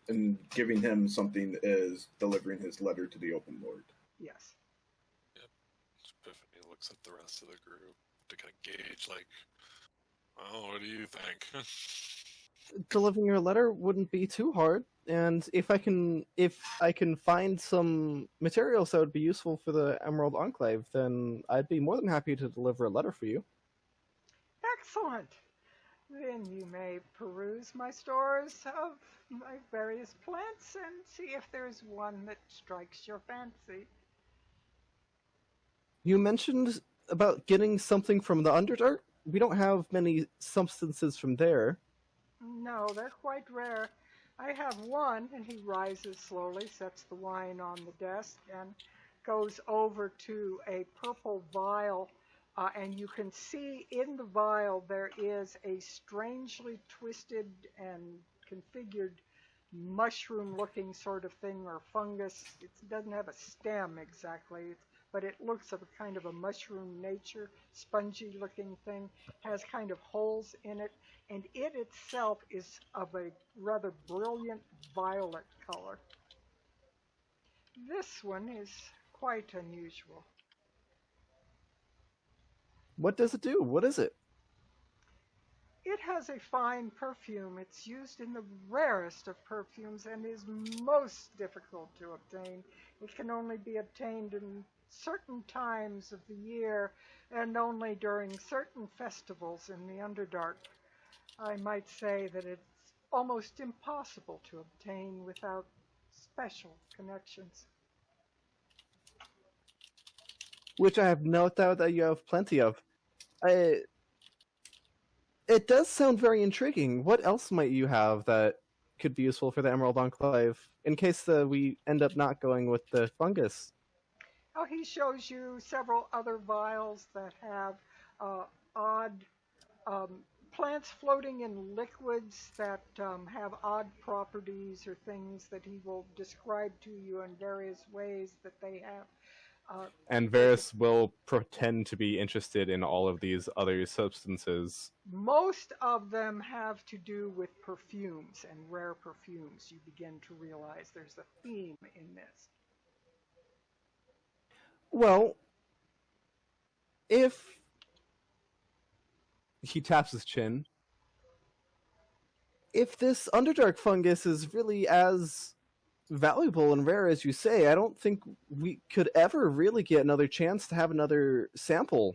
[SPEAKER 7] And giving him something is delivering his letter to the open lord.
[SPEAKER 1] Yes.
[SPEAKER 4] Yep. Epiphany looks at the rest of the group to kind of gauge, like, well, what do you think?
[SPEAKER 5] Delivering your letter wouldn't be too hard, and if I can find some materials that would be useful for the Emerald Enclave, then I'd be more than happy to deliver a letter for you.
[SPEAKER 1] Excellent. Then you may peruse my stores of my various plants and see if there's one that strikes your fancy.
[SPEAKER 5] You mentioned about getting something from the Underdark. We don't have many substances from there.
[SPEAKER 1] No, they're quite rare. I have one, and he rises slowly, sets the wine on the desk, and goes over to a purple vial. And you can see in the vial there is a strangely twisted and configured mushroom-looking sort of thing, or fungus. It doesn't have a stem exactly, but it looks of a kind of a mushroom nature, spongy-looking thing, has kind of holes in it, and it itself is of a rather brilliant violet color. This one is quite unusual.
[SPEAKER 5] What does it do? What is it?
[SPEAKER 1] It has a fine perfume. It's used in the rarest of perfumes and is most difficult to obtain. It can only be obtained in certain times of the year and only during certain festivals in the Underdark. I might say that it's almost impossible to obtain without special connections.
[SPEAKER 5] Which I have no doubt that you have plenty of. It does sound very intriguing. What else might you have that could be useful for the Emerald Enclave in case we end up not going with the fungus?
[SPEAKER 1] Oh, he shows you several other vials that have odd plants floating in liquids that have odd properties or things that he will describe to you in various ways that they have.
[SPEAKER 6] And Varys will pretend to be interested in all of these other substances.
[SPEAKER 1] Most of them have to do with perfumes and rare perfumes. You begin to realize there's a theme in this.
[SPEAKER 5] Well, if he taps his chin, if this Underdark fungus is really as valuable and rare as you say, I don't think we could ever really get another chance to have another sample.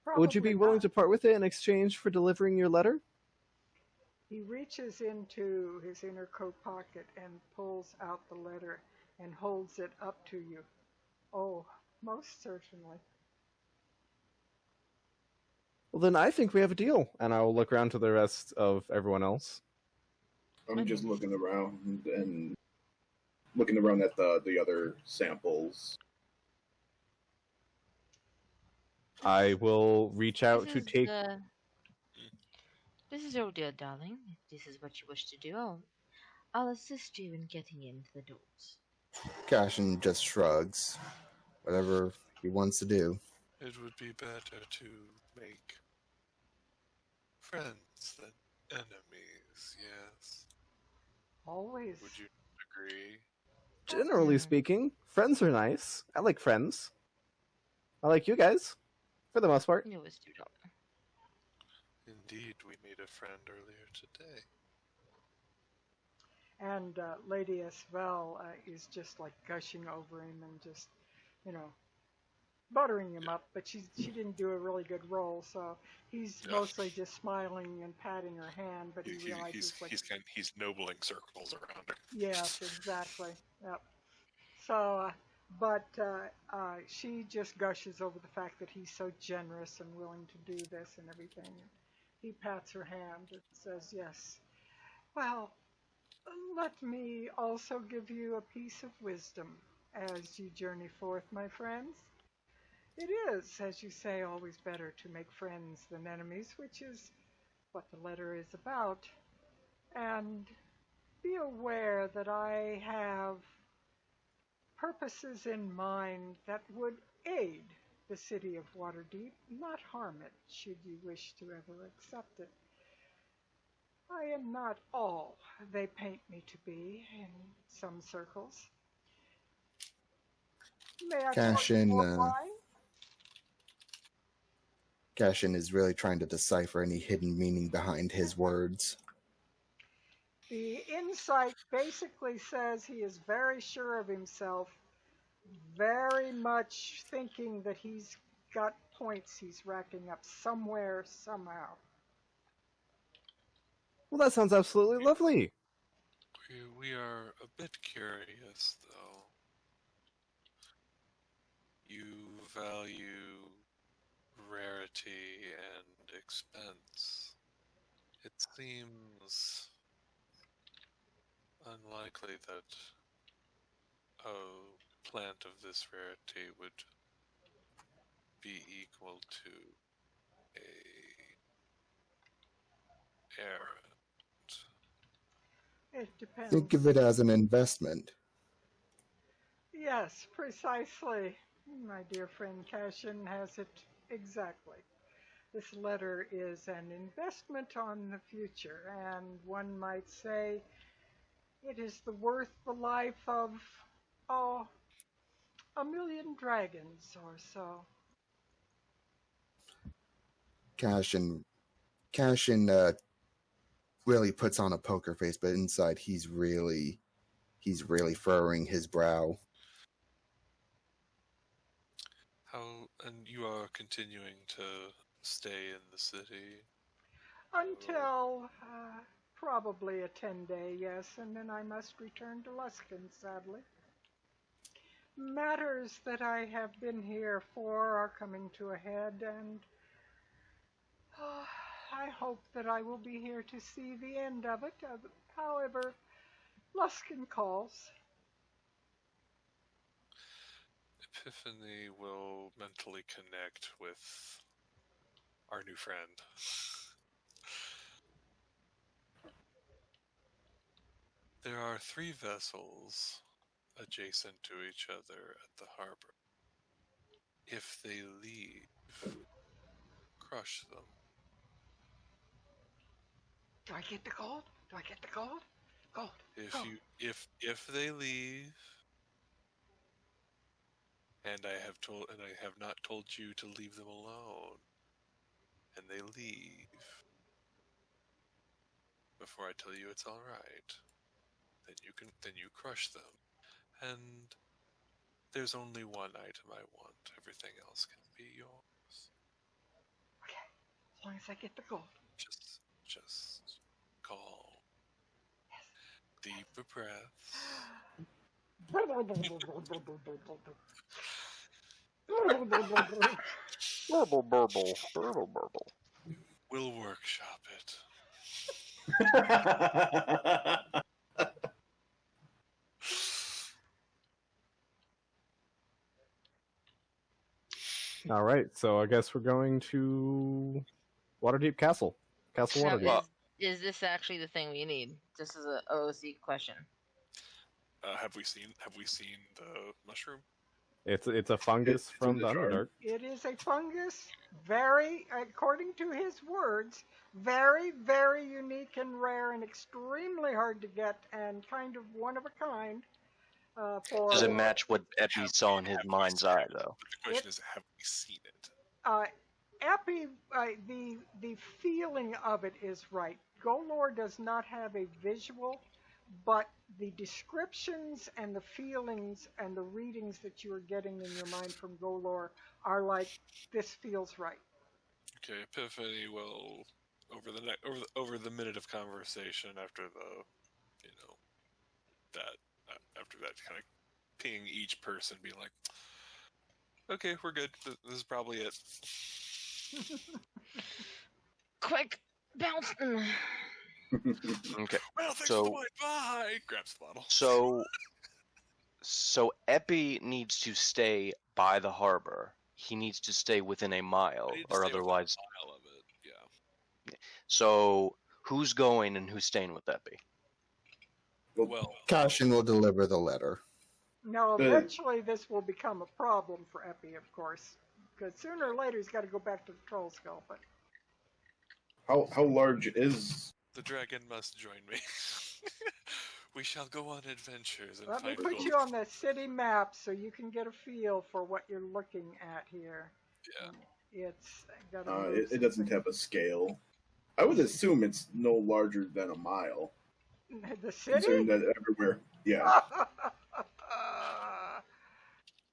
[SPEAKER 1] Probably
[SPEAKER 5] Would you be willing
[SPEAKER 1] not.
[SPEAKER 5] to part with it in exchange for delivering your letter?
[SPEAKER 1] He reaches into his inner coat pocket and pulls out the letter and holds it up to you. Oh, most certainly.
[SPEAKER 5] Well, then I think we have a deal, and I will look around to the rest of everyone else.
[SPEAKER 7] I'm just looking around and looking around at the other samples.
[SPEAKER 6] I will reach out to take.
[SPEAKER 8] This is your dear darling. If this is what you wish to do, I'll assist you in getting into the doors.
[SPEAKER 3] Cashin just shrugs. Whatever he wants to do.
[SPEAKER 4] It would be better to make friends than enemies, yes.
[SPEAKER 1] Always.
[SPEAKER 4] Would you agree?
[SPEAKER 5] Generally speaking, friends are nice. I like friends. I like you guys, for the most part.
[SPEAKER 8] You always do.
[SPEAKER 4] Indeed, we made a friend earlier today.
[SPEAKER 1] And Lady Esvel is just like gushing over him and just, buttering him up. But she didn't do a really good role, so he's mostly just smiling and patting her hand. But he realizes
[SPEAKER 4] he's nobling circles around her.
[SPEAKER 1] Yes, exactly. Yep. So, she just gushes over the fact that he's so generous and willing to do this and everything. He pats her hand and says, "Yes. Well, let me also give you a piece of wisdom as you journey forth, my friends. It is, as you say, always better to make friends than enemies, which is what the letter is about. And be aware that I have purposes in mind that would aid the city of Waterdeep, not harm it, should you wish to ever accept it. I am not all they paint me to be in some circles. May I
[SPEAKER 3] Cashin,
[SPEAKER 1] why?
[SPEAKER 3] Cashin is really trying to decipher any hidden meaning behind his words.
[SPEAKER 1] The insight basically says he is very sure of himself, very much thinking that he's got points he's racking up somewhere, somehow.
[SPEAKER 5] Well, that sounds absolutely lovely.
[SPEAKER 4] We are a bit curious, though. You value rarity and expense. It seems unlikely that a plant of this rarity would be equal to a errand.
[SPEAKER 1] It depends.
[SPEAKER 3] Think of it as an investment.
[SPEAKER 1] Yes, precisely. My dear friend Cashin has it exactly. This letter is an investment on the future, and one might say it is worth the life of, a million dragons or so.
[SPEAKER 3] Cashin really puts on a poker face, but inside he's really furrowing his brow.
[SPEAKER 4] And you are continuing to stay in the city?
[SPEAKER 1] Until probably a 10-day, yes, and then I must return to Luskin, sadly. Matters that I have been here for are coming to a head, and I hope that I will be here to see the end of it. However, Luskin calls.
[SPEAKER 4] Epiphany will mentally connect with our new friend. There are 3 vessels adjacent to each other at the harbor. If they leave, crush them.
[SPEAKER 1] Do I get the gold? Do I get the gold? Gold.
[SPEAKER 4] If they leave, and I have not told you to leave them alone, and they leave before I tell you it's all right, then you crush them, and there's only one item I want. Everything else can be yours.
[SPEAKER 1] Okay, as long as I get the gold.
[SPEAKER 4] Just call. Yes. Deeper breaths.
[SPEAKER 2] Burble, burble, burble, burble.
[SPEAKER 4] We'll workshop it.
[SPEAKER 6] All right, so I guess we're going to Waterdeep Castle. Castle
[SPEAKER 8] Now,
[SPEAKER 6] Waterdeep.
[SPEAKER 8] is this actually the thing we need? This is a OOC question.
[SPEAKER 4] Have we seen the mushroom?
[SPEAKER 6] It's a fungus
[SPEAKER 7] It's
[SPEAKER 6] from
[SPEAKER 7] in
[SPEAKER 6] the
[SPEAKER 7] the jar.
[SPEAKER 6] Underdark.
[SPEAKER 1] It is a fungus, very, according to his words, very, very unique and rare and extremely hard to get and kind of one of a kind.
[SPEAKER 2] Does it match what Epi saw in his mind's eye, though?
[SPEAKER 4] But the question is, have we seen it?
[SPEAKER 1] Epi, the feeling of it is right. Golor does not have a visual, but the descriptions and the feelings and the readings that you are getting in your mind from Golor are like, this feels right.
[SPEAKER 4] Okay, Epiphany will over the minute of conversation after the, after that kind of ping each person, being like, okay, we're good. This is probably it.
[SPEAKER 8] Quick, bounce!
[SPEAKER 2] Okay.
[SPEAKER 4] Well, thanks
[SPEAKER 2] So-
[SPEAKER 4] for the wine. Bye. Grabs the bottle.
[SPEAKER 2] So Epi needs to stay by the harbor. He needs to stay within a mile,
[SPEAKER 4] I need to
[SPEAKER 2] or
[SPEAKER 4] stay within a
[SPEAKER 2] otherwise.
[SPEAKER 4] mile of it. Yeah.
[SPEAKER 2] So who's going and who's staying with Epi?
[SPEAKER 4] Well,
[SPEAKER 3] Cashin will deliver the letter.
[SPEAKER 1] Now,
[SPEAKER 7] The-
[SPEAKER 1] eventually this will become a problem for Epi, of course, because sooner or later he's got to go back to the Troll Skull, but
[SPEAKER 7] How large is?
[SPEAKER 4] the dragon must join me. We shall go on adventures and
[SPEAKER 1] let me
[SPEAKER 4] find
[SPEAKER 1] put
[SPEAKER 4] gold.
[SPEAKER 1] you on the city map so you can get a feel for what you're looking at here.
[SPEAKER 4] Yeah.
[SPEAKER 1] It's got to
[SPEAKER 7] It doesn't have a scale. I would assume it's no larger than a mile.
[SPEAKER 1] the
[SPEAKER 7] Considering
[SPEAKER 1] city.
[SPEAKER 7] that everywhere. Yeah.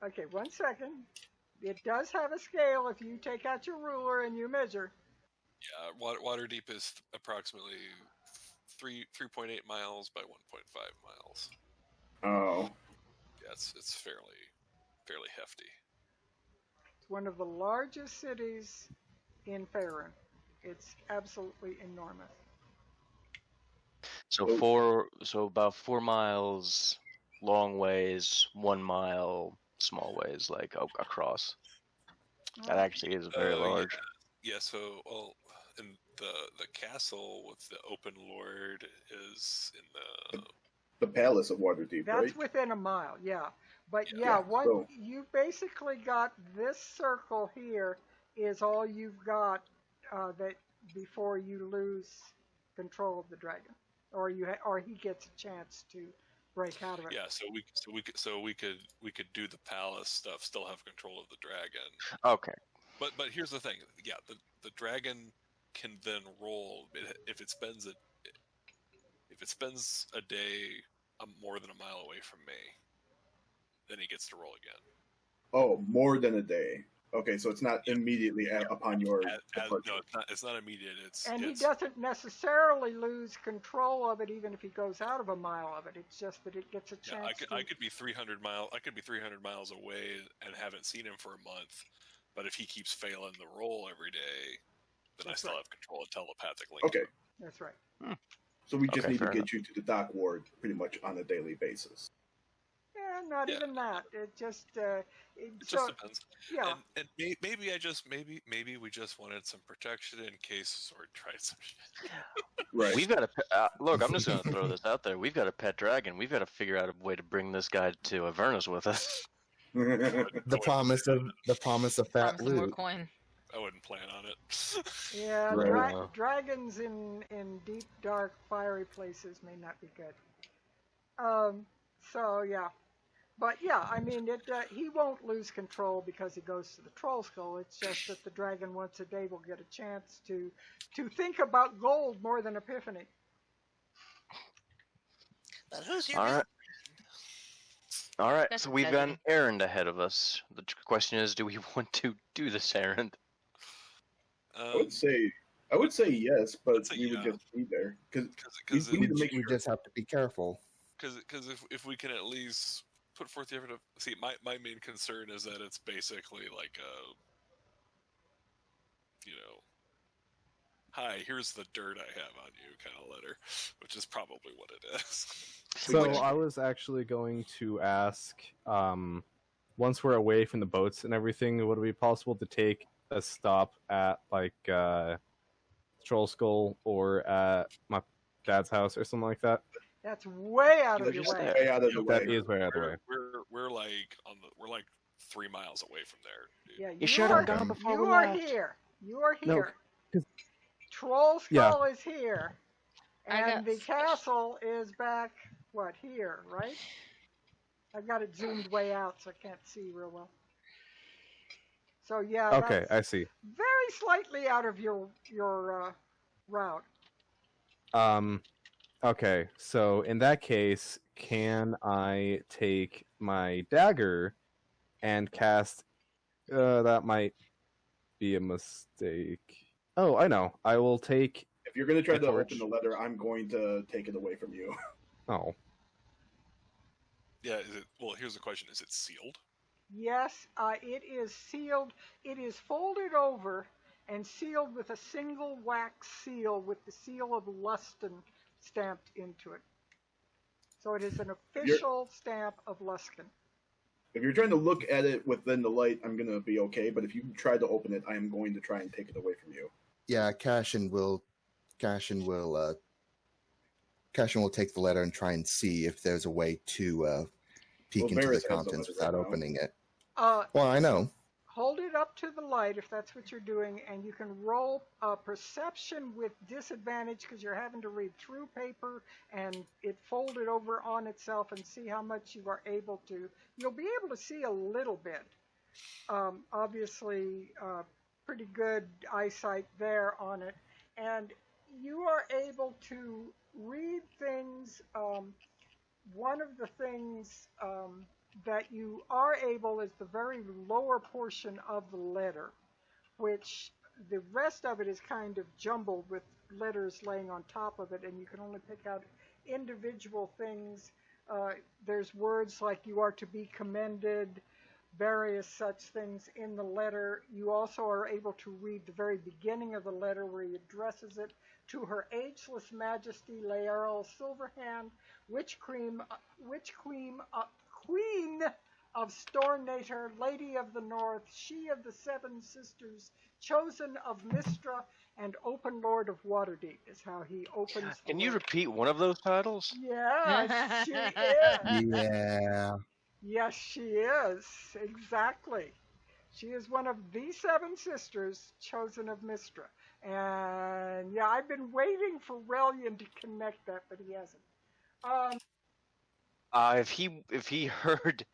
[SPEAKER 1] Okay, 1 second. It does have a scale if you take out your ruler and you measure.
[SPEAKER 4] Yeah, Waterdeep is approximately 3.8 miles by 1.5 miles.
[SPEAKER 7] Oh.
[SPEAKER 4] Yeah, it's fairly hefty.
[SPEAKER 1] It's one of the largest cities in Faerun. It's absolutely enormous.
[SPEAKER 2] So about 4 miles long ways, 1 mile small ways, like across. That actually is very large.
[SPEAKER 4] Yeah, so in the castle with the open lord is in
[SPEAKER 7] The Palace of Waterdeep,
[SPEAKER 1] That's
[SPEAKER 7] right?
[SPEAKER 1] within a mile, yeah. But
[SPEAKER 4] Yeah.
[SPEAKER 7] So-
[SPEAKER 1] you basically got this circle here is all you've got that before you lose control of the dragon, or he gets a chance to break out of it.
[SPEAKER 4] yeah. So we could do the palace stuff, still have control of the dragon.
[SPEAKER 2] Okay.
[SPEAKER 4] But here's the thing. Yeah, the dragon can then roll if it spends a day more than a mile away from me. Then he gets to roll again.
[SPEAKER 7] Oh, more than a day. Okay, so it's not immediately upon your departure.
[SPEAKER 4] No, it's not immediate.
[SPEAKER 1] And he
[SPEAKER 4] it's,
[SPEAKER 1] doesn't necessarily lose control of it even if he goes out of a mile of it. It's just that it gets a
[SPEAKER 4] Yeah,
[SPEAKER 1] chance.
[SPEAKER 4] I could be 300 miles away and haven't seen him for a month. But if he keeps failing the roll every day, then I
[SPEAKER 1] That's
[SPEAKER 4] still
[SPEAKER 1] right.
[SPEAKER 4] have control of telepathic link.
[SPEAKER 7] Okay,
[SPEAKER 1] That's right.
[SPEAKER 7] so we just
[SPEAKER 2] Okay,
[SPEAKER 7] need to
[SPEAKER 2] fair
[SPEAKER 7] get you to the dock ward pretty much on a daily basis.
[SPEAKER 1] Yeah, not
[SPEAKER 4] Yeah.
[SPEAKER 1] even that. It just
[SPEAKER 4] It just depends.
[SPEAKER 1] yeah.
[SPEAKER 4] And maybe we just wanted some protection in case Sword tried some shit.
[SPEAKER 7] Right.
[SPEAKER 2] We've got to look. I'm just going to throw this out there. We've got a pet dragon. We've got to figure out a way to bring this guy to Avernus with us.
[SPEAKER 3] The promise of fat
[SPEAKER 8] Promise more
[SPEAKER 3] loot.
[SPEAKER 8] coin.
[SPEAKER 4] I wouldn't plan on it.
[SPEAKER 1] Yeah,
[SPEAKER 3] Right.
[SPEAKER 1] dragons in deep, dark, fiery places may not be good. So yeah, but yeah, I mean, he won't lose control because he goes to the Troll Skull. It's just that the dragon once a day will get a chance to think about gold more than Epiphany.
[SPEAKER 4] But who's your
[SPEAKER 2] All right.
[SPEAKER 8] That's
[SPEAKER 2] So we've got an
[SPEAKER 8] exciting.
[SPEAKER 2] errand ahead of us. The question is, do we want to do this errand?
[SPEAKER 7] I would say yes, but
[SPEAKER 4] I'd say
[SPEAKER 7] we would
[SPEAKER 4] yeah.
[SPEAKER 7] just be there because
[SPEAKER 4] Because
[SPEAKER 7] we need to make
[SPEAKER 3] We just have to be careful.
[SPEAKER 4] if we can at least put forth the effort of my main concern is that it's basically like a hi, here's the dirt I have on you kind of letter, which is probably what it is.
[SPEAKER 6] So I was actually going to ask, once we're away from the boats and everything, would it be possible to take a stop at like Troll Skull or at my dad's house or something like that?
[SPEAKER 1] That's way out of your
[SPEAKER 2] just
[SPEAKER 1] way.
[SPEAKER 2] there.
[SPEAKER 7] Way out of the way.
[SPEAKER 6] That is way out of the way.
[SPEAKER 4] We're like we're like 3 miles away from there. Dude.
[SPEAKER 1] Yeah,
[SPEAKER 2] You should have gone before
[SPEAKER 1] you
[SPEAKER 2] we
[SPEAKER 1] are
[SPEAKER 2] left.
[SPEAKER 1] here. You are
[SPEAKER 5] No,
[SPEAKER 1] here.
[SPEAKER 5] 'cause-
[SPEAKER 1] Troll Skull is here.
[SPEAKER 8] I got
[SPEAKER 1] And the castle is back, what, here, right? I've got it zoomed way out so I can't see real well. So yeah,
[SPEAKER 6] Okay,
[SPEAKER 1] that's
[SPEAKER 6] I see.
[SPEAKER 1] very slightly out of your route.
[SPEAKER 6] Okay, so in that case, can I take my dagger and cast? That might be a mistake. Oh, I know. I will take.
[SPEAKER 7] If you're going to try
[SPEAKER 6] The
[SPEAKER 7] to
[SPEAKER 6] torch.
[SPEAKER 7] open the letter, I'm going to take it away from you.
[SPEAKER 6] Oh,
[SPEAKER 4] Yeah, well, here's the question: is it sealed?
[SPEAKER 1] Yes, it is sealed. It is folded over and sealed with a single wax seal with the seal of Luskin stamped into it. So it is an official stamp of Luskin.
[SPEAKER 7] If you're trying to look at it within the light, I'm going to be okay. But if you try to open it, I am going to try and take it away from you.
[SPEAKER 3] Yeah, Cashin will take the letter and try and see if there's a way to peek
[SPEAKER 7] Well,
[SPEAKER 3] into the
[SPEAKER 7] Varys has the
[SPEAKER 3] contents
[SPEAKER 7] letter
[SPEAKER 3] without
[SPEAKER 7] right now.
[SPEAKER 3] opening it.
[SPEAKER 1] Uh,
[SPEAKER 3] Well, I know.
[SPEAKER 1] Hold it up to the light if that's what you're doing, and you can roll a perception with disadvantage because you're having to read through paper and it folded over on itself and see how much you are able to. You'll be able to see a little bit. Obviously, pretty good eyesight there on it. And you are able to read things. One of the things that you are able is the very lower portion of the letter, which the rest of it is kind of jumbled with letters laying on top of it, and you can only pick out individual things. There's words like "you are to be commended," various such things in the letter. You also are able to read the very beginning of the letter where he addresses it to Her Ageless Majesty Laeral Silverhand, Queen of Stornator, Lady of the North, She of the Seven Sisters, Chosen of Mystra, and Open Lord of Waterdeep is how he opens.
[SPEAKER 2] Can you repeat one of those titles?
[SPEAKER 1] Yes, she is.
[SPEAKER 3] Yeah.
[SPEAKER 1] Yes, she is. Exactly. She is one of the Seven Sisters, Chosen of Mystra. And yeah, I've been waiting for Relian to connect that, but he hasn't.
[SPEAKER 2] If he heard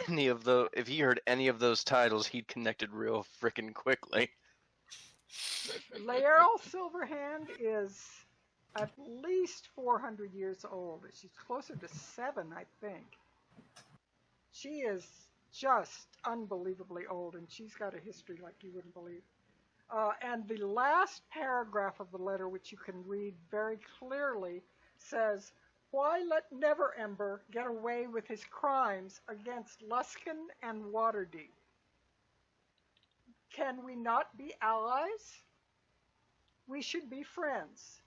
[SPEAKER 2] any of those titles, he'd connected real frickin' quickly.
[SPEAKER 1] Laeral Silverhand is at least 400 years old. She's closer to 7, I think. She is just unbelievably old, and she's got a history like you wouldn't believe. And the last paragraph of the letter, which you can read very clearly, says, "Why let Neverember get away with his crimes against Luskin and Waterdeep? Can we not be allies? We should be friends.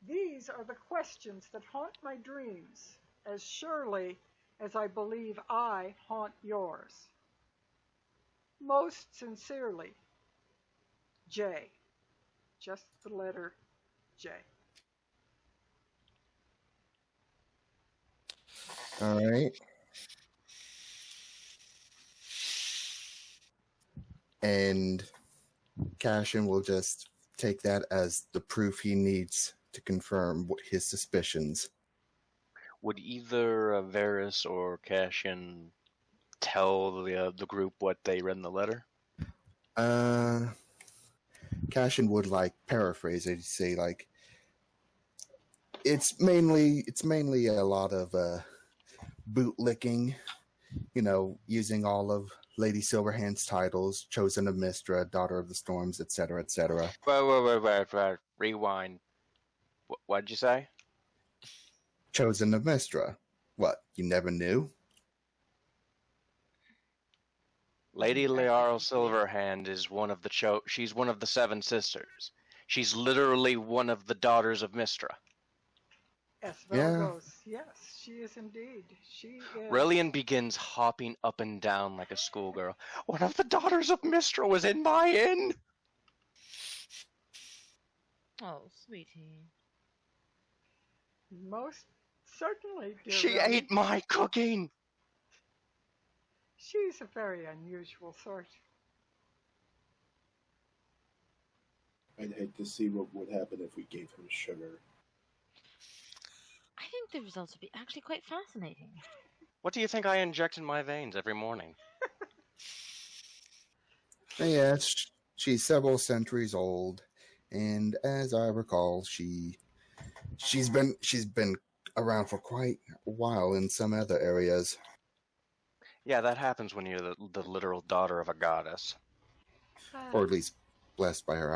[SPEAKER 1] These are the questions that haunt my dreams, as surely as I believe I haunt yours. Most sincerely, J." Just the letter J.
[SPEAKER 3] All right. And Cashin will just take that as the proof he needs to confirm his suspicions.
[SPEAKER 2] Would either Varys or Cashin tell the group what they read in the letter?
[SPEAKER 3] Cashin would paraphrase it, say it's mainly a lot of bootlicking, using all of Lady Silverhand's titles, Chosen of Mystra, Daughter of the Storms, etc., etc.
[SPEAKER 2] Wait. Rewind. What'd you say?
[SPEAKER 3] Chosen of Mystra. What, you never knew?
[SPEAKER 2] Lady Laeral Silverhand is one of the she's one of the Seven Sisters. She's literally one of the daughters of Mistra.
[SPEAKER 1] Esvel goes, yes, she is indeed. She is.
[SPEAKER 2] Relian begins hopping up and down like a schoolgirl. One of the daughters of Mistra was in my inn!
[SPEAKER 8] Oh, sweetie.
[SPEAKER 1] Most certainly, dear
[SPEAKER 2] She
[SPEAKER 1] Relian.
[SPEAKER 2] ate my cooking!
[SPEAKER 1] She's a very unusual sort.
[SPEAKER 7] I'd hate to see what would happen if we gave him sugar.
[SPEAKER 8] I think the results would be actually quite fascinating.
[SPEAKER 2] What do you think I inject in my veins every morning?
[SPEAKER 3] Yes, she's several centuries old, and as I recall, she's been around for quite a while in some other areas.
[SPEAKER 2] Yeah, that happens when you're the literal daughter of a goddess.
[SPEAKER 3] Or at least blessed by her.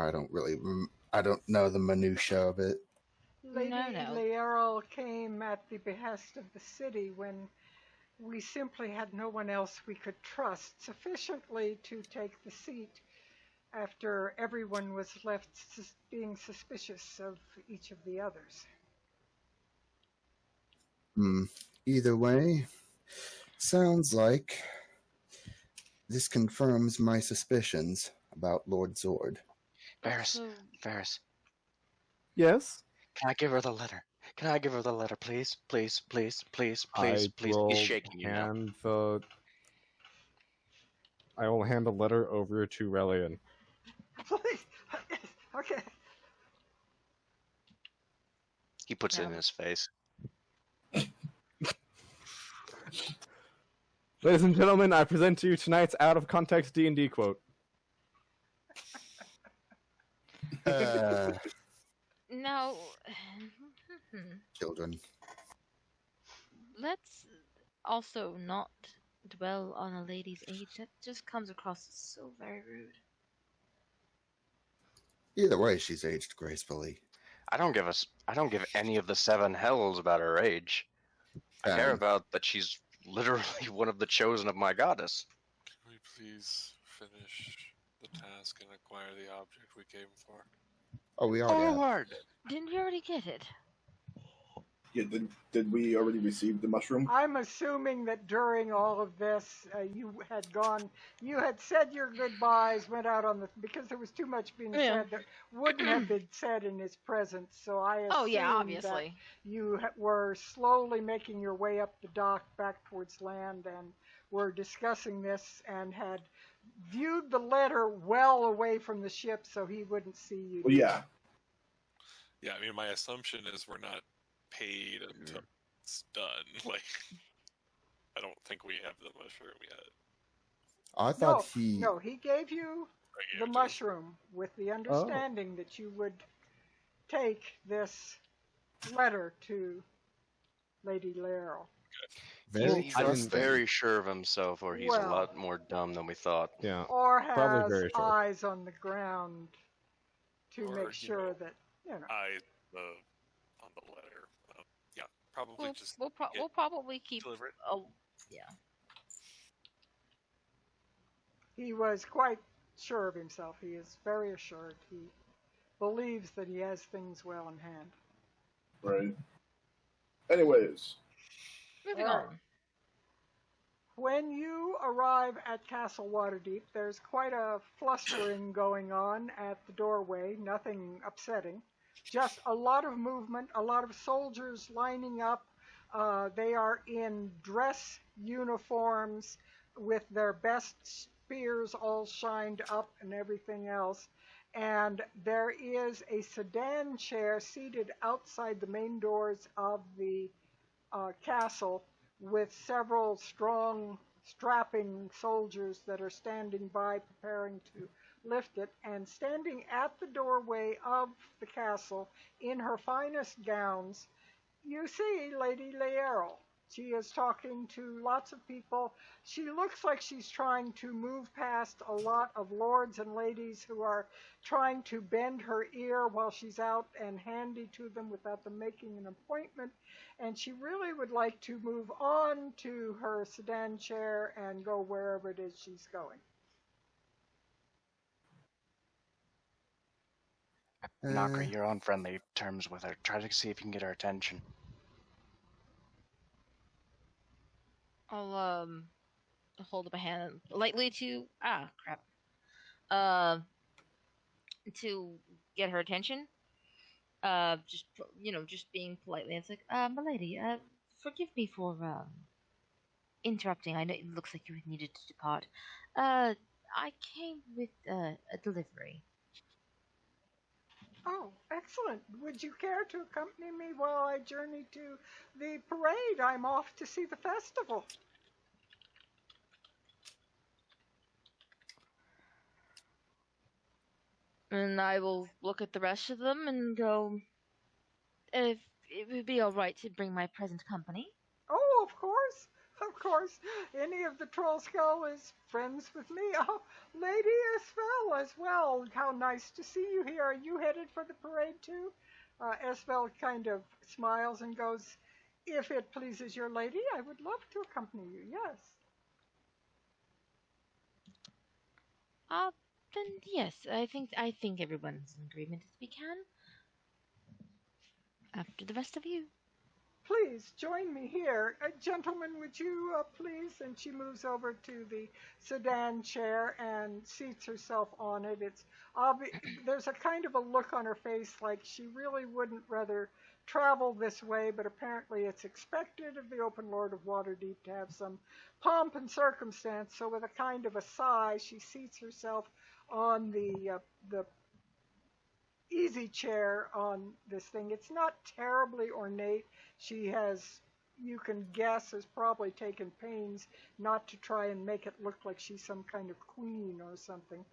[SPEAKER 3] I don't know the minutiae of it.
[SPEAKER 1] Lady Leerl came at the behest of the city when we simply had no one else we could trust sufficiently to take the seat after everyone was left being suspicious of each of the others.
[SPEAKER 3] Either way, sounds like this confirms my suspicions about Lord Zord.
[SPEAKER 2] Ferris.
[SPEAKER 5] Yes?
[SPEAKER 2] Can I give her the letter? Can I give her the letter, please? Please, please, please, please, please. He's shaking you now.
[SPEAKER 6] I will hand the letter over to Relian.
[SPEAKER 1] Please. Okay.
[SPEAKER 2] He puts it in his face.
[SPEAKER 6] Ladies and gentlemen, I present to you tonight's out-of-context D&D quote.
[SPEAKER 8] Now,
[SPEAKER 3] Children.
[SPEAKER 8] let's also not dwell on a lady's age. That just comes across as so very rude.
[SPEAKER 3] Either way, she's aged gracefully.
[SPEAKER 2] I don't give any of the seven hells about her age. I care about that she's literally one of the chosen of my goddess.
[SPEAKER 4] Can we please finish the task and acquire the object we came for?
[SPEAKER 3] Oh, we already have.
[SPEAKER 8] Didn't you already get it?
[SPEAKER 7] Yeah, did we already receive the mushroom?
[SPEAKER 1] I'm assuming that during all of this, you had said your goodbyes, went out on because there was too much being said that wouldn't have been said in his presence. So I assume
[SPEAKER 8] obviously.
[SPEAKER 1] that you were slowly making your way up the dock back towards land and were discussing this and had viewed the letter well away from the ship so he wouldn't see you.
[SPEAKER 7] Well, yeah.
[SPEAKER 4] Yeah, I mean, my assumption is we're not paid until it's done. Like, I don't think we have the mushroom yet.
[SPEAKER 3] I thought
[SPEAKER 1] he gave you the mushroom with the understanding that you would take this letter to Lady Leerl.
[SPEAKER 2] He's very sure of himself, or he's a lot more dumb than we thought.
[SPEAKER 6] Yeah,
[SPEAKER 1] or has
[SPEAKER 6] probably very sure.
[SPEAKER 1] eyes on the ground to make sure that
[SPEAKER 4] eyes on the letter. Yeah, probably
[SPEAKER 8] we'll probably keep. Yeah.
[SPEAKER 1] He was quite sure of himself. He is very assured. He believes that he has things well in hand.
[SPEAKER 7] Right. Anyways.
[SPEAKER 8] Moving on.
[SPEAKER 1] When you arrive at Castle Waterdeep, there's quite a flustering going on at the doorway. Nothing upsetting. Just a lot of movement, a lot of soldiers lining up. They are in dress uniforms with their best spears all shined up and everything else. And there is a sedan chair seated outside the main doors of the castle with several strong, strapping soldiers that are standing by preparing to lift it, and standing at the doorway of the castle in her finest gowns, you see Lady Leerl. She is talking to lots of people. She looks like she's trying to move past a lot of lords and ladies who are trying to bend her ear while she's out and handy to them without them making an appointment. And she really would like to move on to her sedan chair and go wherever it is she's going.
[SPEAKER 2] Knocker, you're on friendly terms with her. Try to see if you can get her attention.
[SPEAKER 8] I'll hold up a hand lightly to to get her attention. Just being politely. It's like, milady, forgive me for interrupting. I know it looks like you needed to depart. I came with a delivery.
[SPEAKER 1] Oh, excellent. Would you care to accompany me while I journey to the parade? I'm off to see the festival.
[SPEAKER 8] And I will look at the rest of them and go, if it would be all right to bring my present company.
[SPEAKER 1] Oh, of course. Of course. Any of the Troll Skull is friends with me. Oh, Lady Esfel as well. How nice to see you here. Are you headed for the parade too? Esfel kind of smiles and goes, if it pleases your lady, I would love to accompany you, yes.
[SPEAKER 8] Then yes, I think everyone's in agreement as we can. After the rest of you.
[SPEAKER 1] Please join me here. Gentlemen, would you please? And she moves over to the sedan chair and seats herself on it. It's there's a kind of a look on her face like she really wouldn't rather travel this way, but apparently it's expected of the Open Lord of Waterdeep to have some pomp and circumstance. So with a kind of a sigh, she seats herself on the easy chair on this thing. It's not terribly ornate. She has, you can guess, has probably taken pains not to try and make it look like she's some kind of queen or something.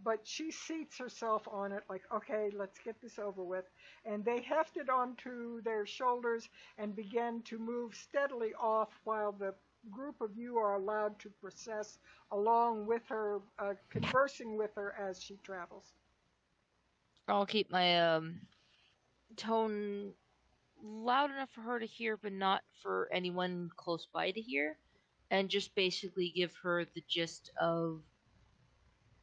[SPEAKER 1] But she seats herself on it like, okay, let's get this over with. And they heft it onto their shoulders and begin to move steadily off while the group of you are allowed to process along with her, conversing with her as she travels.
[SPEAKER 8] I'll keep my tone loud enough for her to hear, but not for anyone close by to hear, and just basically give her the gist of,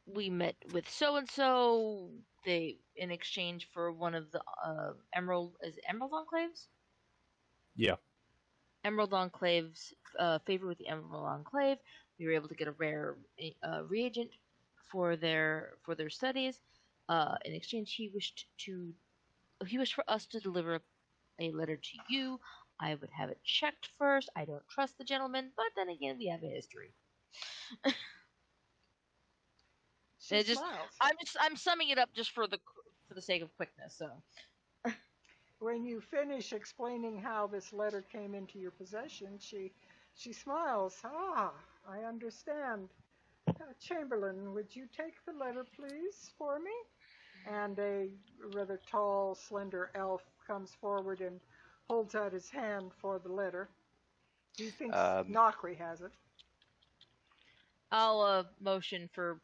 [SPEAKER 8] we met with so and so. They, in exchange for one of the Emerald Enclaves.
[SPEAKER 6] Yeah.
[SPEAKER 8] Emerald Enclave's favor with the Emerald Enclave. We were able to get a rare reagent for their studies. In exchange, he wished for us to deliver a letter to you. I would have it checked first. I don't trust the gentleman, but then again, we have a history. I'm summing it up just for the sake of quickness. So,
[SPEAKER 1] when you finish explaining how this letter came into your possession, she smiles. Ah, I understand. Chamberlain, would you take the letter, please, for me? And a rather tall, slender elf comes forward and holds out his hand for the letter. He thinks Nokri has it.
[SPEAKER 8] I'll motion for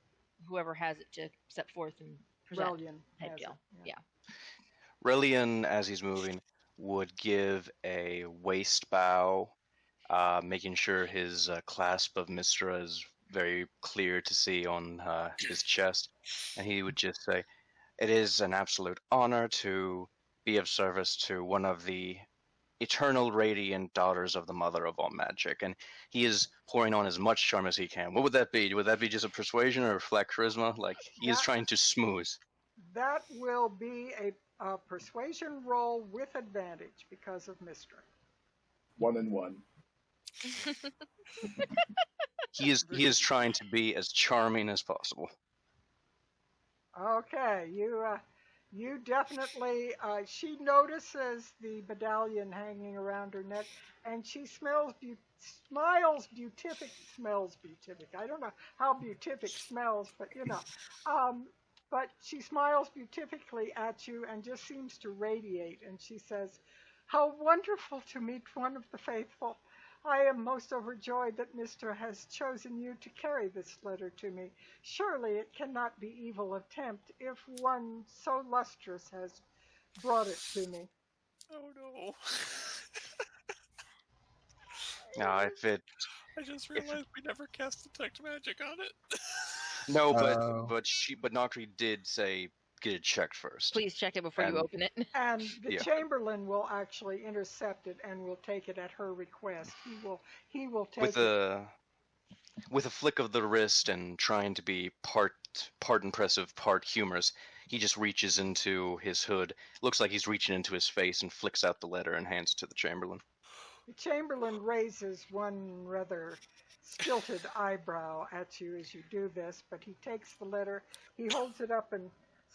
[SPEAKER 8] whoever has it to step forth and present.
[SPEAKER 1] Relian has it.
[SPEAKER 8] Yeah.
[SPEAKER 2] Relian, as he's moving, would give a waist bow, making sure his clasp of Mistra is very clear to see on his chest. And he would just say, "It is an absolute honor to be of service to one of the eternal radiant daughters of the mother of all magic." And he is pouring on as much charm as he can. What would that be? Would that be just a persuasion or a flat charisma? Like, he is trying to smooth. That
[SPEAKER 1] will be a persuasion roll with advantage because of Mistra.
[SPEAKER 7] 1 and 1.
[SPEAKER 2] He is trying to be as charming as possible.
[SPEAKER 1] Okay, you definitely. She notices the medallion hanging around her neck, and she smells beatific. Smells beatific. I don't know how beatific smells, but you know. But she smiles beatifically at you and just seems to radiate. And she says, "How wonderful to meet one of the faithful. I am most overjoyed that Mr. has chosen you to carry this letter to me. Surely it cannot be evil attempt if one so lustrous has brought it to me."
[SPEAKER 4] Oh no.
[SPEAKER 2] No, if it...
[SPEAKER 4] I just realized we never cast detect magic on it.
[SPEAKER 2] No, but Nokri did say get it checked first.
[SPEAKER 8] Please check it before you open it.
[SPEAKER 1] And the
[SPEAKER 2] Yeah.
[SPEAKER 1] Chamberlain will actually intercept it and will take it at her request. He will take
[SPEAKER 2] With a flick of the wrist and trying to be part impressive, part humorous, he just reaches into his hood. Looks like he's reaching into his face and flicks out the letter and hands it to the Chamberlain.
[SPEAKER 1] The Chamberlain raises one rather stilted eyebrow at you as you do this, but he takes the letter, he holds it up and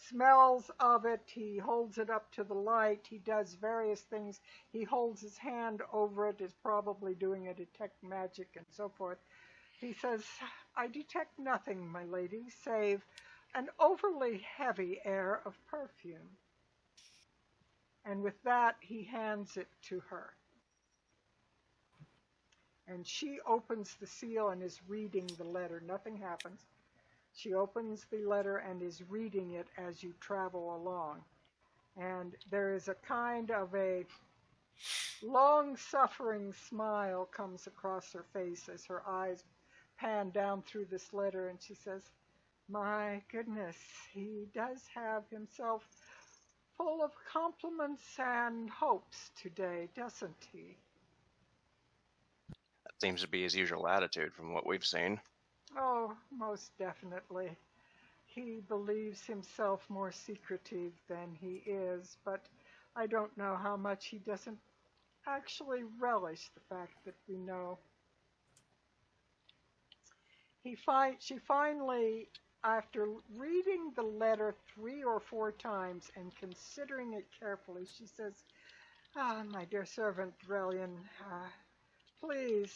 [SPEAKER 1] smells of it, he holds it up to the light, he does various things, he holds his hand over it, is probably doing a detect magic and so forth. He says, I detect nothing, my lady, save an overly heavy air of perfume. And with that, he hands it to her. And she opens the seal and is reading the letter. Nothing happens. She opens the letter and is reading it as you travel along. And there is a kind of a long-suffering smile comes across her face as her eyes pan down through this letter, and she says, my goodness, he does have himself full of compliments and hopes today, doesn't he?
[SPEAKER 2] That seems to be his usual attitude from what we've seen.
[SPEAKER 1] Oh, most definitely. He believes himself more secretive than he is, but I don't know how much he doesn't actually relish the fact that we know. She finally, after reading the letter 3 or 4 times and considering it carefully, she says, my dear servant, Relian, please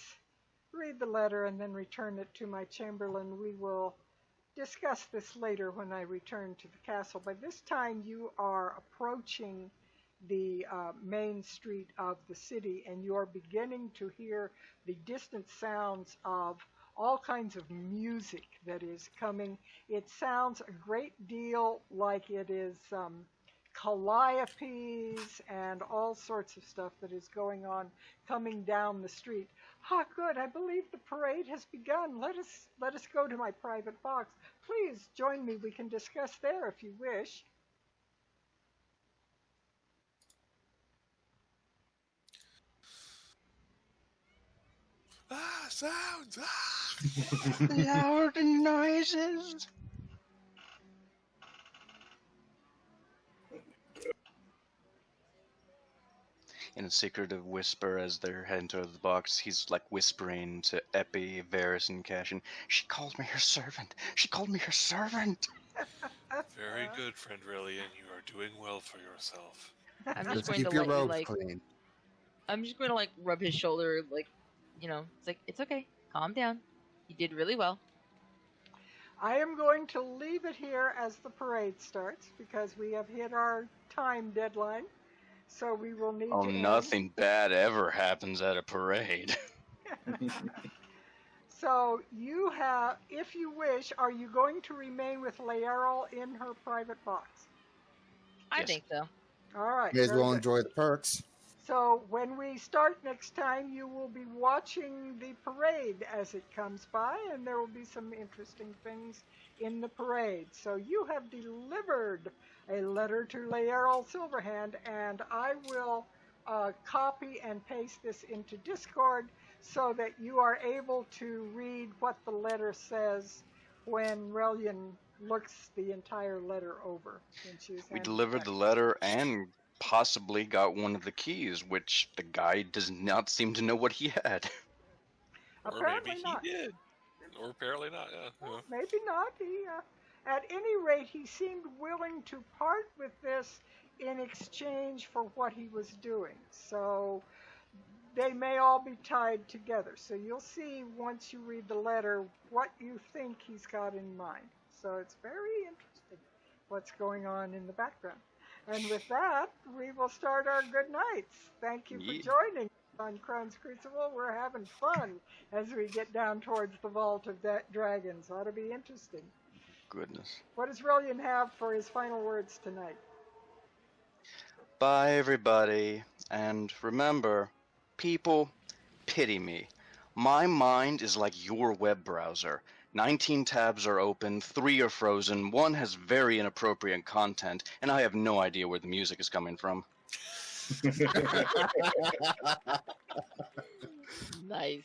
[SPEAKER 1] read the letter and then return it to my Chamberlain. We will discuss this later when I return to the castle. By this time, you are approaching the main street of the city, and you are beginning to hear the distant sounds of all kinds of music that is coming. It sounds a great deal like it is calliopes and all sorts of stuff that is going on coming down the street. Good, I believe the parade has begun. Let us go to my private box. Please join me. We can discuss there if you wish.
[SPEAKER 4] Sounds!
[SPEAKER 2] Loud noises! In a secretive whisper as they're heading toward the box, he's like whispering to Epi, Varys, and Cashin, she called me her servant! She called me her servant!
[SPEAKER 4] Very good, friend Relian. You are doing well for yourself.
[SPEAKER 8] I'm just
[SPEAKER 3] Just
[SPEAKER 8] going to
[SPEAKER 3] keep your
[SPEAKER 8] let you,
[SPEAKER 3] robes
[SPEAKER 8] like,
[SPEAKER 3] clean.
[SPEAKER 8] I'm just going to, like, rub his shoulder, like, you know, it's like, it's okay. Calm down. You did really well.
[SPEAKER 1] I am going to leave it here as the parade starts because we have hit our time deadline. So we will need to end.
[SPEAKER 2] Nothing bad ever happens at a parade.
[SPEAKER 1] So you have, if you wish, are you going to remain with Laeral in her private box?
[SPEAKER 8] I
[SPEAKER 2] Yes.
[SPEAKER 8] think so.
[SPEAKER 1] All right.
[SPEAKER 3] May as
[SPEAKER 1] very
[SPEAKER 3] well
[SPEAKER 1] good.
[SPEAKER 3] enjoy the perks.
[SPEAKER 1] So when we start next time, you will be watching the parade as it comes by, and there will be some interesting things in the parade. So you have delivered a letter to Laeral Silverhand, and I will copy and paste this into Discord so that you are able to read what the letter says when Relian looks the entire letter over.
[SPEAKER 2] We delivered the letter and possibly got one of the keys, which the guy does not seem to know what he had.
[SPEAKER 1] Apparently
[SPEAKER 4] or maybe
[SPEAKER 1] not.
[SPEAKER 4] he did. Or apparently not, yeah.
[SPEAKER 1] Well, maybe not. At any rate, he seemed willing to part with this in exchange for what he was doing. So they may all be tied together. So you'll see once you read the letter what you think he's got in mind. So it's very interesting what's going on in the background. And with that, we will start our good nights. Thank you for joining on Crone's Crucible. We're having fun as we get down towards the Vault of Dragons. Ought to be interesting.
[SPEAKER 2] Goodness.
[SPEAKER 1] What does Relian have for his final words tonight?
[SPEAKER 2] Bye, everybody. And remember, people, pity me. My mind is like your web browser. 19 tabs are open, 3 are frozen, 1 has very inappropriate content, and I have no idea where the music is coming from.
[SPEAKER 8] Nice.